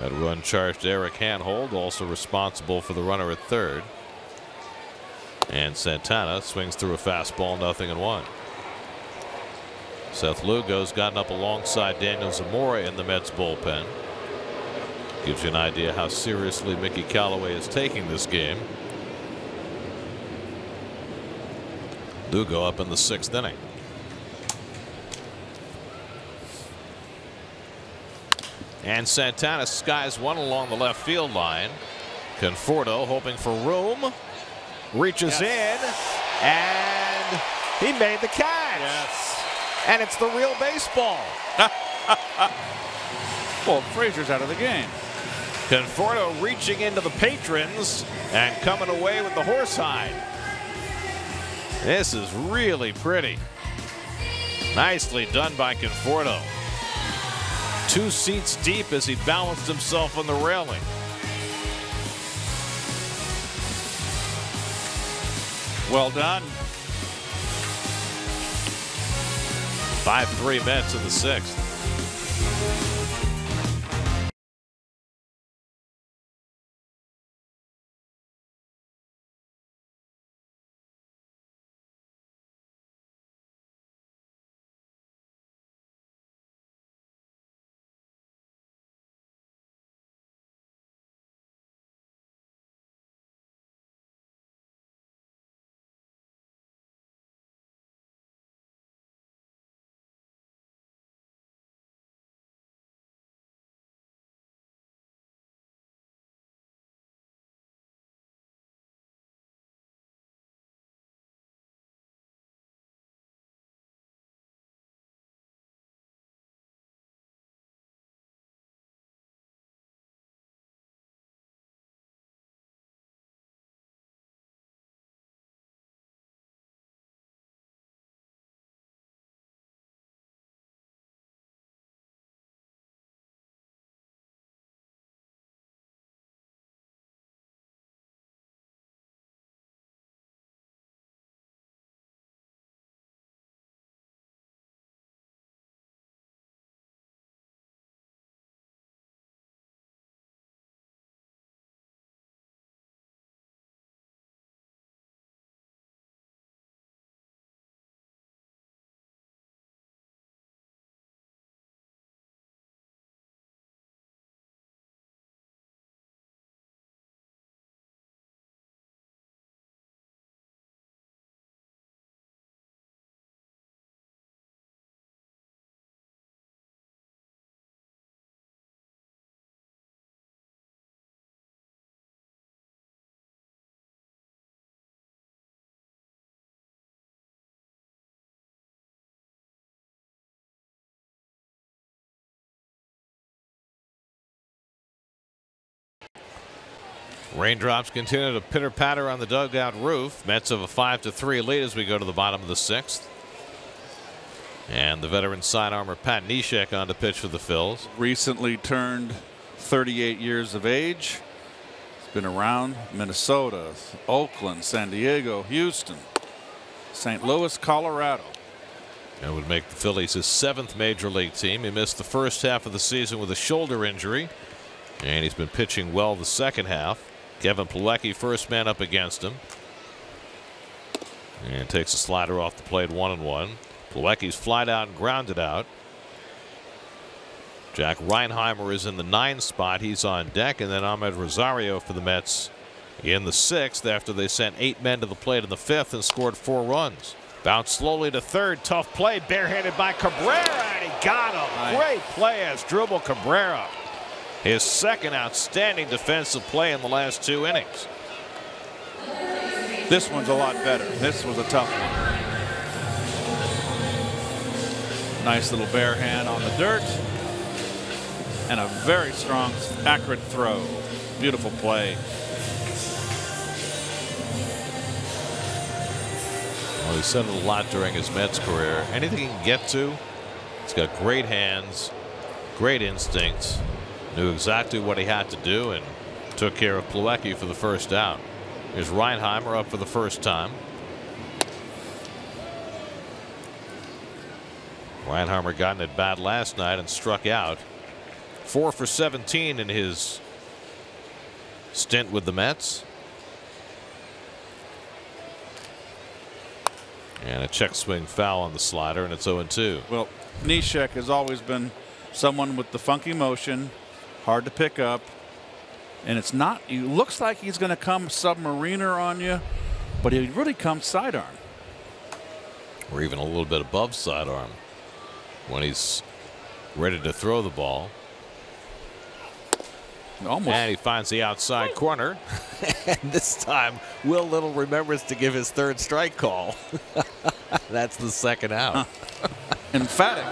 That run charged Eric Handhold, also responsible for the runner at third. And Santana swings through a fastball, 0-1. Seth Lugo's gotten up alongside Daniel Zamora in the Mets bullpen. Gives you an idea how seriously Mickey Callaway is taking this game. Lugo up in the 6th inning. And Santana skies one along the left field line. Conforto hoping for room. Reaches in. And he made the catch. Yes. And it's the real baseball. Well, Frazier's out of the game. Conforto reaching into the patrons and coming away with the horsehide. This is really pretty. Nicely done by Conforto. 2 seats deep as he balanced himself on the railing. Well done. 5-3 Mets in the 6th. Raindrops continue to pitter patter on the dugout roof. Mets have a 5-3 lead as we go to the bottom of the 6th. And the veteran sidearmer Pat Neshek on to pitch for the Phils. Recently turned 38 years of age. He's been around Minnesota, Oakland, San Diego, Houston, St. Louis, Colorado. That would make the Phillies his 7th major league team. He missed the first half of the season with a shoulder injury, and he's been pitching well the second half. Kevin Plawecki first man up against him, and takes a slider off the plate, 1-1. Plawecki's flied out and grounded out. Jack Reinheimer is in the 9 spot. He's on deck, and then Ahmed Rosario for the Mets in the 6th after they sent 8 men to the plate in the 5th and scored 4 runs. Bounced slowly to third. Tough play, barehanded by Cabrera, and he got him. Great play as Dribble Cabrera. His second outstanding defensive play in the last 2 innings. This one's a lot better. This was a tough one. Nice little bare hand on the dirt. And a very strong, accurate throw. Beautiful play. Well, he said it a lot during his Mets career. Anything he can get to, he's got great hands. Great instincts. Knew exactly what he had to do and took care of Plawecki for the first out. Here's Reinheimer up for the first time. Reinheimer got in at bat last night and struck out. 4 for 17 in his stint with the Mets. And a check swing foul on the slider, and it's 0-2. Well, Neshek has always been someone with the funky motion, hard to pick up, and it's not. It looks like he's going to come submariner on you, but he really comes sidearm. Or even a little bit above sidearm when he's ready to throw the ball. Almost. And he finds the outside corner. And this time, Will Little remembers to give his third strike call. That's the second out. Emphatic.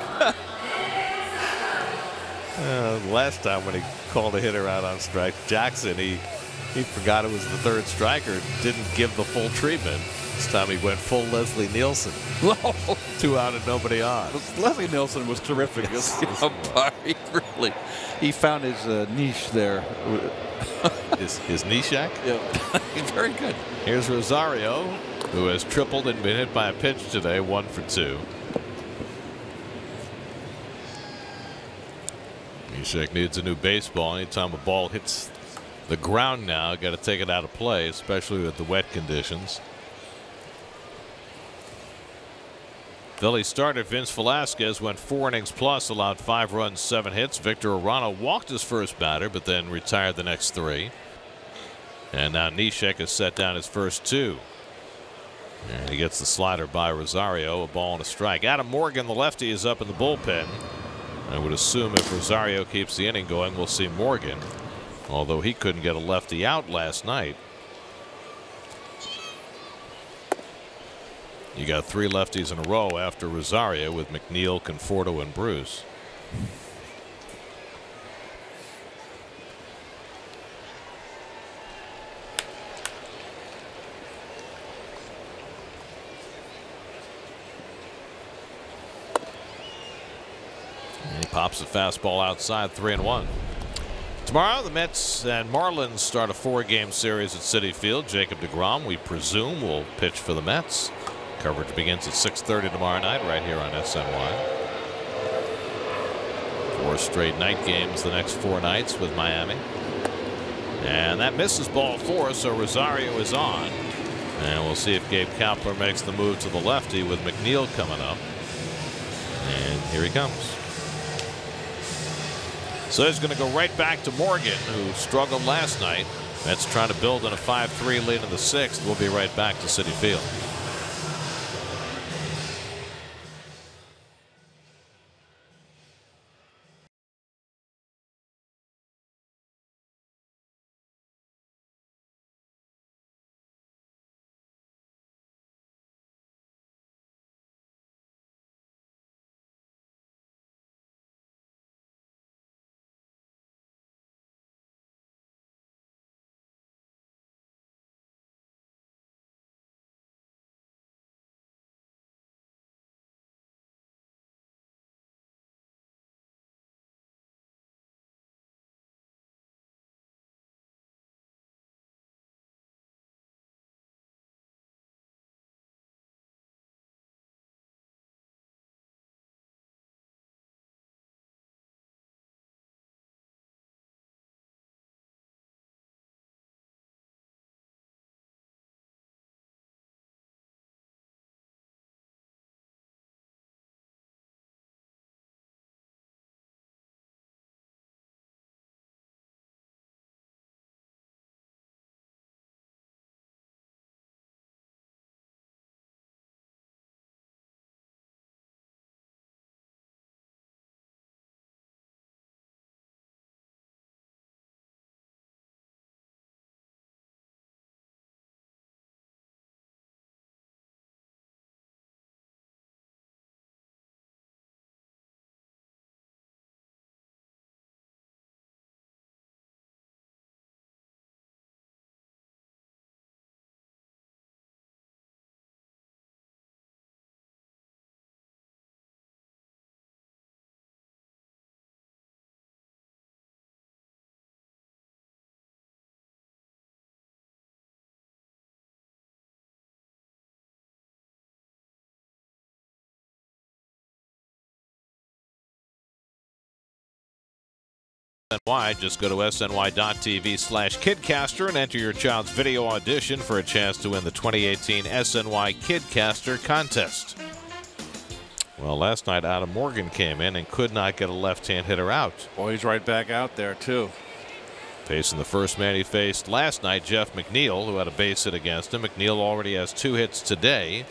Last time when he called a hitter out on strike, Jackson, he forgot it was the third striker, didn't give the full treatment. This time he went full Leslie Nielsen. 2 out and nobody on. Leslie Nielsen was terrific. He found his niche there. His Neshek? Yeah. Very good. Here's Rosario, who has tripled and been hit by a pitch today, 1 for 2. Neshek needs a new baseball. Anytime a ball hits the ground now, got to take it out of play, especially with the wet conditions. Philly starter Vince Velasquez went 4 innings plus, allowed 5 runs, 7 hits. Victor Arano walked his first batter, but then retired the next 3. And now Neshek has set down his first 2. And he gets the slider by Rosario, a ball and a strike. Adam Morgan, the lefty, is up in the bullpen. I would assume if Rosario keeps the inning going, we'll see Morgan, although he couldn't get a lefty out last night. You got 3 lefties in a row after Rosario with McNeil, Conforto, and Bruce. And he pops a fastball outside, 3-1. Tomorrow, the Mets and Marlins start a 4-game series at Citi Field. Jacob deGrom, we presume, will pitch for the Mets. Coverage begins at 6:30 tomorrow night right here on SNY. 4 straight night games the next 4 nights with Miami. And that misses ball 4, so Rosario is on. And we'll see if Gabe Kapler makes the move to the lefty with McNeil coming up. And here he comes. So he's going to go right back to Morgan, who struggled last night. Mets trying to build on a 5-3 lead in the 6th. We'll be right back to Citi Field. SNY. Just go to sny.tv/Kidcaster and enter your child's video audition for a chance to win the 2018 SNY Kidcaster contest. Well, last night Adam Morgan came in and could not get a left-hand hitter out. Boy, he's right back out there, too. Facing the first man he faced last night, Jeff McNeil, who had a base hit against him. McNeil already has 2 hits today.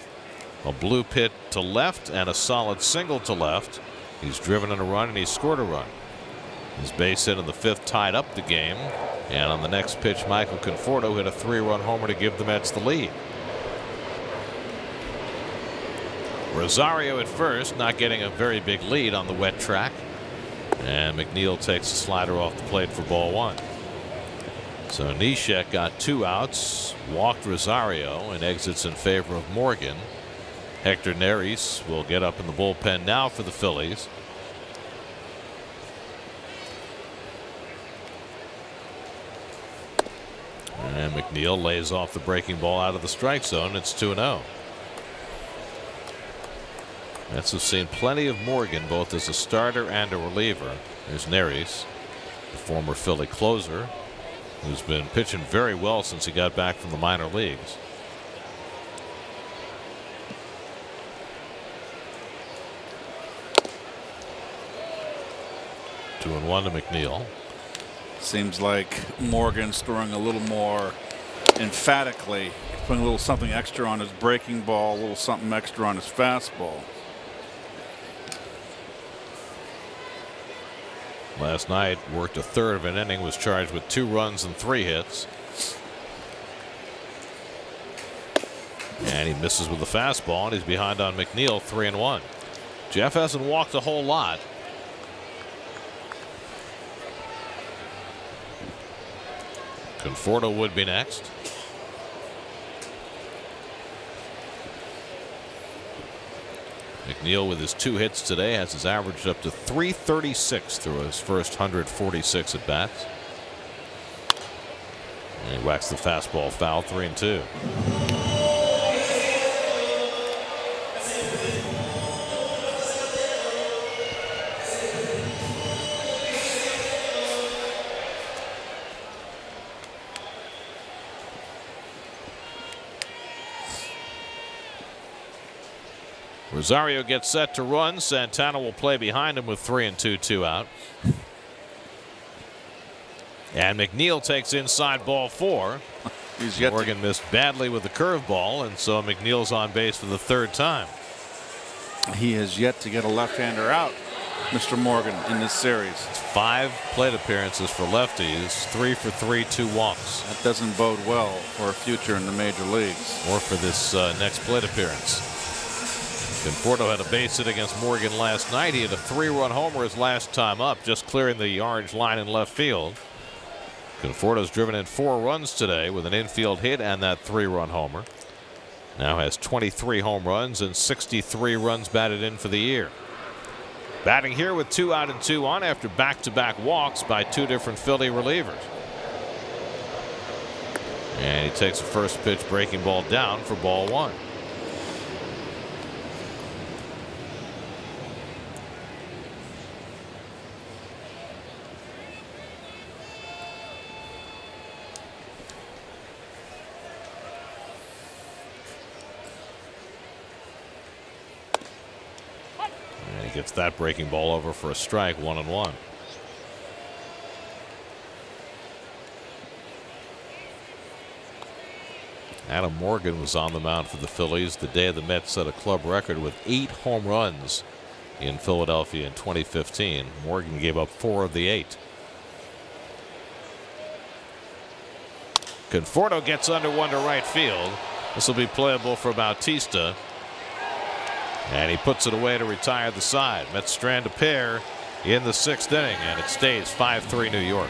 A blue pit to left and a solid single to left. He's driven in a run and he scored a run. His base hit in the 5th tied up the game. And on the next pitch, Michael Conforto hit a 3-run homer to give the Mets the lead. Rosario at first, not getting a very big lead on the wet track. And McNeil takes a slider off the plate for ball 1. So Neshek got 2 outs, walked Rosario, and exits in favor of Morgan. Hector Neris will get up in the bullpen now for the Phillies. And McNeil lays off the breaking ball out of the strike zone. It's 2-0. Mets have seen plenty of Morgan both as a starter and a reliever. There's Neris, the former Philly closer, who's been pitching very well since he got back from the minor leagues. Two and 1 to McNeil. Seems like Morgan's throwing a little more emphatically, putting a little something extra on his breaking ball, a little something extra on his fastball. Last night worked a 1/3 of an inning, was charged with 2 runs and 3 hits. And he misses with the fastball, and he's behind on McNeil. 3-1. Jeff hasn't walked a whole lot. Conforto would be next. McNeil with his 2 hits today has his average up to .336 through his first 146 at bats. And he whacks the fastball foul. 3-2. Rosario gets set to run. Santana will play behind him with 3 and 2 out. And McNeil takes inside ball 4. Morgan missed badly with the curveball, and so McNeil's on base for the 3rd time. He has yet to get a left-hander out, Mr. Morgan, in this series. It's 5 plate appearances for lefties, 3 for 3, 2 walks. That doesn't bode well for a future in the major leagues. Or for this next plate appearance. Conforto had a base hit against Morgan last night. He had a 3-run homer his last time up, just clearing the orange line in left field. Conforto's driven in 4 runs today with an infield hit and that 3-run homer. Now has 23 home runs and 63 runs batted in for the year. Batting here with 2 out and 2 on after back-to-back walks by 2 different Philly relievers. And he takes a first pitch breaking ball down for ball 1. Gets that breaking ball over for a strike. 1-1. Adam Morgan was on the mound for the Phillies the day the Mets set a club record with 8 home runs in Philadelphia in 2015. Morgan gave up 4 of the 8. Conforto gets under one to right field. This will be playable for Bautista. And he puts it away to retire the side. Mets strand a pair in the 6th inning, and it stays 5-3 New York.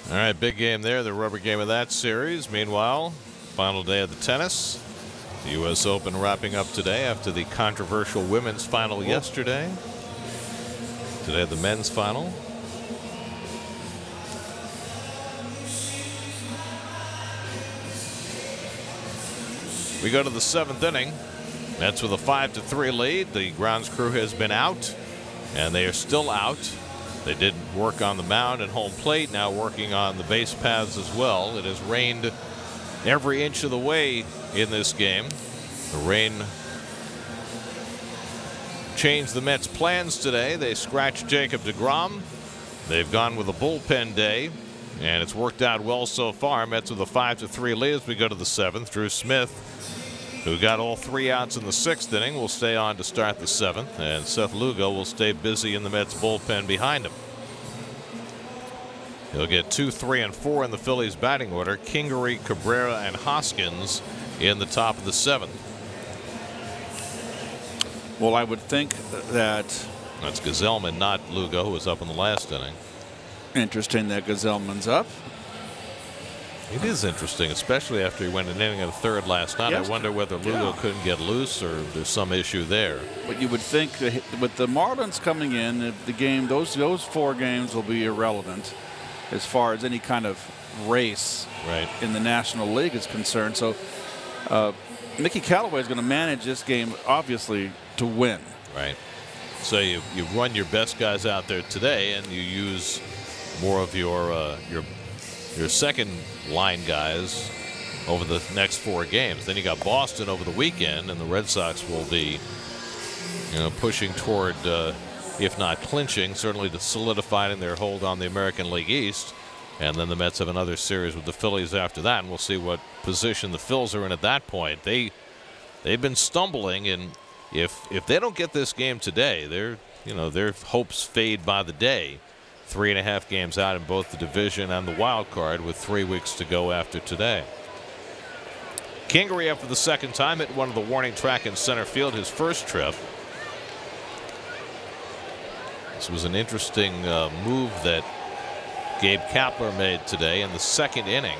All right, big game there, the rubber game of that series. Meanwhile, final day of the tennis. The U.S. Open wrapping up today after the controversial women's final yesterday. Today, the men's final. We go to the 7th inning. Mets with a 5-3 lead. The grounds crew has been out, and they are still out. They did work on the mound and home plate, now working on the base paths as well. It has rained every inch of the way in this game. The rain changed the Mets' plans today. They scratched Jacob deGrom. They've gone with a bullpen day, and it's worked out well so far. Mets with a 5-3 lead as we go to the 7th. Drew Smith, who got all 3 outs in the 6th inning, will stay on to start the 7th, and Seth Lugo will stay busy in the Mets bullpen behind him. He'll get 2, 3, and 4 in the Phillies batting order. Kingery, Cabrera, and Hoskins in the top of the 7th. Well, I would think that that's Gazelman, not Lugo, who was up in the last inning. Interesting that Gazelman's up. It is interesting, especially after he went an inning and a third last night. Yes. I wonder whether Lugo couldn't get loose or there's some issue there. But you would think that with the Marlins coming in, the game, those 4 games will be irrelevant as far as any kind of race in the National League is concerned. So Mickey Callaway is going to manage this game, obviously, to win. Right. So you run your best guys out there today, and you use more of your second line guys over the next 4 games. Then you got Boston over the weekend, and the Red Sox will be, pushing toward, if not clinching, certainly to solidifying their hold on the American League East. And then the Mets have another series with the Phillies after that, and we'll see what position the Phils are in at that point. They've been stumbling, and if they don't get this game today, their hopes fade by the day. 3.5 games out in both the division and the wild card with 3 weeks to go after today. Kingery, after the second time, hit one of the warning track in center field his first trip. This was an interesting move that Gabe Kapler made today in the 2nd inning.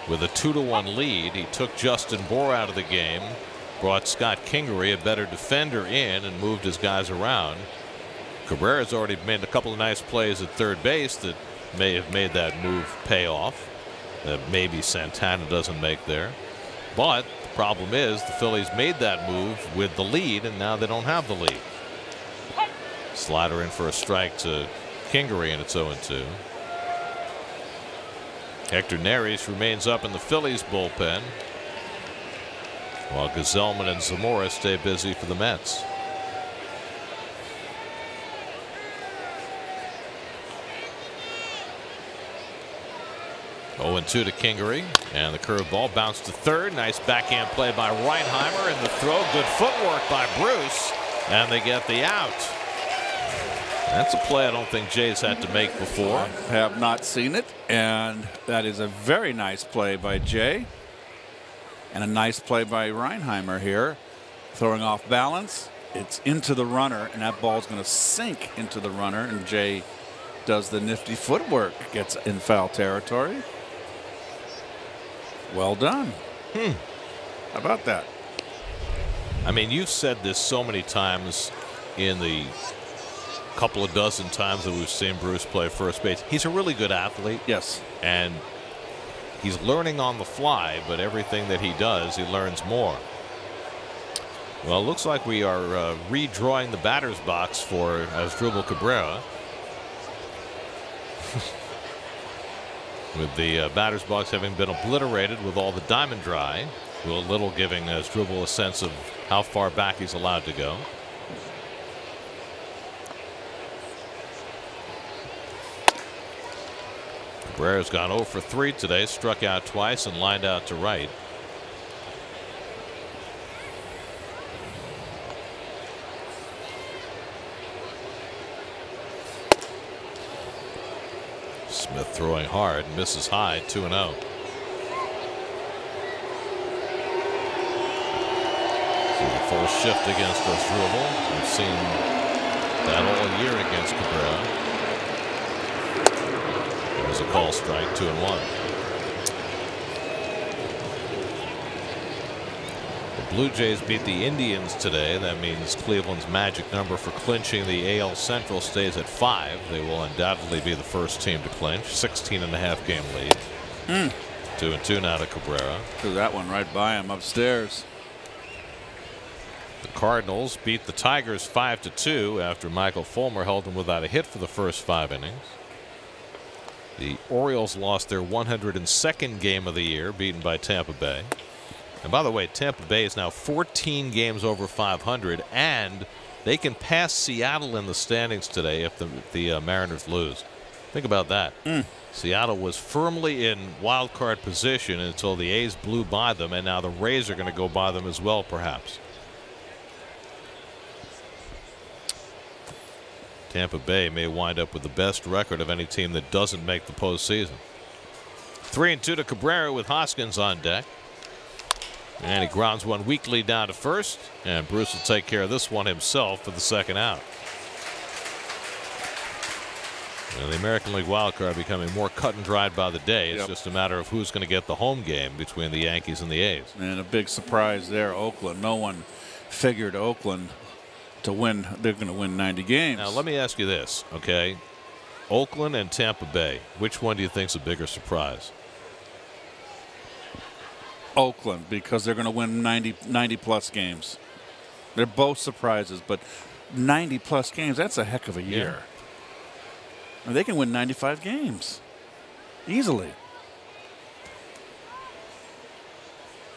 With a 2-1 lead, he took Justin Bour out of the game, brought Scott Kingery, a better defender, in, and moved his guys around. Cabrera's already made a couple of nice plays at third base that may have made that move pay off, that maybe Santana doesn't make there. But the problem is the Phillies made that move with the lead, and now they don't have the lead. Slider in for a strike to Kingery, and it's 0-2. Hector Neris remains up in the Phillies bullpen, while Gazelman and Zamora stay busy for the Mets. 0-2 to Kingery, and the curveball bounced to third. Nice backhand play by Reinheimer, and the throw, good footwork by Bruce, and they get the out. That's a play I don't think Jay's had to make before. I have not seen it, and that is a very nice play by Jay, and a nice play by Reinheimer here, throwing off balance. It's into the runner, and that ball's going to sink into the runner, and Jay does the nifty footwork, gets in foul territory. Well done. How about that? I mean, you've said this so many times in the couple of dozen times that we've seen Bruce play first base. He's a really good athlete. Yes. And he's learning on the fly, but everything that he does, he learns more. Well, it looks like we are redrawing the batter's box for Asdrubal Cabrera. With the batter's box having been obliterated with all the diamond dry, a little giving Asdrubal a sense of how far back he's allowed to go. Cabrera's gone 0 for 3 today, struck out twice and lined out to right. Smith throwing hard, misses high, 2-0. So the full shift against Asdrubal. We've seen that all year against Cabrera. is a call strike, 2-1. The Blue Jays beat the Indians today. That means Cleveland's magic number for clinching the AL Central stays at 5. They will undoubtedly be the first team to clinch. 16.5 game lead. 2-2 now to Cabrera. Threw that one right by him upstairs. The Cardinals beat the Tigers 5-2 after Michael Fulmer held them without a hit for the first 5 innings. The Orioles lost their 102nd game of the year, beaten by Tampa Bay. And by the way, Tampa Bay is now 14 games over 500, and they can pass Seattle in the standings today if the Mariners lose. Think about that. Seattle was firmly in wild card position until the A's blew by them, and now the Rays are going to go by them as well, perhaps. Tampa Bay may wind up with the best record of any team that doesn't make the postseason. 3-2 to Cabrera with Hoskins on deck. And he grounds one weakly down to first, and Bruce will take care of this one himself for the second out. And the American League wild card becoming more cut and dried by the day. It's just a matter of who's going to get the home game between the Yankees and the A's. And a big surprise there, Oakland. No one figured Oakland to win. They're going to win 90 games. Now let me ask you this, okay? Oakland and Tampa Bay, which one do you think is a bigger surprise? Oakland, because they're going to win 90 plus games. They're both surprises, but 90 plus games, that's a heck of a year. And they can win 95 games easily.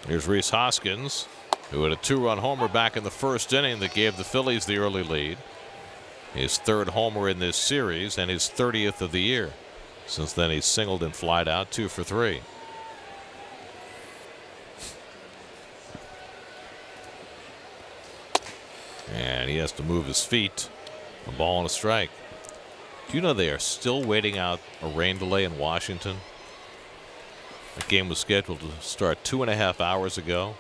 Here's Rhys Hoskins, who had a 2-run homer back in the first inning that gave the Phillies the early lead. His 3rd homer in this series and his 30th of the year. Since then, he's singled and flied out, 2 for 3. And he has to move his feet. A ball and a strike. Do you know they are still waiting out a rain delay in Washington? That game was scheduled to start 2.5 hours ago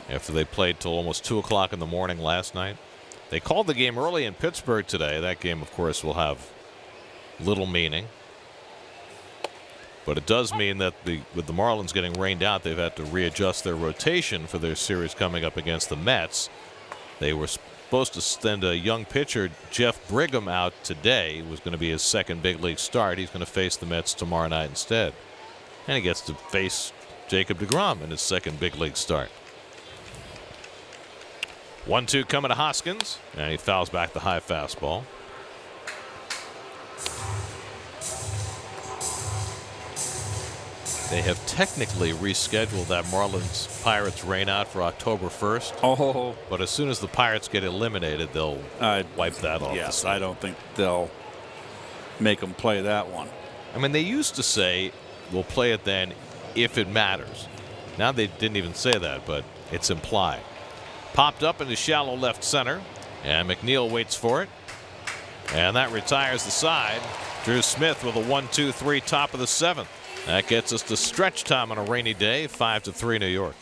after they played till almost 2 o'clock in the morning last night. They called the game early in Pittsburgh today. That game, of course, will have little meaning. But it does mean that with the Marlins getting rained out, they've had to readjust their rotation for their series coming up against the Mets. They were supposed to send a young pitcher, Jeff Brigham, out today. It was going to be his second big league start. He's going to face the Mets tomorrow night instead. And he gets to face Jacob deGrom in his second big league start. 1-2 coming to Hoskins, and he fouls back the high fastball. They have technically rescheduled that Marlins Pirates rainout for October 1st. Oh. But as soon as the Pirates get eliminated, they'll wipe that off. Yes, I don't think they'll make them play that one. I mean, they used to say, we'll play it then if it matters. Now they didn't even say that, but it's implied. Popped up into shallow left center, and McNeil waits for it. And that retires the side. Drew Smith with a 1-2-3 top of the 7th. That gets us to stretch time on a rainy day, 5-3 New York.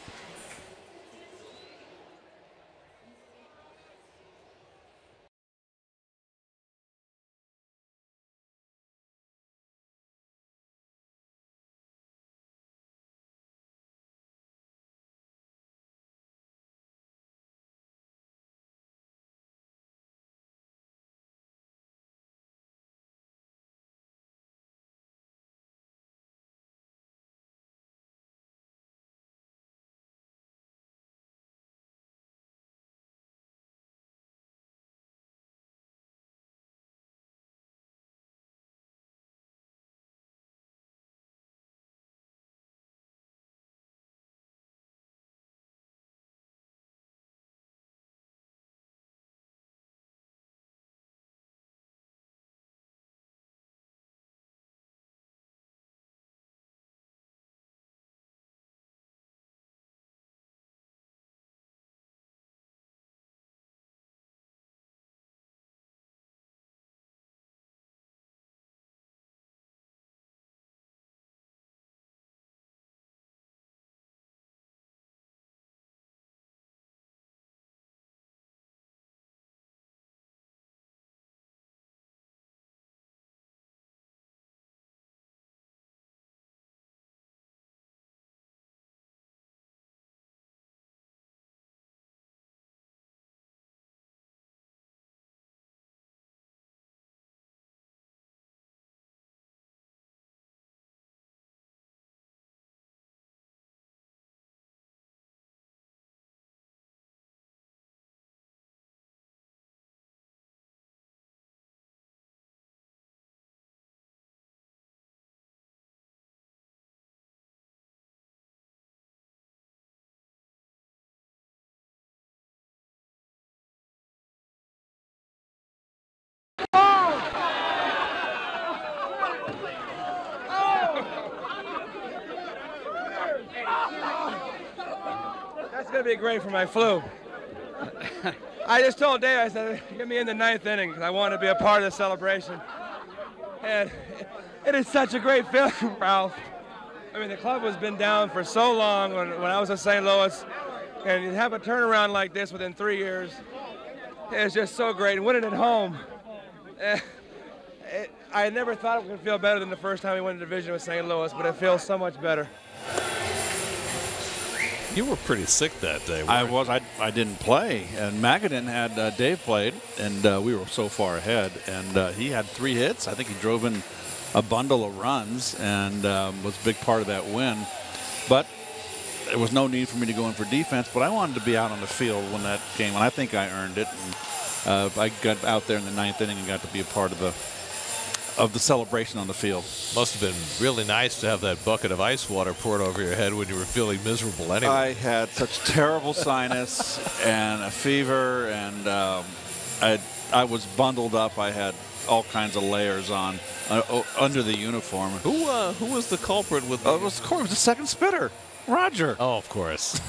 going to be great for my flu. I just told Dave, I said, get me in the 9th inning because I want to be a part of the celebration. And it is such a great feeling, Ralph. I mean, the club has been down for so long when I was in St. Louis, and you have a turnaround like this within 3 years. It's just so great. And winning at home, I never thought it would feel better than the first time we won the division with St. Louis, but it feels so much better. You were pretty sick that day. I was. I didn't play, and Magadan had Dave played, and we were so far ahead. And he had 3 hits. I think he drove in a bundle of runs and was a big part of that win. But there was no need for me to go in for defense. But I wanted to be out on the field when that came, and I think I earned it. And I got out there in the 9th inning and got to be a part of the celebration on the field. Must have been really nice to have that bucket of ice water poured over your head when you were feeling miserable anyway. I had such terrible sinus and a fever, and I was bundled up. I had all kinds of layers on under the uniform. Who was the culprit with it was the second spitter, Roger. Oh, of course.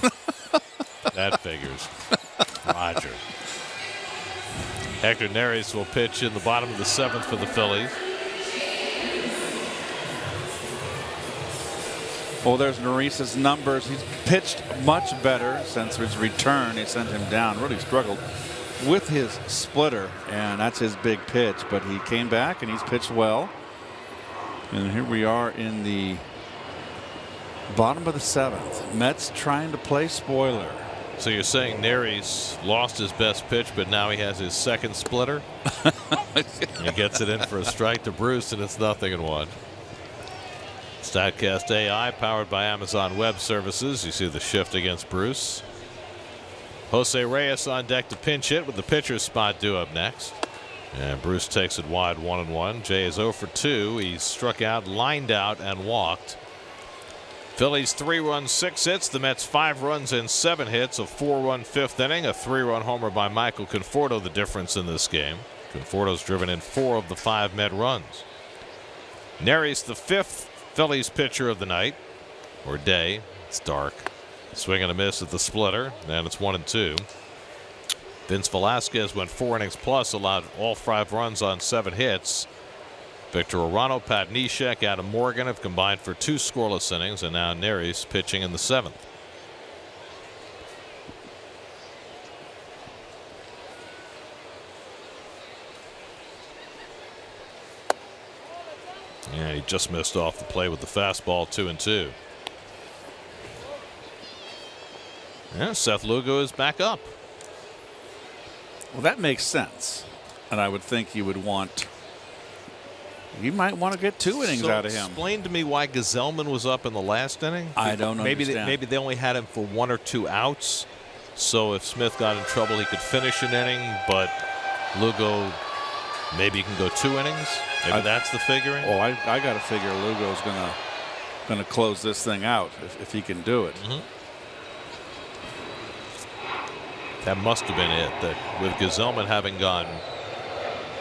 That figures. Roger. Hector Neris will pitch in the bottom of the 7th for the Phillies. Well, there's Neris's numbers. He's pitched much better since his return. He sent him down, really struggled with his splitter, and that's his big pitch. But he came back, and he's pitched well. And here we are in the bottom of the 7th. Mets trying to play spoiler. So you're saying Neris lost his best pitch, but now he has his second splitter? He gets it in for a strike to Bruce, and it's 0-1. StatCast AI powered by Amazon Web Services. You see the shift against Bruce. Jose Reyes on deck to pinch hit with the pitcher's spot due up next. And Bruce takes it wide 1-1. Jay is 0 for 2. He struck out, lined out, and walked. Phillies 3 runs, 6 hits. The Mets 5 runs and 7 hits. A 4-run 5th inning. A 3-run homer by Michael Conforto, the difference in this game. Conforto's driven in 4 of the 5 Met runs. Neris, the 5th Phillies pitcher of the night, or day. It's dark. Swing and a miss at the splitter, and it's 1-2. Vince Velasquez went 4 innings plus, allowed all 5 runs on 7 hits. Victor Arano, Pat Neshek, Adam Morgan have combined for 2 scoreless innings, and now Neris pitching in the 7th. Yeah, he just missed off the play with the fastball, 2-2. Yeah, Seth Lugo is back up. Well, that makes sense. And I would think you would want, you might want to get 2 innings out of him. Explain to me why Gazelman was up in the last inning. I don't understand. Maybe they only had him for 1 or 2 outs. So if Smith got in trouble, he could finish an inning, but Lugo maybe can go 2 innings. Maybe that's the figuring. Well, I got to figure Lugo's gonna close this thing out if he can do it. That must have been it. That with Gazelman having gone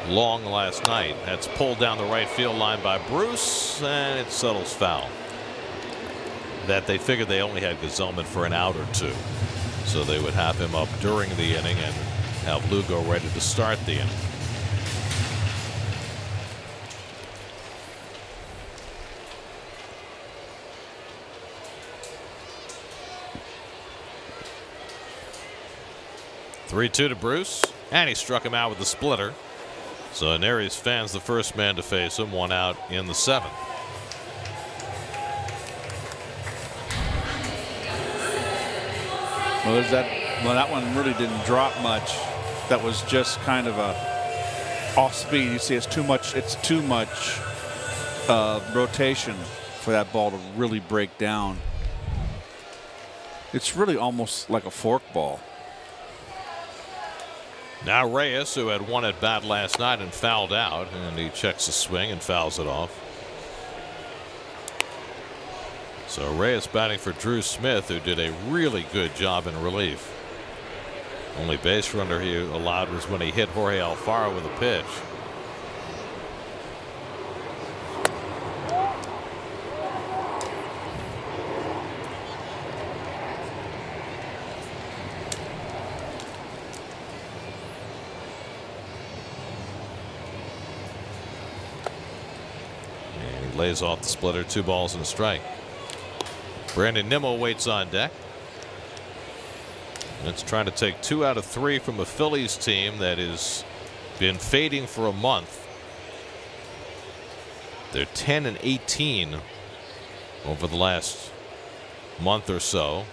long last night, that's pulled down the right field line by Bruce, and it settles foul. That they figured they only had Gazelman for an out or 2, so they would have him up during the inning and have Lugo ready to start the inning. (3-2) to Bruce, and he struck him out with the splitter. So Neris fans the first man to face him, 1 out in the 7th. Well, there's that. Well, that one really didn't drop much. That was just kind of a off speed. You see, it's too much. It's too much rotation for that ball to really break down. It's really almost like a fork ball. Now Reyes, who had 1 at bat last night and fouled out, and he checks the swing and fouls it off. So Reyes batting for Drew Smith, who did a really good job in relief. Only base runner he allowed was when he hit Jorge Alfaro with a pitch. Lays off the splitter. 2 balls and a strike. Brandon Nimmo waits on deck. It's trying to take 2 out of 3 from a Phillies team that has been fading for a month. They're 10-18 over the last month or so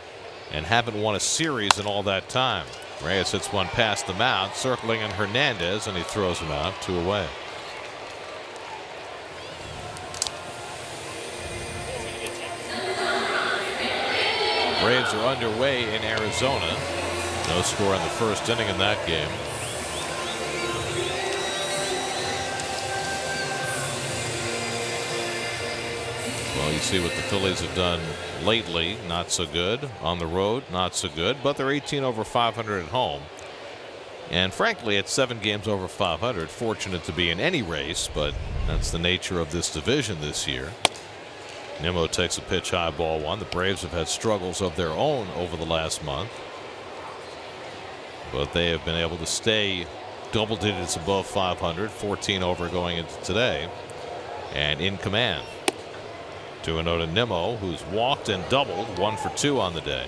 and haven't won a series in all that time. Reyes hits one past the mound, circling in Hernandez, and he throws him out. 2 away. Braves are underway in Arizona. No score in the first inning in that game. Well, you see what the Phillies have done lately. Not so good. On the road, not so good. But they're 18 over 500 at home. And frankly, at 7 games over 500, fortunate to be in any race, but that's the nature of this division this year. Nimmo takes a pitch high, ball 1. The Braves have had struggles of their own over the last month, but they have been able to stay double digits above 500, 14 over going into today, and in command. 2-0 to Nimmo, who's walked and doubled, 1 for 2 on the day.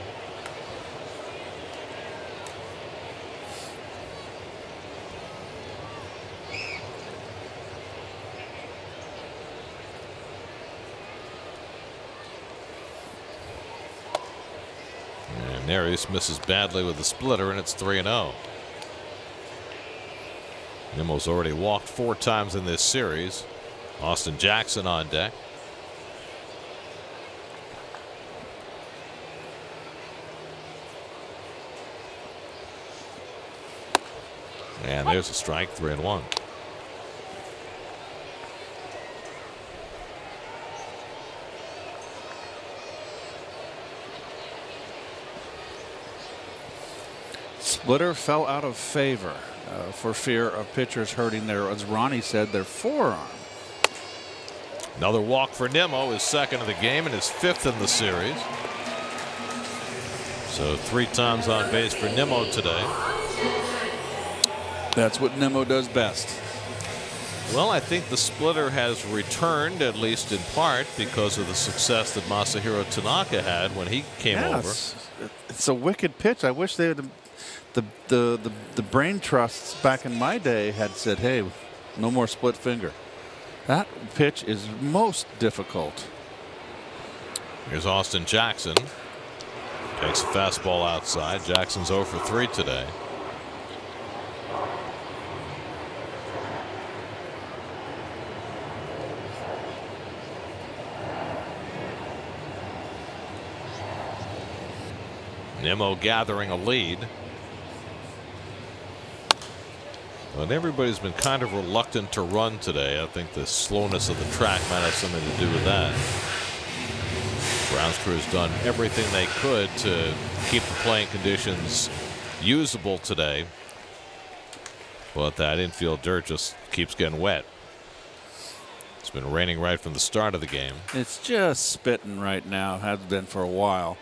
Neris misses badly with the splitter, and it's 3-0. Nimmo's already walked 4 times in this series. Austin Jackson on deck. And there's a strike. 3-1. Splitter fell out of favor for fear of pitchers hurting their, as Ronnie said, their forearm. Another walk for Nimmo, his 2nd of the game and his 5th in the series. So 3 times on base for Nimmo today. That's what Nimmo does best. Well, I think the splitter has returned, at least in part, because of the success that Masahiro Tanaka had when he came over. It's a wicked pitch. I wish they had the brain trusts back in my day had said, hey, no more split finger. That pitch is most difficult. Here's Austin Jackson. Takes a fastball outside. Jackson's 0 for 3 today. Nimmo gathering a lead. And everybody's been kind of reluctant to run today. I think the slowness of the track might have something to do with that. Browns crew has done everything they could to keep the playing conditions usable today, but that infield dirt just keeps getting wet. It's been raining right from the start of the game. It's just spitting right now. Has been for a while.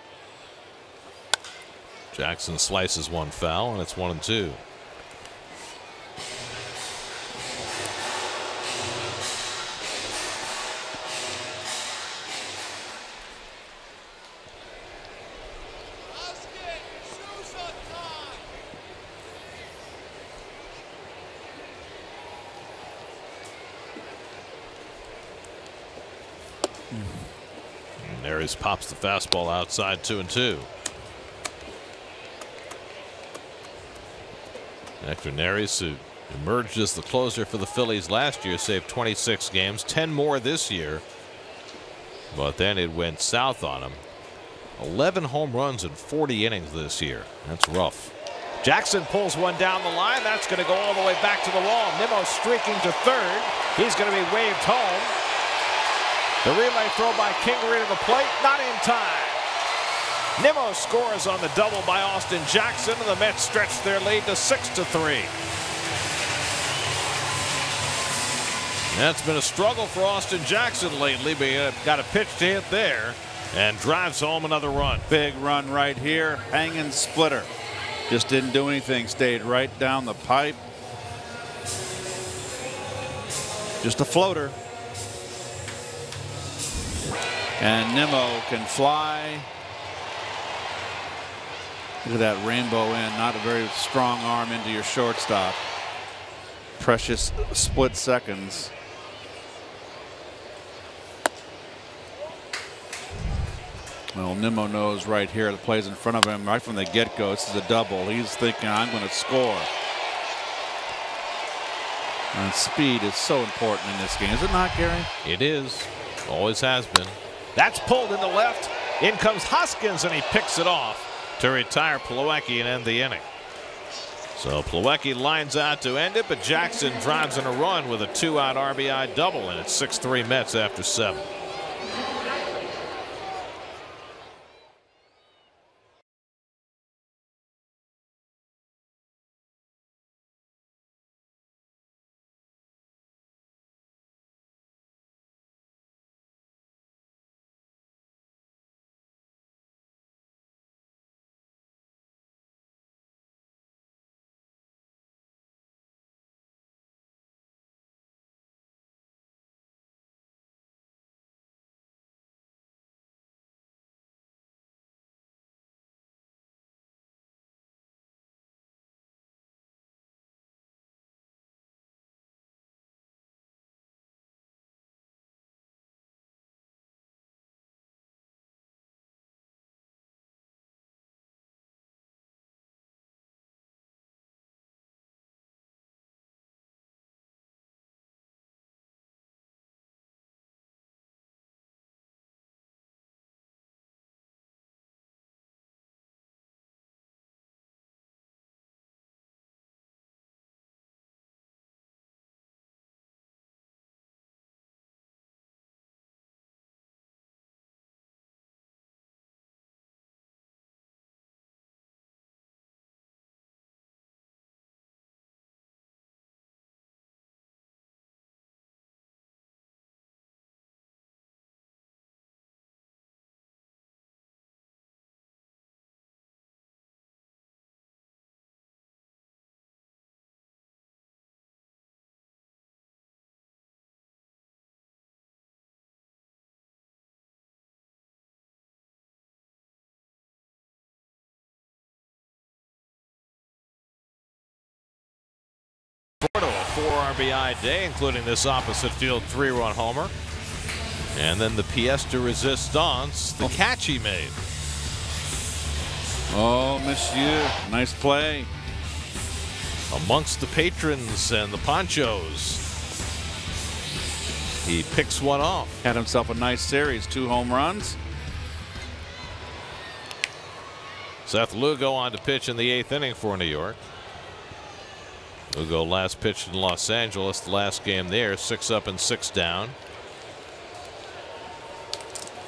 Jackson slices one foul, and it's 1-2. Neris pops the fastball outside. 2-2. Hector Neris, who emerged as the closer for the Phillies last year, saved 26 games, 10 more this year. But then it went south on him. 11 home runs in 40 innings this year. That's rough. Jackson pulls one down the line. That's going to go all the way back to the wall. Nimmo streaking to third. He's going to be waved home. The relay throw by Kingery to the plate. Not in time. Nimmo scores on the double by Austin Jackson, and the Mets stretch their lead to 6-3. That's been a struggle for Austin Jackson lately, but he got a pitch to hit there and drives home another run. Big run right here. Hanging splitter. Just didn't do anything. Stayed right down the pipe. Just a floater. And Nimmo can fly. Look at that rainbow in. Not a very strong arm into your shortstop. Precious split seconds. Well, Nimmo knows right here the plays in front of him right from the get-go. This is a double. He's thinking, I'm going to score. And speed is so important in this game, is it not, Gary? It is. Always has been. That's pulled into left. In comes Hoskins, and he picks it off to retire Plawecki and end the inning. So Plawecki lines out to end it, but Jackson drives in a run with a 2-out RBI double, and it's 6-3 Mets after 7. A 4 RBI day, including this opposite field 3-run homer. And then the pièce de résistance, the catch he made. Oh, monsieur. Nice play. Amongst the patrons and the ponchos, he picks one off. Had himself a nice series, 2 home runs. Seth Lugo on to pitch in the 8th inning for New York. Lugo last pitched in Los Angeles, the last game there, 6 up and 6 down.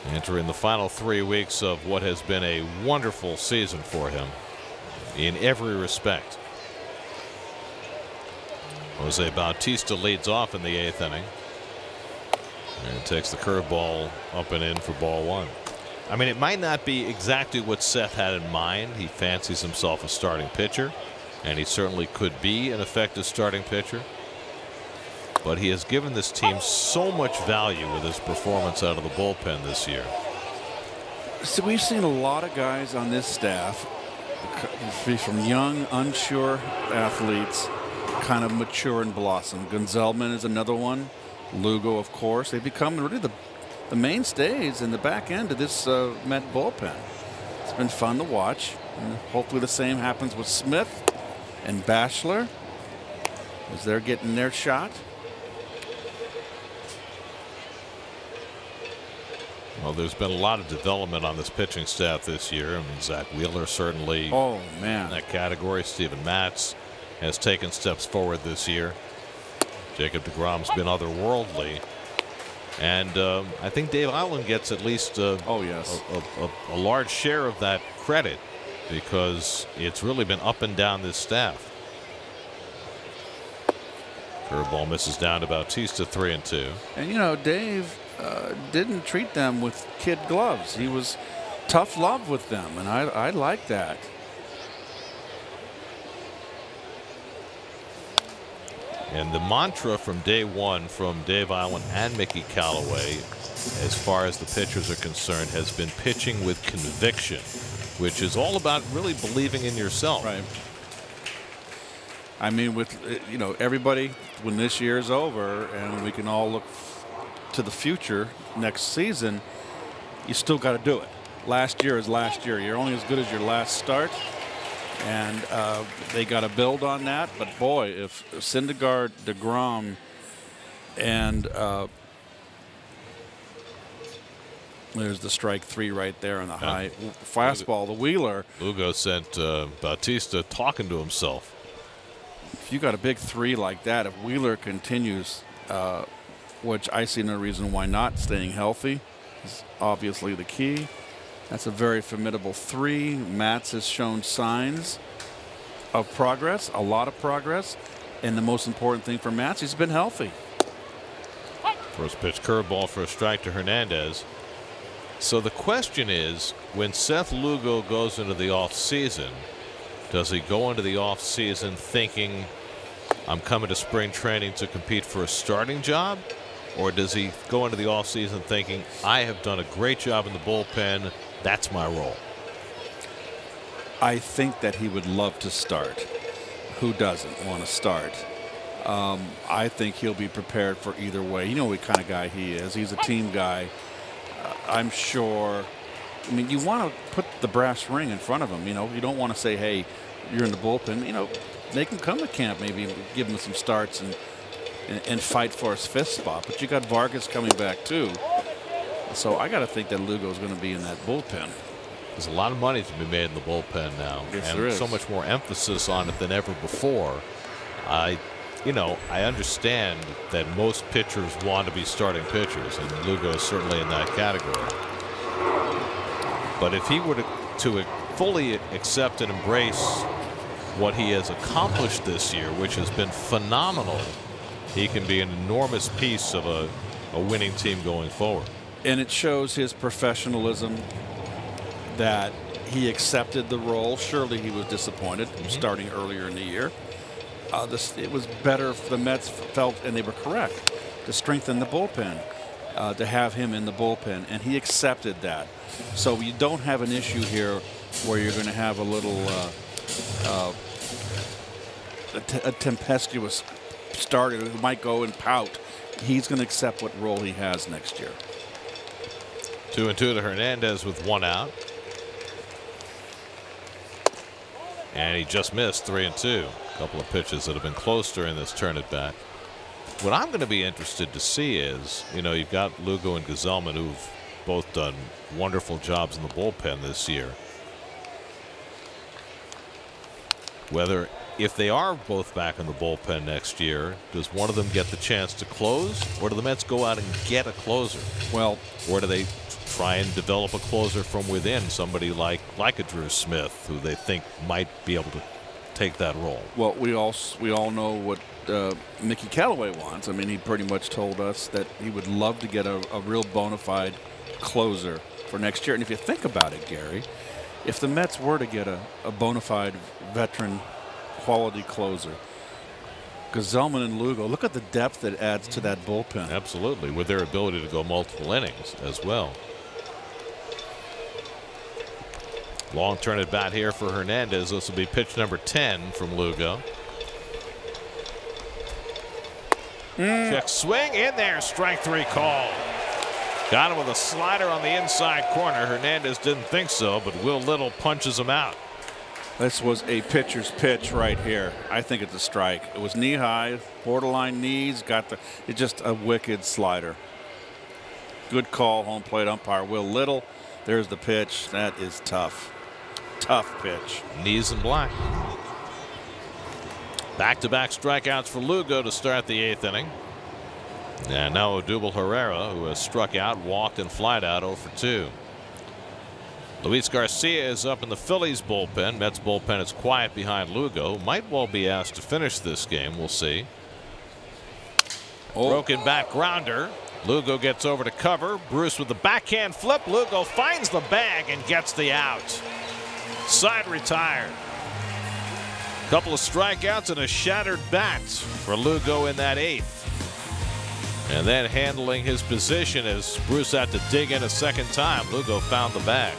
Entering the final 3 weeks of what has been a wonderful season for him in every respect. Jose Bautista leads off in the 8th inning and takes the curveball up and in for ball 1. I mean, it might not be exactly what Seth had in mind. He fancies himself a starting pitcher, and he certainly could be an effective starting pitcher. But he has given this team so much value with his performance out of the bullpen this year. So we've seen a lot of guys on this staff, from young, unsure athletes, kind of mature and blossom. Gonzalez is another one. Lugo, of course. They become really the mainstays in the back end of this Met bullpen. It's been fun to watch. And hopefully the same happens with Smith and Bachelor as they're getting their shot. Well, there's been a lot of development on this pitching staff this year. I mean, Zach Wheeler certainly in that category. Steven Matz has taken steps forward this year. Jacob deGrom's been otherworldly. And I think Dave Island gets at least a large share of that credit, because it's really been up and down this staff. Curveball misses down to Bautista, 3-2. And you know, Dave didn't treat them with kid gloves. He was tough love with them, and I like that. And the mantra from day one from Dave Island and Mickey Callaway, as far as the pitchers are concerned, has been pitching with conviction, which is all about really believing in yourself. Right. I mean, with everybody, when this year is over and we can all look to the future next season, you still got to do it. Last year is last year. You're only as good as your last start, and they got to build on that. But boy, if Syndergaard, DeGrom, and there's the strike 3 right there on the high fastball, the Wheeler. Lugo sent Bautista talking to himself. If you got a big 3 like that, if Wheeler continues, which I see no reason why not, staying healthy is obviously the key. That's a very formidable 3. Matz has shown signs of progress, a lot of progress, and the most important thing for Matz, he's been healthy. First pitch curveball for a strike to Hernandez. So the question is, when Seth Lugo goes into the offseason, does he go into the offseason thinking, I'm coming to spring training to compete for a starting job? Or does he go into the offseason thinking, I have done a great job in the bullpen, that's my role? I think that he would love to start. Who doesn't want to start? I think he'll be prepared for either way. You know what kind of guy he is. He's a team guy. I'm sure. I mean, you want to put the brass ring in front of him. You don't want to say, hey, you're in the bullpen. Make him come to camp, maybe give him some starts and fight for his 5th spot. But you got Vargas coming back too. So I got to think that Lugo's going to be in that bullpen. There's a lot of money to be made in the bullpen now, yes, and so much more emphasis on it than ever before. I understand that most pitchers want to be starting pitchers, and Lugo is certainly in that category. But if he were to fully accept and embrace what he has accomplished this year, which has been phenomenal, he can be an enormous piece of a winning team going forward. And it shows his professionalism that he accepted the role. Surely he was disappointed starting earlier in the year. It was better for the Mets felt, and they were correct, to strengthen the bullpen, to have him in the bullpen, and he accepted that. So you don't have an issue here where you're going to have a little a tempestuous starter who might go and pout. He's going to accept what role he has next year. 2-2 to Hernandez with 1 out. And he just missed 3-2. A couple of pitches that have been close during this turn at bat. What I'm going to be interested to see is, you've got Lugo and Gazelman, who've both done wonderful jobs in the bullpen this year. Whether, if they are both back in the bullpen next year, does one of them get the chance to close, or do the Mets go out and get a closer? Well, or do they try and develop a closer from within, somebody like a Drew Smith, who they think might be able to take that role? Well, we all know what Mickey Callaway wants. I mean, he pretty much told us that he would love to get a real bona fide closer for next year. And if you think about it, Gary, if the Mets were to get a bona fide veteran quality closer, Gazelman and Lugo, look at the depth that adds to that bullpen. Absolutely, with their ability to go multiple innings as well. Long turn at bat here for Hernandez. This will be pitch number 10 from Lugo. Check swing in there. Strike 3 call. Got him with a slider on the inside corner. Hernandez didn't think so, but Will Little punches him out. This was a pitcher's pitch right here. I think it's a strike. It was knee high, borderline knees. It's just a wicked slider. Good call, home plate umpire Will Little. There's the pitch. That is tough. Tough pitch. Knees in black. Back-to-back strikeouts for Lugo to start the 8th inning. And now Odubel Herrera, who has struck out, walked, and flied out 0 for 2. Luis Garcia is up in the Phillies bullpen. Mets bullpen is quiet behind Lugo. Might well be asked to finish this game. We'll see. Broken back grounder. Lugo gets over to cover. Bruce with the backhand flip. Lugo finds the bag and gets the out. Side retired. Couple of strikeouts and a shattered bat for Lugo in that 8th. And then handling his position as Bruce had to dig in a second time. Lugo found the bag.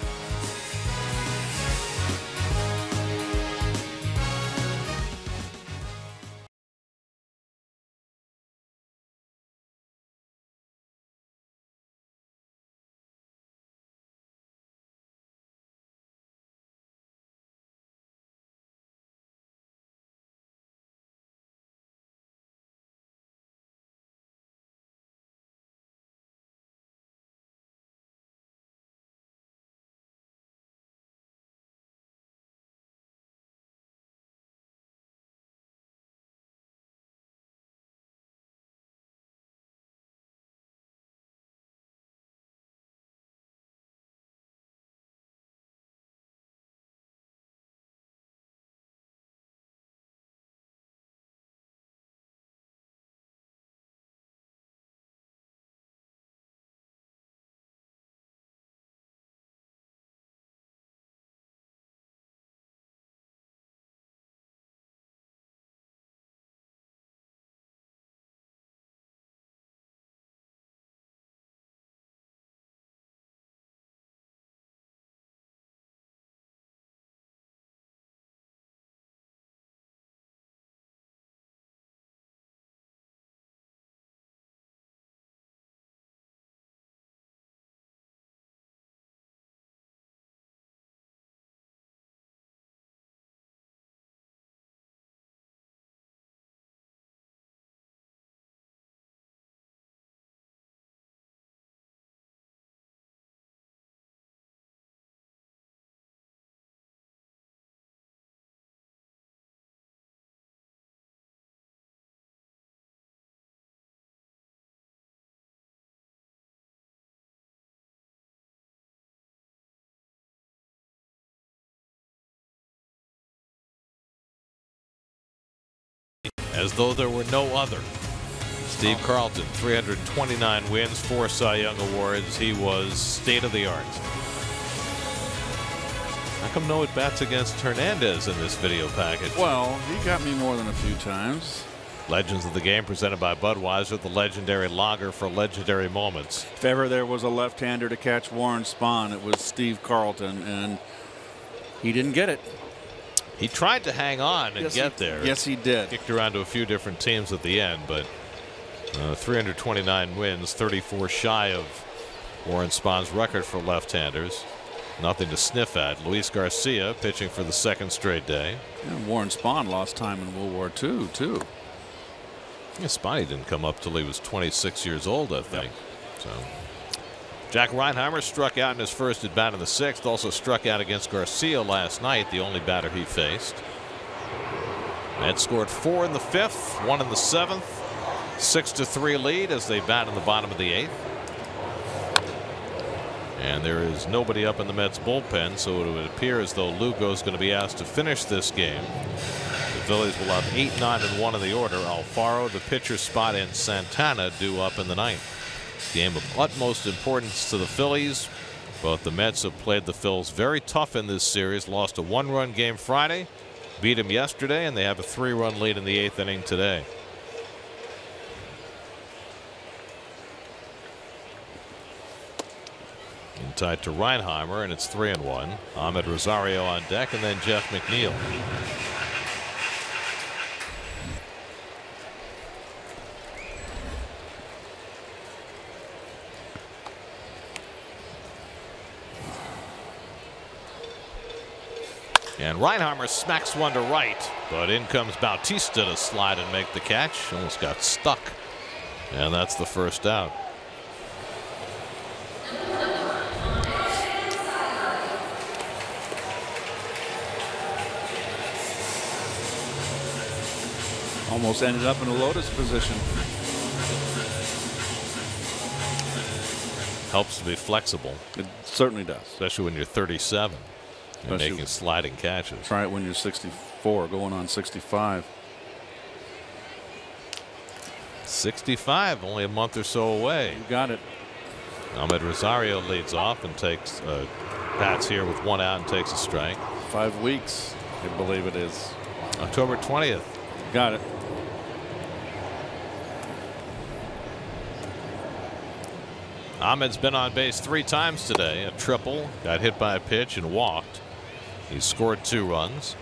As though there were no other. Steve Carlton, 329 wins, 4 Cy Young awards. He was state of the art. How come no at-bats against Hernandez in this video package? Well, he got me more than a few times. Legends of the Game presented by Budweiser, the legendary lager for legendary moments. If ever there was a left-hander to catch Warren Spahn, it was Steve Carlton, and he didn't get it. He tried to hang on and get there. Yes, he did. Kicked around to a few different teams at the end, but 329 wins, 34 shy of Warren Spahn's record for left-handers. Nothing to sniff at. Luis Garcia pitching for the 2nd straight day. And Warren Spahn lost time in World War II, too. Yeah, Spahn didn't come up till he was 26 years old, I think. Yep. So Jack Reinheimer struck out in his first at bat in the 6th. Also struck out against Garcia last night, the only batter he faced. Mets scored 4 in the 5th, 1 in the 7th. 6-3 lead as they bat in the bottom of the 8th. And there is nobody up in the Mets bullpen, so it would appear as though Lugo is going to be asked to finish this game. The Phillies will have 8, 9, and 1 in the order. Alfaro, the pitcher spot, and Santana due up in the 9th. Game of utmost importance to the Phillies. Both the Mets have played the Phils very tough in this series. Lost a 1-run game Friday, beat them yesterday, and they have a 3-run lead in the 8th inning today. In tied to Reinheimer, and it's 3-1. Ahmed Rosario on deck, and then Jeff McNeil. And Reinheimer smacks one to right, but in comes Bautista to slide and make the catch. Almost got stuck, and that's the first out. Almost ended up in a lotus position. Helps to be flexible. It certainly does. Especially when you're 37 and making sliding catches. Try it when you're 64, going on 65. 65, only a month or so away. You got it. Ahmed Rosario leads off and takes bats here with 1 out and takes a strike. 5 weeks, I believe it is. October 20th. Got it. Ahmed's been on base 3 times today. A triple, got hit by a pitch and walked. He scored 2 runs.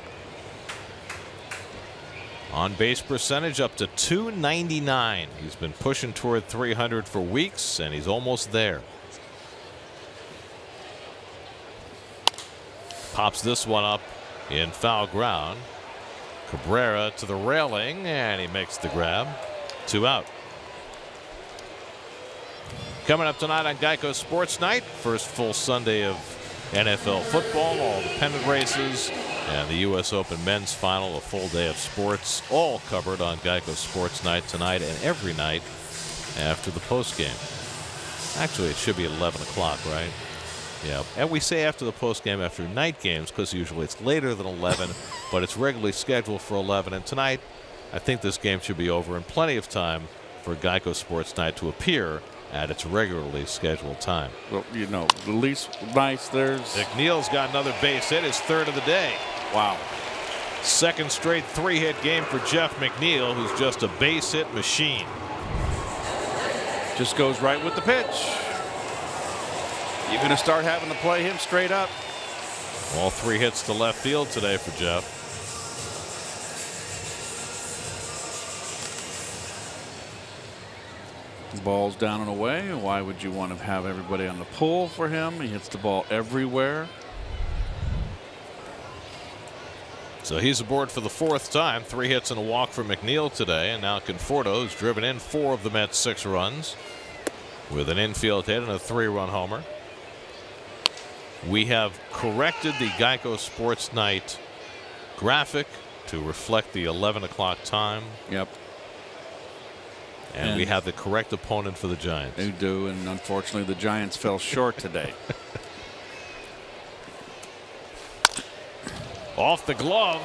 On base percentage up to .299. He's been pushing toward 300 for weeks, and he's almost there. Pops this one up in foul ground. Cabrera to the railing, and he makes the grab. 2 out. Coming up tonight on Geico Sports Night, first full Sunday of NFL football, all the pennant races, and the U.S. Open men's final, a full day of sports, all covered on Geico Sports Night tonight and every night after the postgame. Actually, it should be 11 o'clock, right? Yeah, and we say after the postgame after night games because usually it's later than 11, but it's regularly scheduled for 11. And tonight, I think this game should be over in plenty of time for Geico Sports Night to appear at its regularly scheduled time. Well, you know, the least nice there's. McNeil's got another base hit, his 3rd of the day. Wow. 2nd straight 3-hit game for Jeff McNeil, who's just a base hit machine. Just goes right with the pitch. You're going to start having to play him straight up. All 3 hits to left field today for Jeff. The ball's down and away. Why would you want to have everybody on the pull for him? He hits the ball everywhere. So he's aboard for the 4th time. 3 hits and a walk for McNeil today. And now Conforto's driven in 4 of the Mets' 6 runs with an infield hit and a 3-run homer. We have corrected the Geico Sports Night graphic to reflect the 11 o'clock time. Yep. And we have the correct opponent for the Giants. They do, and unfortunately the Giants fell short today. Off the glove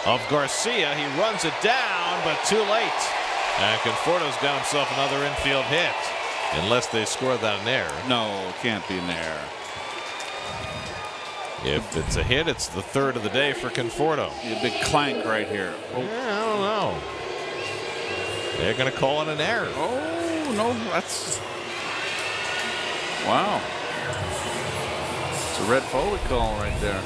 of Garcia. He runs it down, but too late. And Conforto's got himself another infield hit. Unless they score that an error. No, it can't be an error. If it's a hit, it's the 3rd of the day for Conforto. A big clank right here. Oh. Yeah, I don't know. They're going to call it an error. Oh, no, that's. Wow. It's a red Foley call right there.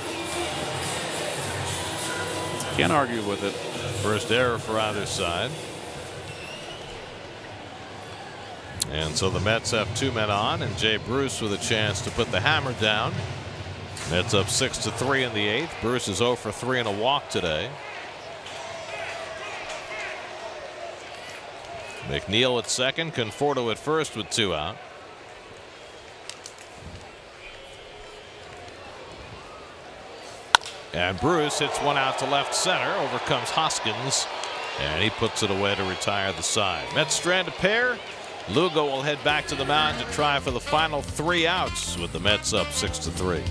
Can't argue with it. First error for either side. And so the Mets have 2 men on, and Jay Bruce with a chance to put the hammer down. Mets up 6-3 in the 8th. Bruce is 0 for 3 and a walk today. McNeil at second, Conforto at first with 2 out. And Bruce hits one out to left center. Over comes Hoskins, and he puts it away to retire the side. Mets strand a pair. Lugo will head back to the mound to try for the final 3 outs with the Mets up 6-3.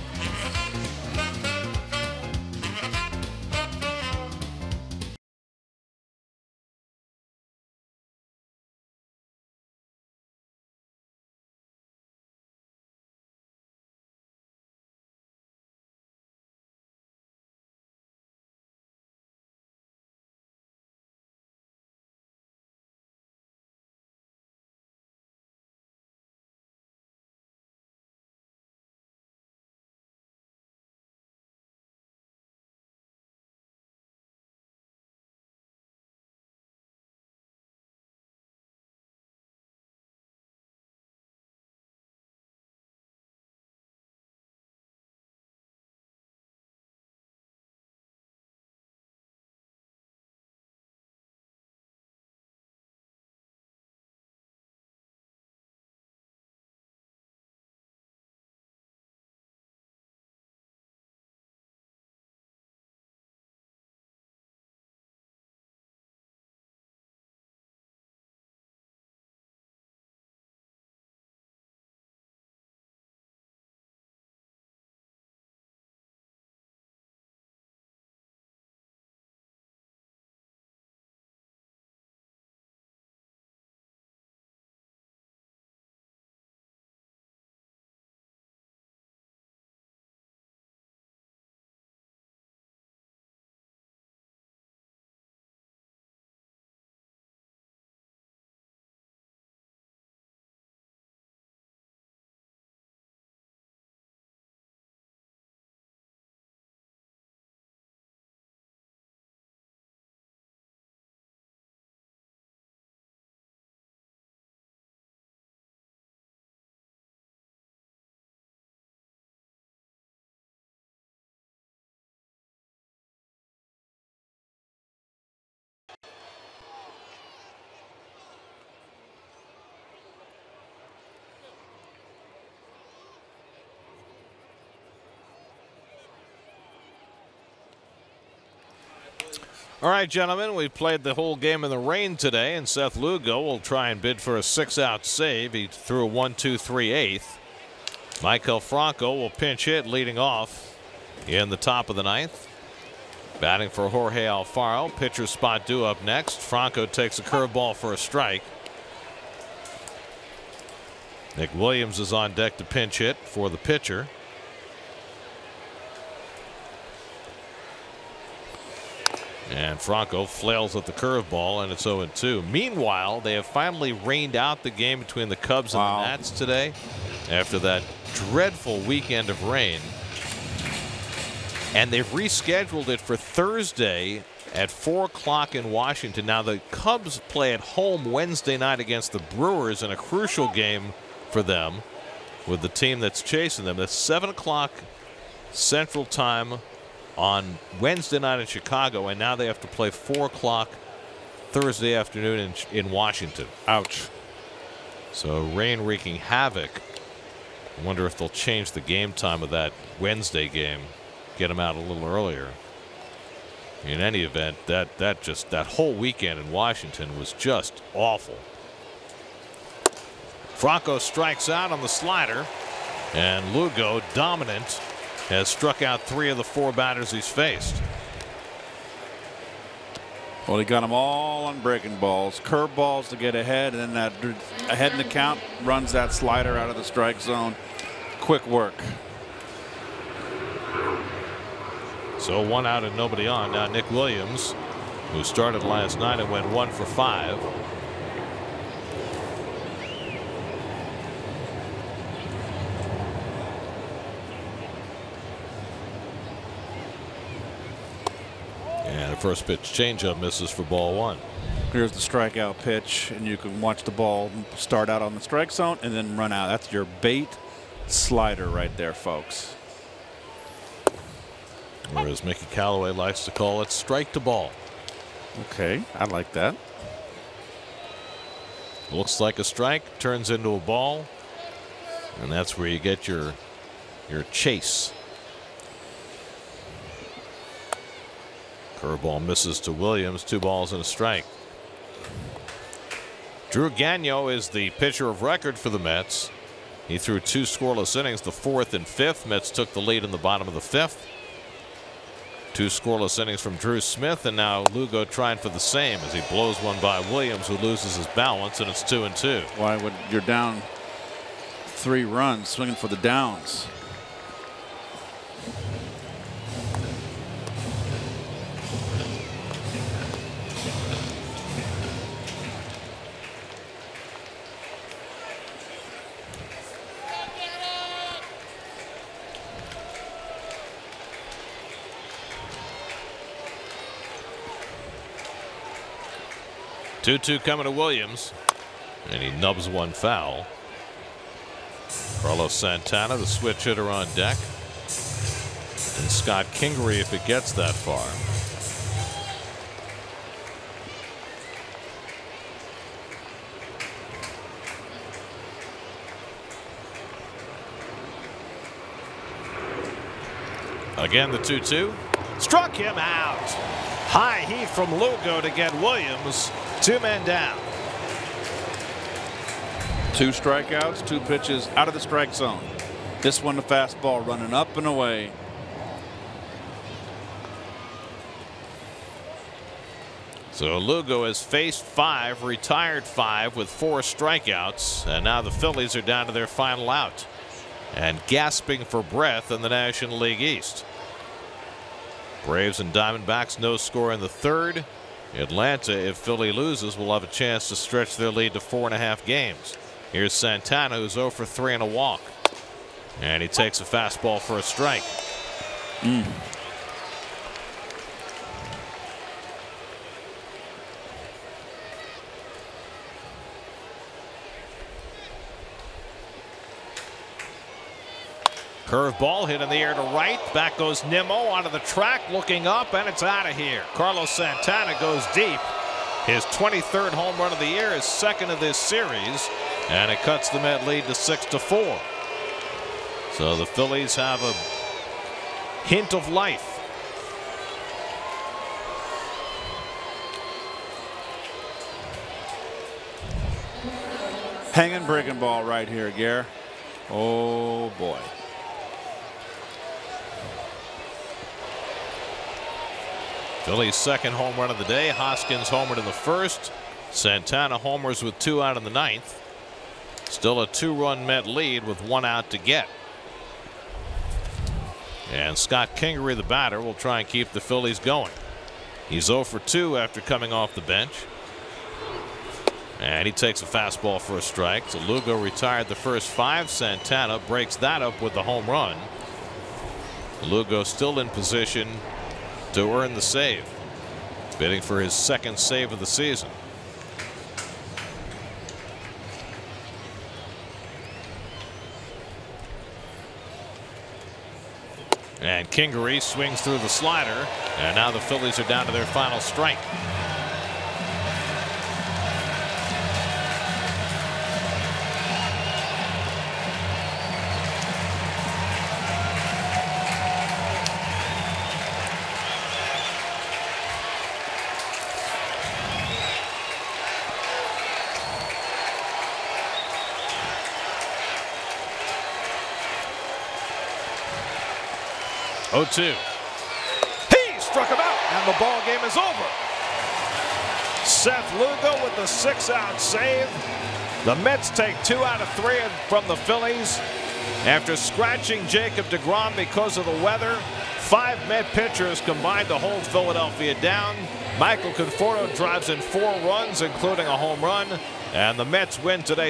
All right, gentlemen, we've played the whole game in the rain today, and Seth Lugo will try and bid for a 6-out save. He threw a 1-2-3/8. Michael Franco will pinch hit leading off in the top of the 9th. Batting for Jorge Alfaro. Pitcher spot due up next. Franco takes a curveball for a strike. Nick Williams is on deck to pinch hit for the pitcher. And Franco flails at the curveball, and it's 0-2. Meanwhile, they have finally rained out the game between the Cubs and the Nats today after that dreadful weekend of rain. And they've rescheduled it for Thursday at 4 o'clock in Washington. Now, the Cubs play at home Wednesday night against the Brewers in a crucial game for them with the team that's chasing them. That's 7 o'clock Central Time on Wednesday night in Chicago, and now they have to play 4 o'clock Thursday afternoon in Washington. Ouch. So rain wreaking havoc. I wonder if they'll change the game time of that Wednesday game, get them out a little earlier. In any event, that whole weekend in Washington was just awful. Franco strikes out on the slider, and Lugo, dominant, has struck out 3 of the 4 batters he's faced. Well, he got them all on breaking balls, curve balls to get ahead, and then that ahead in the count runs that slider out of the strike zone. Quick work. So 1 out and nobody on. Now Nick Williams, who started last night and went 1 for 5. And the first pitch changeup misses for ball 1. Here's the strikeout pitch, and you can watch the ball start out on the strike zone and then run out. That's your bait slider right there, folks. Or as Mickey Callaway likes to call it, strike to ball. Okay, I like that. Looks like a strike, turns into a ball, and that's where you get your chase. Curveball misses to Williams. 2 balls and a strike. Drew Gagnon is the pitcher of record for the Mets. He threw 2 scoreless innings, the 4th and 5th. Mets took the lead in the bottom of the 5th. 2 scoreless innings from Drew Smith, and now Lugo trying for the same as he blows one by Williams, who loses his balance, and it's 2-2. Why would you're down 3 runs, swinging for the downs? Two coming to Williams, and he nubs one foul. Carlos Santana, the switch hitter, on deck, and Scott Kingery if it gets that far. Again, the 2-2 struck him out. High heat from Lugo to get Williams. 2 men down. 2 strikeouts, 2 pitches out of the strike zone. This one, the fastball running up and away. So Lugo has faced 5, retired 5 with 4 strikeouts, and now the Phillies are down to their final out and gasping for breath in the National League East. Braves and Diamondbacks, no score in the 3rd. Atlanta, if Philly loses, will have a chance to stretch their lead to 4.5 games. Here's Santana, who's 0 for 3 and a walk. And he takes a fastball for a strike. Curveball hit in the air to right. Back goes Nimmo onto the track, looking up, and it's out of here. Carlos Santana goes deep. His 23rd home run of the year, his 2nd of this series, and it cuts the Met lead to 6-4. So the Phillies have a hint of life. Hanging breaking ball right here, Gare. Oh, boy. Phillies' second home run of the day. Hoskins homered in the first. Santana homers with 2 out in the 9th. Still a 2-run Met lead with 1 out to get. And Scott Kingery, the batter, will try and keep the Phillies going. He's 0 for 2 after coming off the bench. And he takes a fastball for a strike. So Lugo retired the first 5. Santana breaks that up with the home run. Lugo still in position to earn the save, bidding for his 2nd save of the season. And Kingery swings through the slider, and now the Phillies are down to their final strike. Oh, 2. He struck him out, and the ball game is over. Seth Lugo with the 6-out save. The Mets take 2 out of 3 from the Phillies. After scratching Jacob deGrom because of the weather, 5 Met pitchers combined to hold Philadelphia down. Michael Conforto drives in 4 runs, including a home run, and the Mets win today.